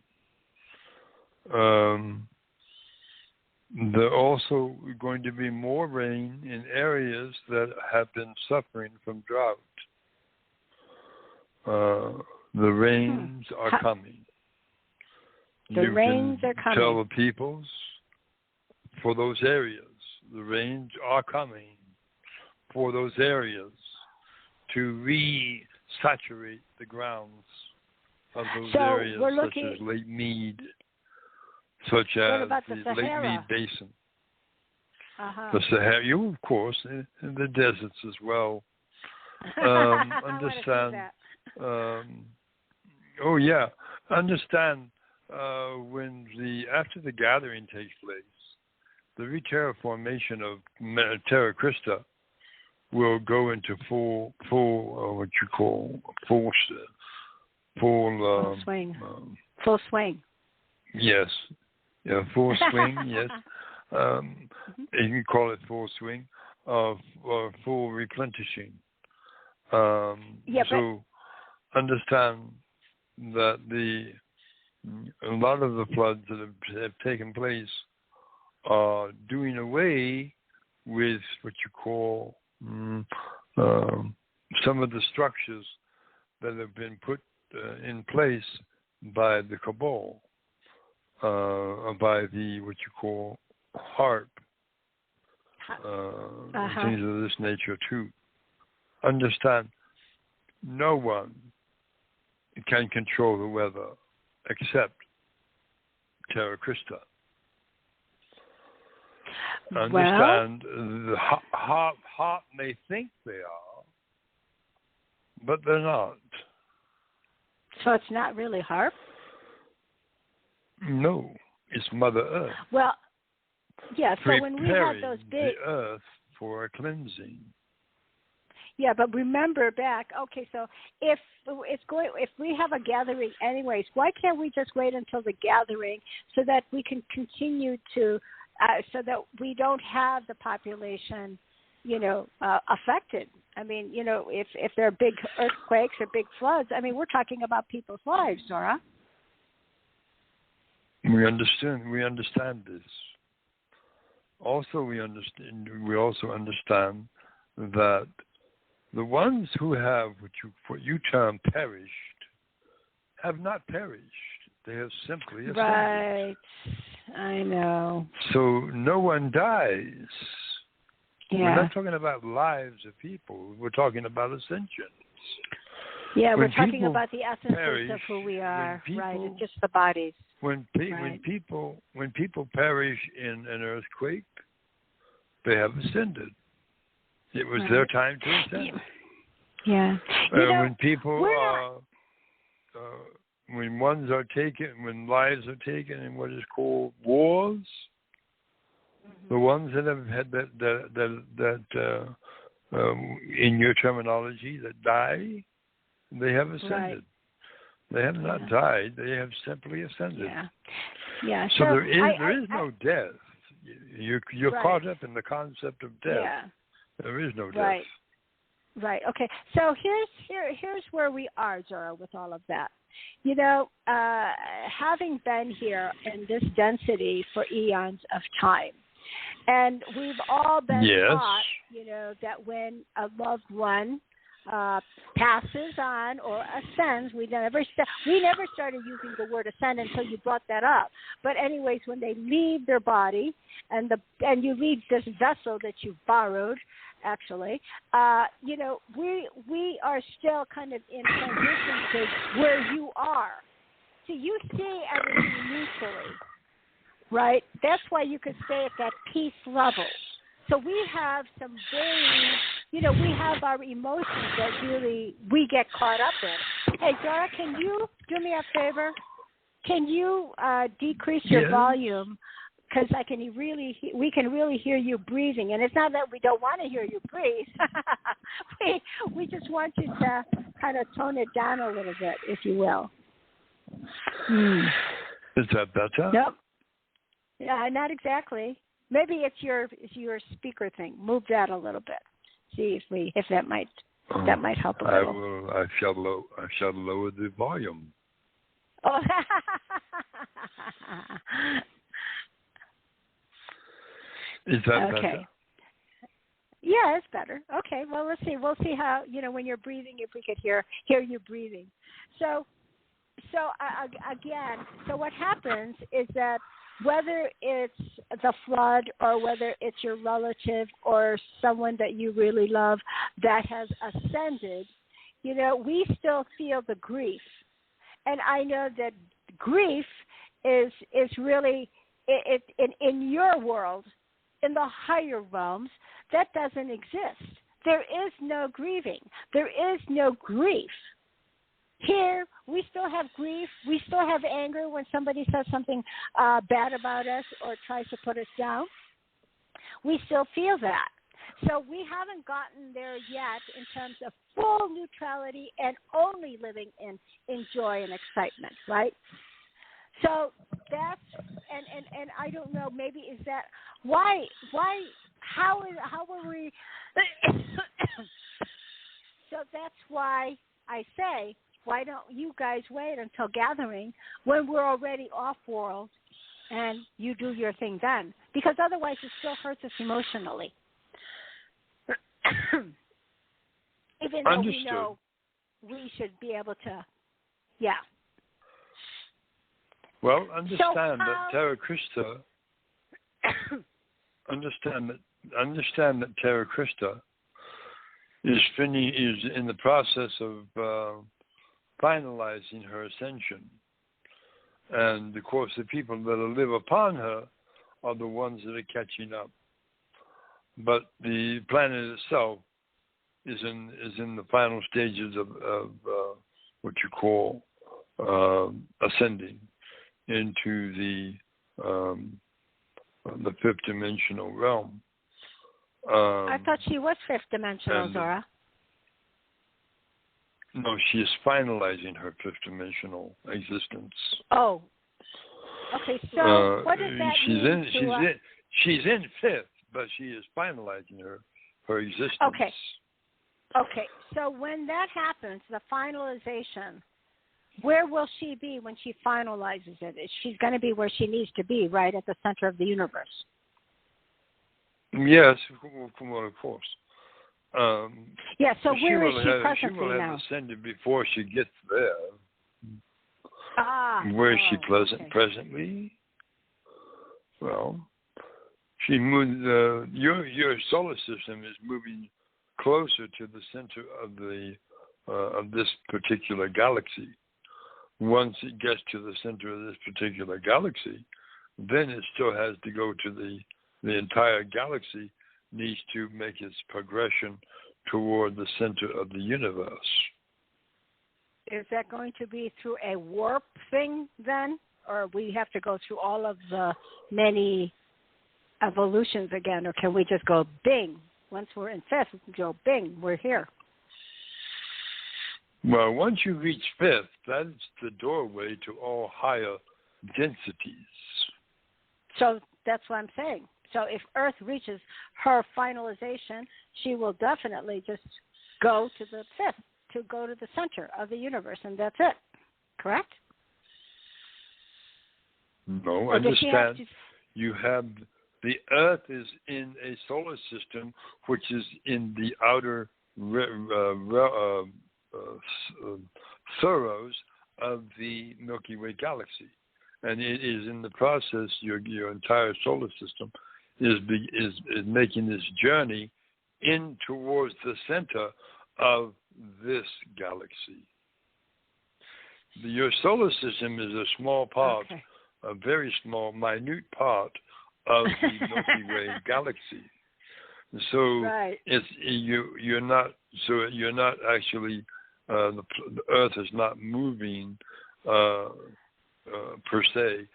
There are also going to be more rain in areas that have been suffering from drought. The rains are coming. The rains are coming. Tell the peoples for those areas. The rains are coming for those areas to re-saturate the grounds of those areas, such as Lake Mead, such as the Lake Mead Basin. The Sahara, of course, in the deserts as well. Understand. Understand when after the gathering takes place, the re-terraformation of Terra Christa will go into full swing. Full swing. Yes. Yeah, full swing, yes. You can call it full swing of full replenishing. So understand that a lot of the floods that have taken place are doing away with what you call some of the structures that have been put in place by the cabal, by the what you call harp, things of this nature too. Understand, no one can control the weather except Terra Christa. Understand, the harp may think they are, but they're not. So it's not really harp? No, it's Mother Earth. Well, yeah, so when we have those big... the earth for a cleansing. Yeah, but remember back, so if we have a gathering anyways, why can't we just wait until the gathering so that we can continue to, so that we don't have the population, affected? I mean, if there are big earthquakes or big floods, I mean, we're talking about people's lives, Zorra. We understand this. also we also understand that the ones who have what you term perished have not perished. They have simply ascended. Right. I know. So no one dies. Yeah. We're not talking about lives of people. We're talking about ascensions. Yeah, when we're talking about the essences perish, of who we are, people, right? It's just the bodies. When people perish in an earthquake, they have ascended. It was their time to ascend. Yeah. When people when ones are taken, when lives are taken in what is called wars, the ones that have had that in your terminology that die, they have ascended. Right. They have not died. They have simply ascended. Yeah. Yeah. So there is no death. You're caught up in the concept of death. Yeah. There is no death. Right. Right. Okay. So here's where we are, Zorra, with all of that. You know, having been here in this density for eons of time, and we've all been taught, you know, that when a loved one passes on or ascends, we never started using the word ascend until you brought that up. But anyways, when they leave their body and you leave this vessel that you borrowed, actually, you know, we are still kind of in transition to where you are. So you see everything neutrally, right? That's why you could stay at that peace level. So we have some very, you know, we have our emotions that really we get caught up in. Hey, Zorra, can you do me a favor? Can you decrease your volume? Because we can really hear you breathing, and it's not that we don't want to hear you breathe. we just want you to kind of tone it down a little bit, if you will. Is that better? Nope. Yeah, not exactly. Maybe it's your speaker thing. Move that a little bit. See if that might help a little. I shall lower the volume. Oh. Is that okay. better? Yeah, it's better. Okay. Well, let's see. We'll see how, you know, when you're breathing, if we could hear you breathing. So again, so what happens is that whether it's the flood or whether it's your relative or someone that you really love that has ascended, you know, we still feel the grief. And I know that grief is really, in your world, in the higher realms, that doesn't exist. There is no grieving. There is no grief. Here, we still have grief. We still have anger when somebody says something bad about us or tries to put us down. We still feel that. So we haven't gotten there yet in terms of full neutrality and only living in joy and excitement, right? So that's, and I don't know, maybe is that, how are we, so that's why I say, why don't you guys wait until gathering when we're already off-world and you do your thing then? Because otherwise it still hurts us emotionally. Even though we know we should be able to, Well, understand that Terra Christa, understand that Terra Christa is in the process of finalizing her ascension. And of course the people that live upon her are the ones that are catching up. But the planet itself is in the final stages of what you call ascending into the fifth dimensional realm. I thought she was fifth dimensional, Zorra. No, she is finalizing her fifth dimensional existence. Oh. Okay, so what does that mean? She's in fifth, but she is finalizing her existence. Okay, so when that happens, the finalization, where will she be when she finalizes it? She's going to be where she needs to be, right at the center of the universe. Yes, well, of course. Yeah, so where is she presently she will now? have ascended before she gets there. Ah. Where is she presently? Well, she moved. Your solar system is moving closer to the center of this particular galaxy. Once it gets to the center of this particular galaxy, then it still has to go to the entire galaxy needs to make its progression toward the center of the universe. Is that going to be through a warp thing then? Or we have to go through all of the many evolutions again? Or can we just go bing? Once we're in fifth, we can go bing, we're here. Well, once you reach fifth, that's the doorway to all higher densities. So that's what I'm saying. So if Earth reaches her finalization, she will definitely just go to the fifth, to go to the center of the universe, and that's it. Correct? No, understand. You have the Earth is in a solar system which is in the outer furrows of the Milky Way galaxy, and it is in the process. Your entire solar system is making this journey in towards the center of this galaxy. Your solar system is a small part, a very small, minute part of the Milky Way galaxy. So you're not actually the Earth is not moving per se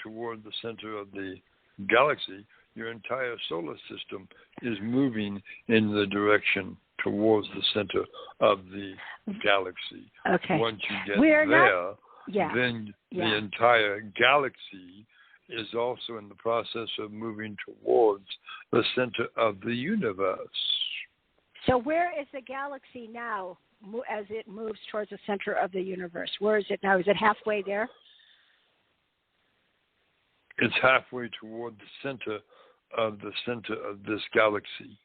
toward the center of the galaxy. Your entire solar system is moving in the direction towards the center of the galaxy. Okay. Once you get then the entire galaxy is also in the process of moving towards the center of the universe. So where is the galaxy now as it moves towards the center of the universe? Where is it now? Is it halfway there? It's halfway toward the center of this galaxy.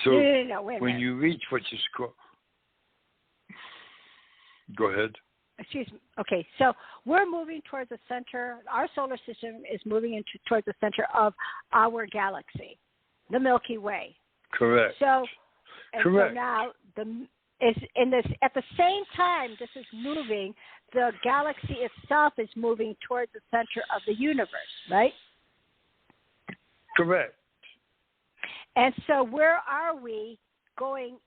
So when you reach what is called... Go ahead. Excuse me. Okay, so we're moving towards the center. Our solar system is moving towards the center of our galaxy, the Milky Way. Correct. So, Correct. So now at the same time this is moving, the galaxy itself is moving towards the center of the universe, right? Correct. And so where are we going?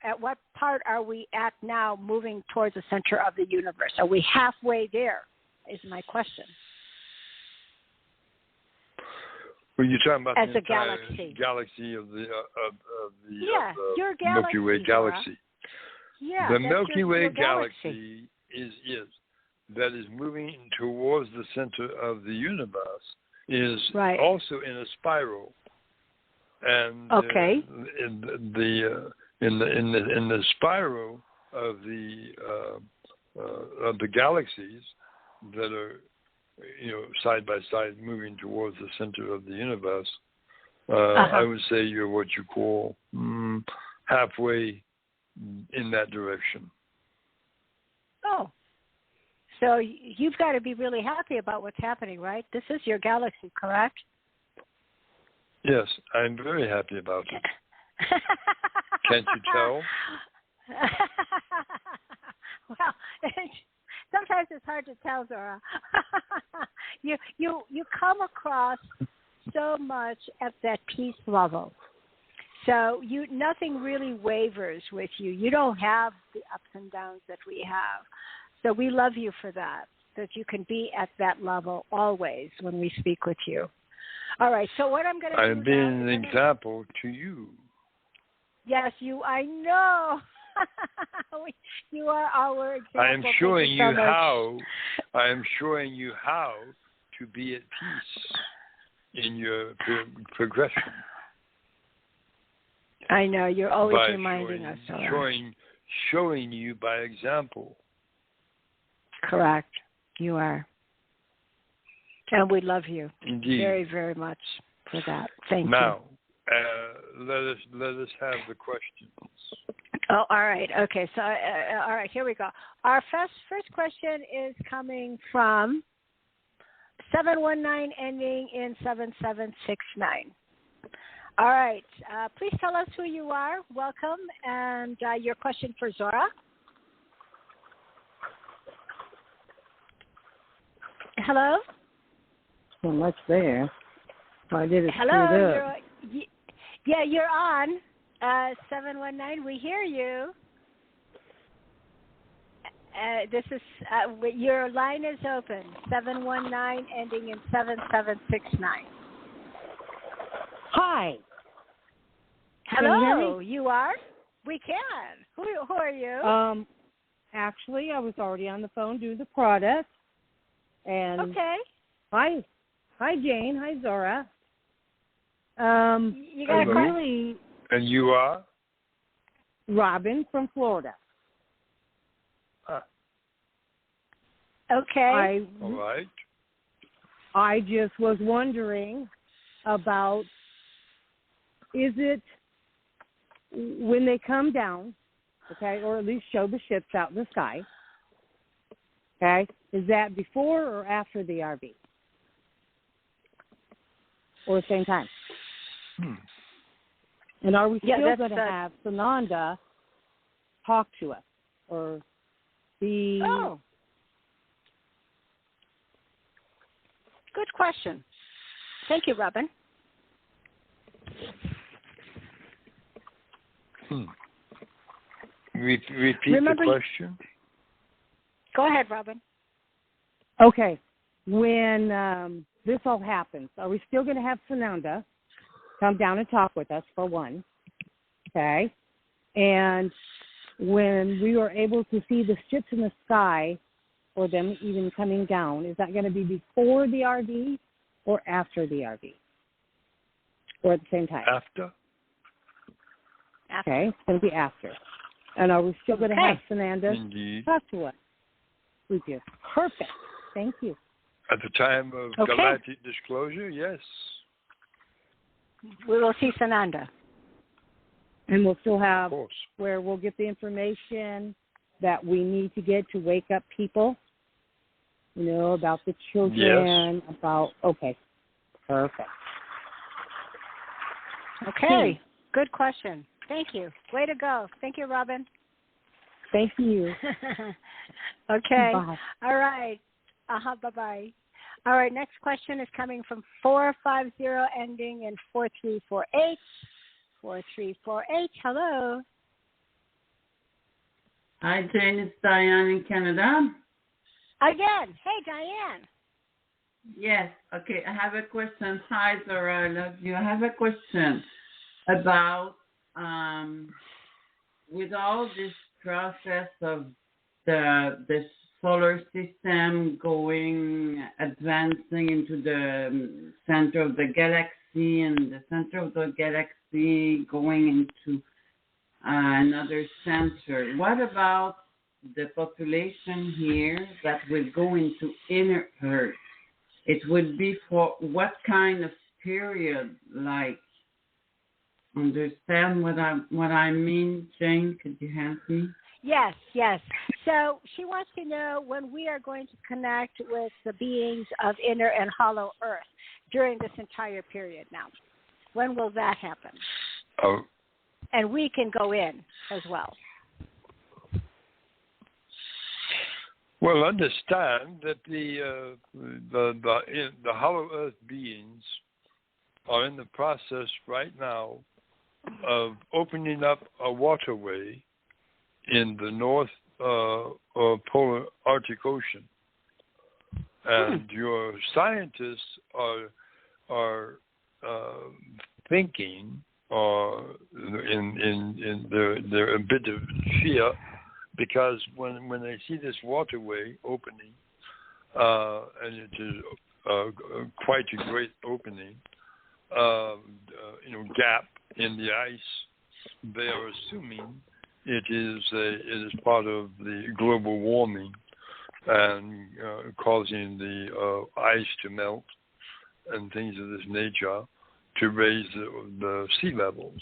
At what part are we at now moving towards the center of the universe? Are we halfway there is my question. Well, you're talking about as the a galaxy of the your galaxy, Milky Way galaxy. Yeah, the Milky Way galaxy is that is moving towards the center of the universe is also in a spiral, and in the spiral of the galaxies that are side by side moving towards the center of the universe, I would say you're what you call halfway in that direction. Oh, so you've got to be really happy about what's happening, right? This is your galaxy, correct? Yes, I'm very happy about it. Can't you tell? Well, sometimes it's hard to tell, Zorra. You come across so much at that peace level. So nothing really wavers with you. You don't have the ups and downs that we have. So we love you for that you can be at that level always when we speak with you. All right, so what I'm going to do I'm being an example to you. Yes, I know. You are our example. I am showing you how. I am showing you how to be at peace in your progression. I know you're always reminding us. Showing you by example. Correct. You are. And we love you Indeed. very, very much for that. Thank now, you. Now, let us have the questions. Oh, all right. Okay. So, all right, here we go. Our first question is coming from 719 ending in 7769. All right. Please tell us who you are. Welcome. And your question for Zorra. Hello? So much there. I did it. Hello. You're on. 719. We hear you. This is your line is open. 719 ending in 7769. Hi. Hello. You are? We can. Who are you? Actually, I was already on the phone doing the product. And okay. Hi, Jane. Hi, Zorra. You got a really. And you are? Robin from Florida. Okay. All right. I just was wondering about, is it when they come down, okay, or at least show the ships out in the sky, okay, is that before or after the RV? Or the same time? And are we still going to have Sananda talk to us? Or be... Oh. Good question. Thank you, Robin. Repeat the question. Go ahead, Robin. Okay. When this all happens, are we still going to have Sananda come down and talk with us, for one? Okay. And when we were able to see the ships in the sky, or them even coming down, is that going to be before the RV or after the RV? Or at the same time? After. Okay, it's going to be after. And are we still going to have Sananda talk to us? We do. Perfect. Thank you. At the time of galactic disclosure, yes. We will see Sananda. And we'll still have where we'll get the information that we need to get to wake up people, you know, about the children, about, perfect. Okay, good question. Thank you. Way to go. Thank you, Robin. Thank you. Okay. Bye. All right. Bye-bye. All right, next question is coming from 450 ending in 4348. 4348, hello. Hi, Jane. It's Diane in Canada. Again. Hey, Diane. Yes. Okay, I have a question. Hi, Zorra. I love you. I have a question about with all this process of the solar system advancing into the center of the galaxy, and the center of the galaxy going into another center. What about the population here that will go into inner Earth? It would be for what kind of period? Like, understand what I mean, Jane? Could you help me? Yes. So she wants to know when we are going to connect with the beings of inner and hollow Earth during this entire period now. When will that happen? Oh. And we can go in as well. Well, understand that the hollow Earth beings are in the process right now of opening up a waterway in the North Polar Arctic Ocean, and your scientists are thinking, they're a bit of fear, because when they see this waterway opening, and it is quite a great opening, gap in the ice, they are assuming it is part of the global warming and causing the ice to melt and things of this nature to raise the sea levels.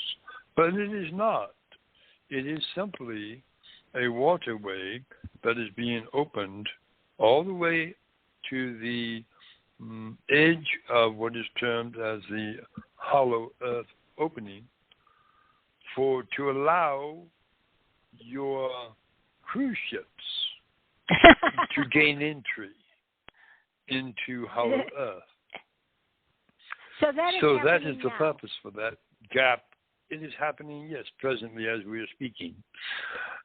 But it is not. It is simply a waterway that is being opened all the way to the edge of what is termed as the hollow earth opening to allow your cruise ships to gain entry into hollow earth. So that is the purpose for that gap. It is happening, yes, presently as we are speaking.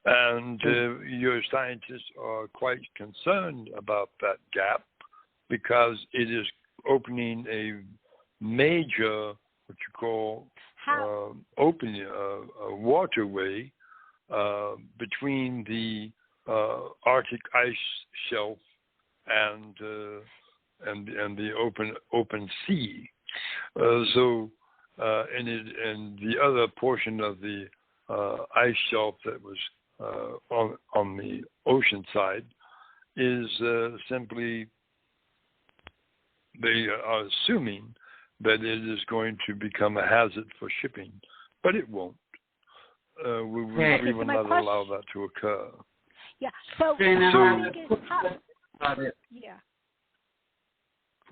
And your scientists are quite concerned about that gap because it is opening a major, what you call, opening a waterway between the Arctic ice shelf and the open sea. And the other portion of the ice shelf that was on the ocean side is simply, they are assuming that it is going to become a hazard for shipping, but it won't. We will not allow that to occur. Yeah. So yeah.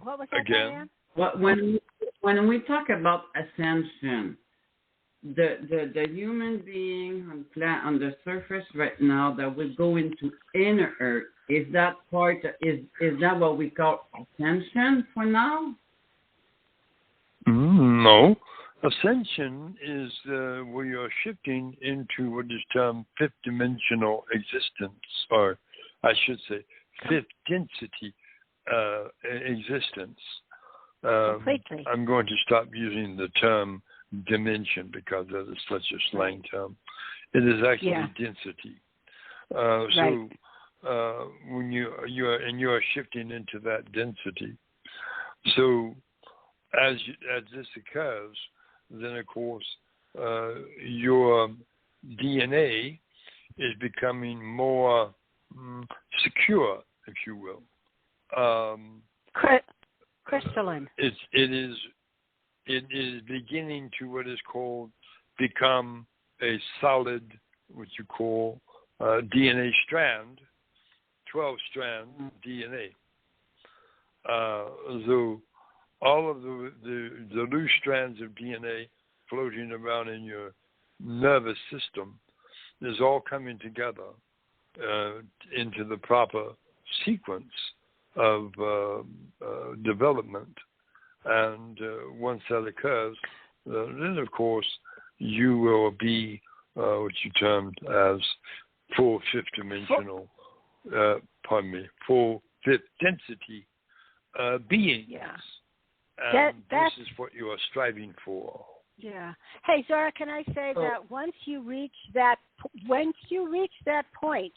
What was that again? When we talk about ascension, the human being on the surface right now that will go into inner earth, is that that what we call ascension for now? No. Ascension is where you're shifting into what is termed fifth dimensional existence, or I should say fifth density existence. Completely. I'm going to stop using the term dimension because that is such a slang term. It is actually density. So when you are shifting into that density. So as this occurs, then of course your DNA is becoming more secure, if you will. Crystalline. It is beginning to what is called become a solid, what you call DNA strand, 12-strand DNA. So all of the loose strands of DNA floating around in your nervous system is all coming together into the proper sequence of development. And once that occurs, then of course you will be what you termed as full fifth dimensional, full fifth density beings. Yeah. And this is what you are striving for. Yeah. Hey, Zorra, can I say that once you reach that point,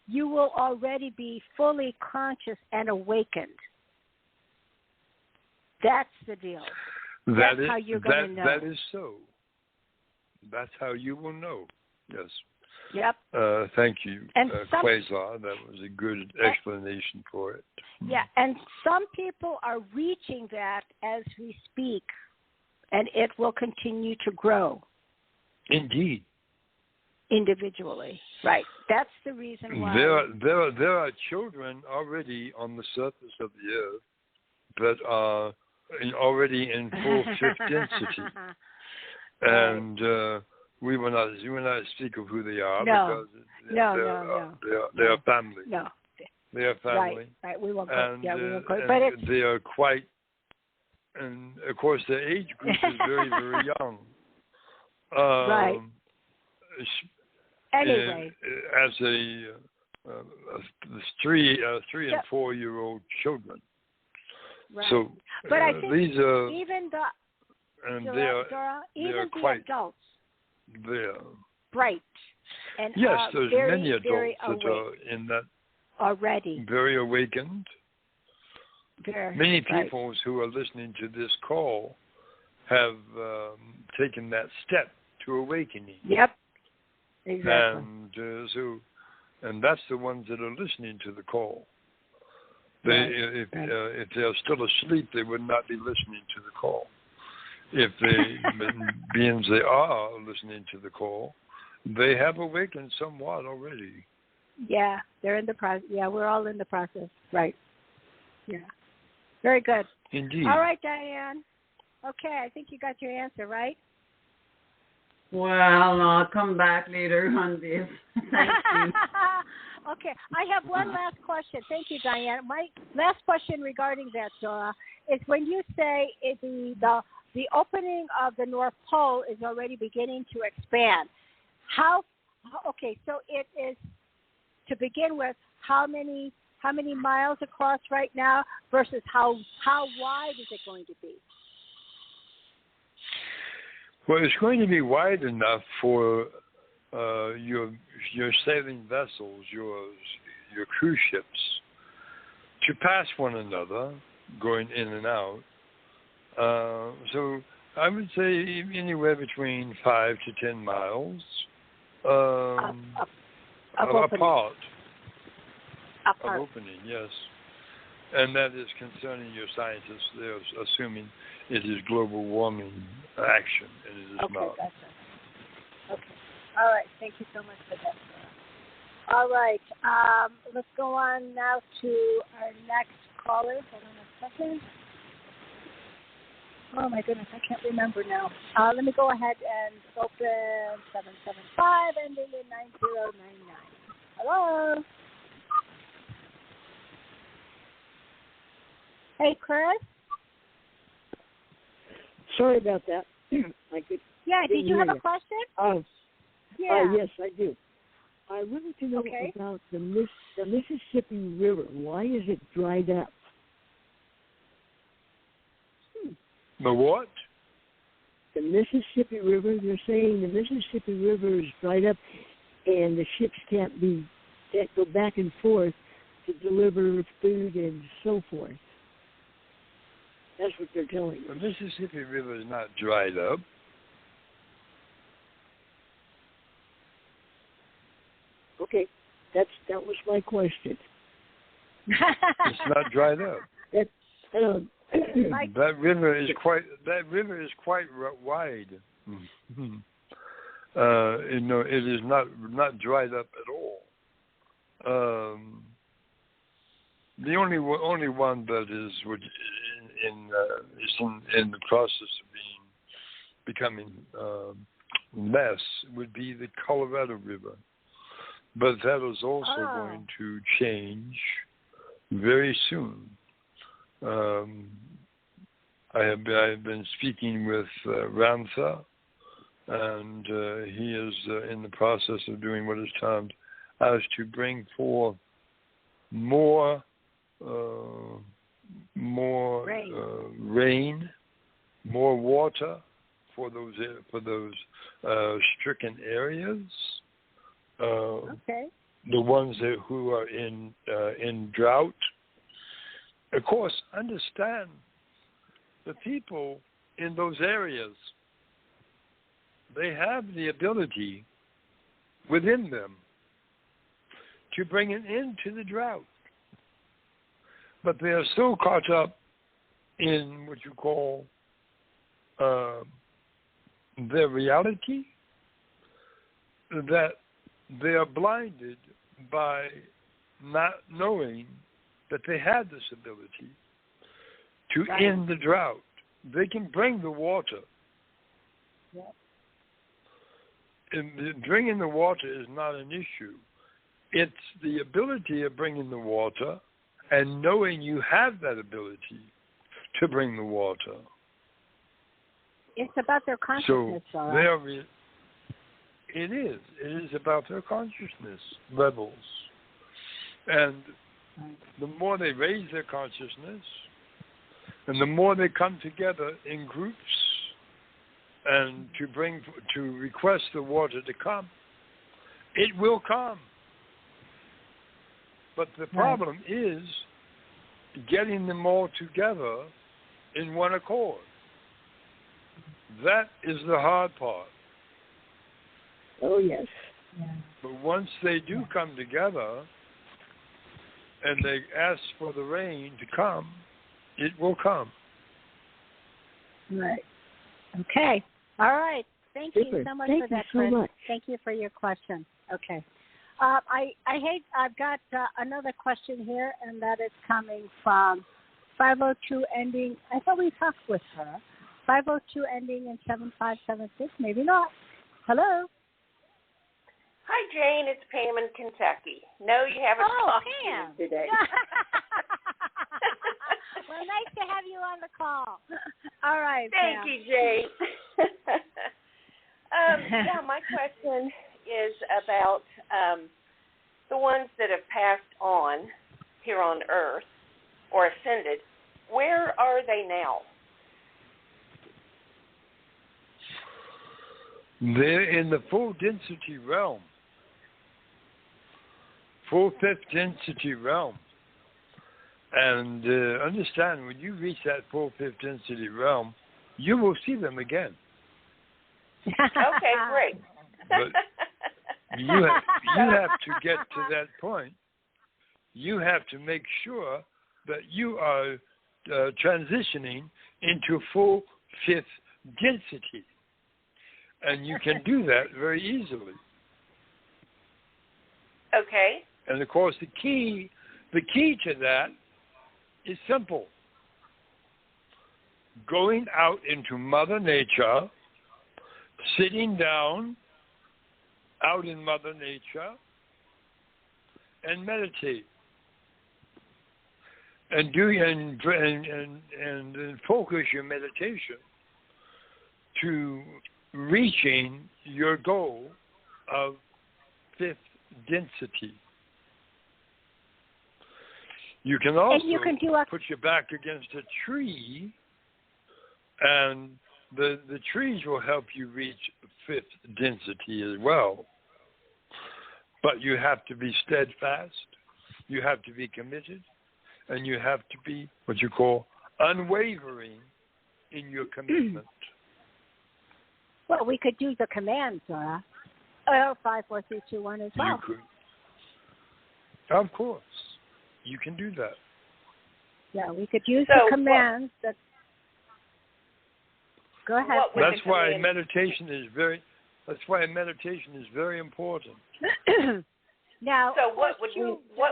you will already be fully conscious and awakened. That's the deal. That's how you're going to know. That is so. That's how you will know. Yes. Yep. Thank you, Quasar. That was a good explanation for it. Yeah, and some people are reaching that as we speak, and it will continue to grow. Indeed. Individually, right? That's the reason why. There are children already on the surface of the earth that are already in full fifth density, and we will not speak of who they are because they are family. No, they are family. Right. We won't. We won't go. But they are quite, and of course the age group is very very young. Right. Anyway, as a 3 and 4 year old children. Right. So, but I think these are even the even the adults, they're bright and yes, there's very, many adults very that are in that already, very awakened. Many people right. who are listening to this call have taken that step to awakening. Yep, exactly. And and that's the ones that are listening to the call. If they're still asleep, they would not be listening to the call. If being they are listening to the call, they have awakened somewhat already. Yeah, they're in the process. Yeah, we're all in the process. Right. Yeah. Very good. Indeed. All right, Diane. Okay, I think you got your answer, right? Well, I'll come back later on this. Thank you. Okay, I have one last question. Thank you, Diane. My last question regarding that, Zorra, is when you say the opening of the North Pole is already beginning to expand, okay, so it is, to begin with, how many miles across right now versus how wide is it going to be? Well, it's going to be wide enough for your sailing vessels, your cruise ships, to pass one another, going in and out. So I would say anywhere between 5 to 10 miles apart. Of opening, yes. And that is concerning your scientists. They're assuming it is global warming action, and it is not. Gotcha. Okay. All right. Thank you so much for that. All right. Let's go on now to our next caller. Hold on a second. Oh, my goodness. I can't remember now. Let me go ahead and open 775 ending in 9099. Hello. Hey, Chris. Sorry about that. Did you have a question? Yes, I do. I wanted to know about the Mississippi River. Why is it dried up? The what? The Mississippi River. They're saying the Mississippi River is dried up, and the ships can't go back and forth to deliver food and so forth. That's what they're telling us. The Mississippi River is not dried up. Okay, that was my question. It's not dried up. That river is quite wide. It is not dried up at all. The only one that is in the process of becoming less would be the Colorado River, but that is also going to change very soon. I have been speaking with Ramtha, and he is in the process of doing what is termed as to bring forth more rain, more water for those stricken areas. The ones who are in drought. Of course, understand the people in those areas. They have the ability within them to bring an end to the drought. But they are so caught up in what you call their reality that they are blinded by not knowing that they had this ability to end the drought. They can bring the water. Yep. And bringing the water is not an issue. It's the ability of bringing the water and knowing you have that ability to bring the water. It's about their consciousness, it is about their consciousness levels. And the more they raise their consciousness, and the more they come together in groups and to request the water to come, it will come. But the problem is getting them all together in one accord. That is the hard part. Oh, yes. But once they do come together and they ask for the rain to come, it will come. Right. Okay. All right. Thank you so much for that, Chris. Thank you for your question. Okay. I've got another question here, and that is coming from 502 ending. I thought we talked with her. 502 ending in 7576. Maybe not. Hello. Hi, Jane. It's Pam in Kentucky. No, you haven't talked Pam. to me today. Well, nice to have you on the call. All right, Thank Pam. you, Jane. My question is about the ones that have passed on here on Earth or ascended. Where are they now? They're in the full density realm. Full fifth density realm. And understand, when you reach that full fifth density realm, you will see them again. Okay, great. But you have to get to that point. You have to make sure that you are transitioning into full fifth density. And you can do that very easily. Okay. And of course, the key to that is simple. Going out into Mother Nature, sitting down out in Mother Nature, and meditate, and focus your meditation to reaching your goal of fifth density. You can also put your back against a tree, and the trees will help you reach fifth density as well. But you have to be steadfast, you have to be committed, and you have to be what you call unwavering in your commitment. Well, we could do the command, Zorra. 5, 4, 3, 2, 1 as well. You could. Of course. You can do that. Yeah, we could use the commands. Go ahead. That's why meditation is very important. Now, so what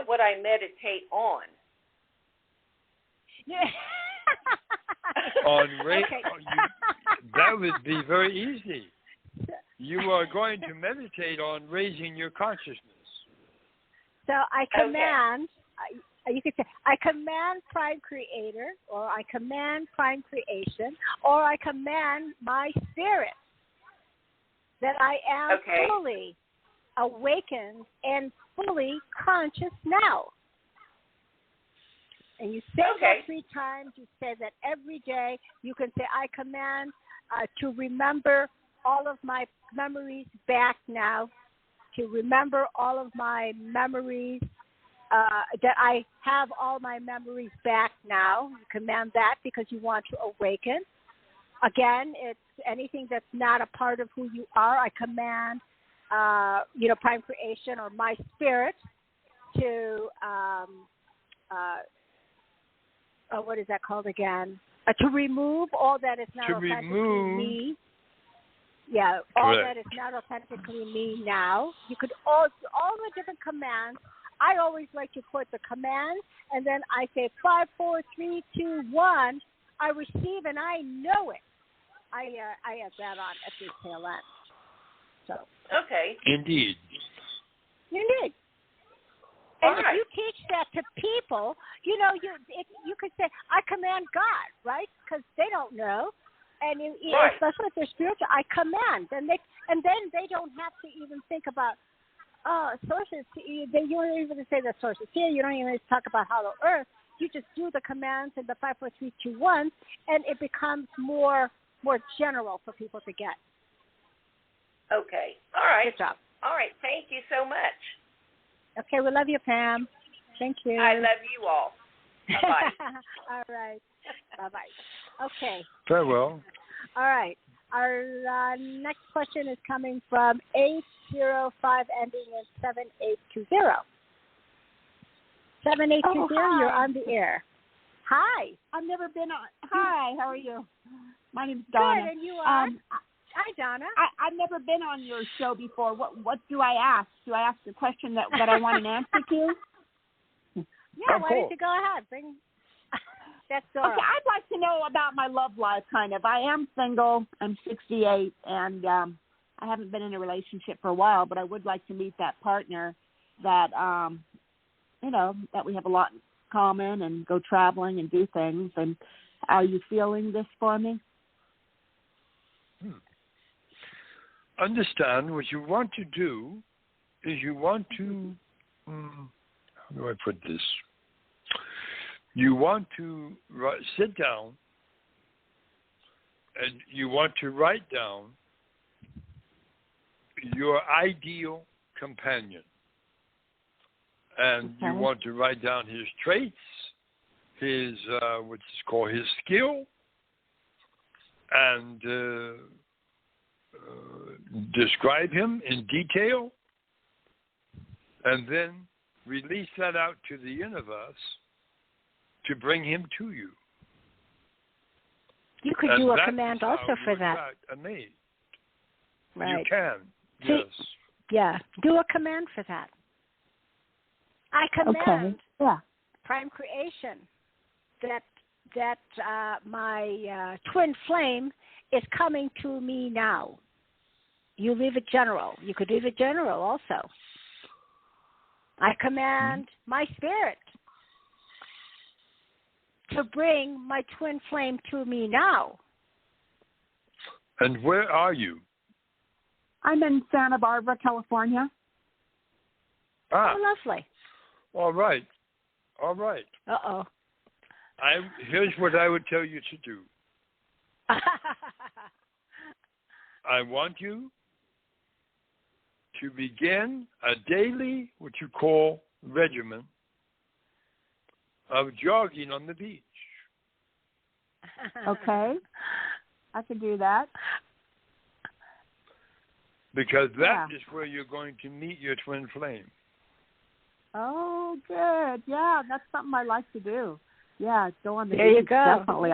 would I meditate on? That would be very easy. You are going to meditate on raising your consciousness. So I command, you could say, I command Prime Creator, or I command Prime Creation, or I command my spirit that I am fully awakened and fully conscious now. And you say that 3 times. You say that every day. You can say, I command to remember all of my memories back now, to remember all of my memories, that I have all my memories back now. You command that because you want to awaken. Again, it's anything that's not a part of who you are. I command, Prime Creation or my spirit to, what is that called again? To remove all that is not authentically me. Yeah, all that is not authentically me now. You could all the different commands. I always like to put the command, and then I say 5, 4, 3, 2, 1. I receive and I know it. I add that on at the tail end. So. Okay. Indeed. And if you teach that to people, you could say, I command God, right? Because they don't know. And especially if they're spiritual, I command. And then they don't have to even think about, sources. You don't even say the sources here. You don't even talk about Hollow Earth. You just do the commands in the 5, 4, 3, 2, 1, and it becomes more general for people to get. Okay. All right. Good job. All right. Thank you so much. Okay, we love you, Pam. Thank you. I love you all. Bye-bye. All right. Bye-bye. Okay. Farewell. All right. Our next question is coming from 805 ending in 7820. 7820, you're on the air. Hi. I've never been on. Hi, how are you? My name's Donna. Good, and you are? Hi, Donna. I've never been on your show before. What do I ask? Do I ask a question that I want an answer to? Yeah, why don't you go ahead? That's Zorra. Okay, I'd like to know about my love life, kind of. I am single. I'm 68, and I haven't been in a relationship for a while, but I would like to meet that partner that, that we have a lot in common and go traveling and do things. And are you feeling this for me? Understand what you want to do is you want to, how do I put this? You want to sit down and you want to write down your ideal companion. And you want to write down his traits, his, what's called his skill, and describe him in detail, and then release that out to the universe to bring him to you. You could do a command also for that. A mate. Right. You can. See, yes. Yeah. Do a command for that. I command Prime Creation that my twin flame is coming to me now. You leave it general. You could leave it general also. I command my spirit to bring my twin flame to me now. And where are you? I'm in Santa Barbara, California. Ah. Oh, lovely. All right. Uh-oh. Here's what I would tell you to do. I want you to begin a daily, what you call, regimen of jogging on the beach. Okay. I can do that. Because that is where you're going to meet your twin flame. Oh, good. Yeah, that's something I like to do. Yeah, go on the There beach. you go. Definitely.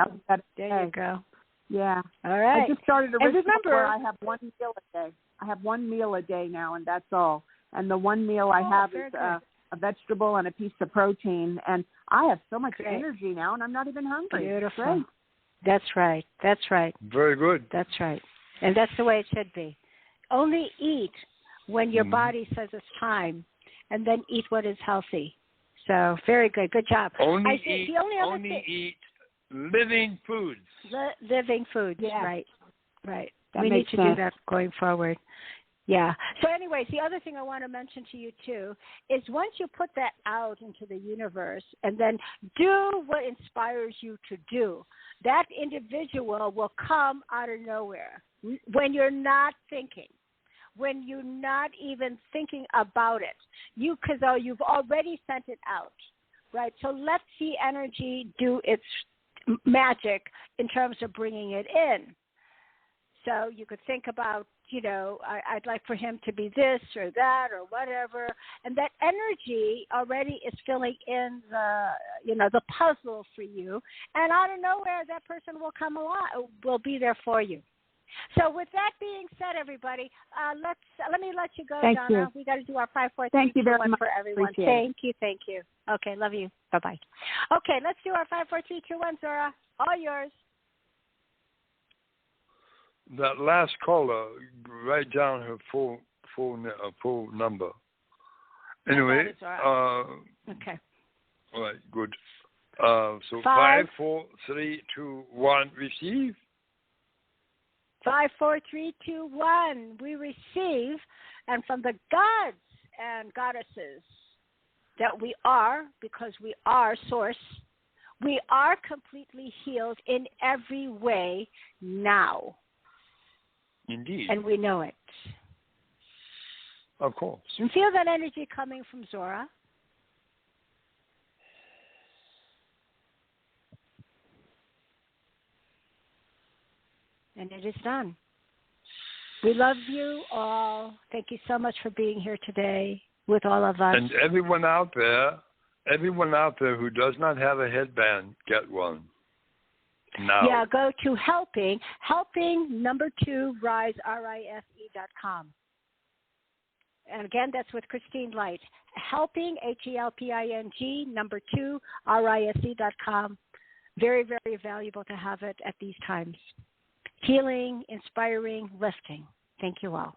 There you go. Yeah. All right. I just started a ritual where remember, I have one meal a day. I have one meal a day now, and that's all. And the one meal I have is a vegetable and a piece of protein. And I have so much energy now, and I'm not even hungry. Beautiful. Great. That's right. Very good. That's right. And that's the way it should be. Only eat when your body says it's time, and then eat what is healthy. So, very good. Good job. Only eat living foods. Living foods, right. That we need to sense. do that going forward. Yeah. So anyways, the other thing I want to mention to you too is once you put that out into the universe and then do what inspires you to do, that individual will come out of nowhere when you're not thinking, when you're not even thinking about it. Because you've already sent it out, right? So let the energy do its magic in terms of bringing it in. So you could think about, I'd like for him to be this or that or whatever, and that energy already is filling in the puzzle for you, and out of nowhere that person will come along, will be there for you. So with that being said, everybody, let me let you go, Thank Donna. You. We got to do our 5, 4, 3, Thank you 2, very 1 much. for everyone. Appreciate Thank you. Okay, love you. Bye-bye. Okay, let's do our 5, 4, 3, 2, 1, Zorra. All yours. That last caller, write down her full number. Anyway, okay. All right, good. So 5, 4, 3, 2, 1, receive. 5, 4, 3, 2, 1. We receive, and from the gods and goddesses that we are, because we are source, we are completely healed in every way now. Indeed. And we know it. Of course. And feel that energy coming from Zorra. And it is done. We love you all. Thank you so much for being here today with all of us. And everyone out there, everyone out there who does not have a headband, get one. Now. Yeah, go to helping 2 rise RISE.com. And again, that's with Christine Light. Helping HELPING 2 RISE.com. Very, very valuable to have it at these times. Healing, inspiring, lifting. Thank you all.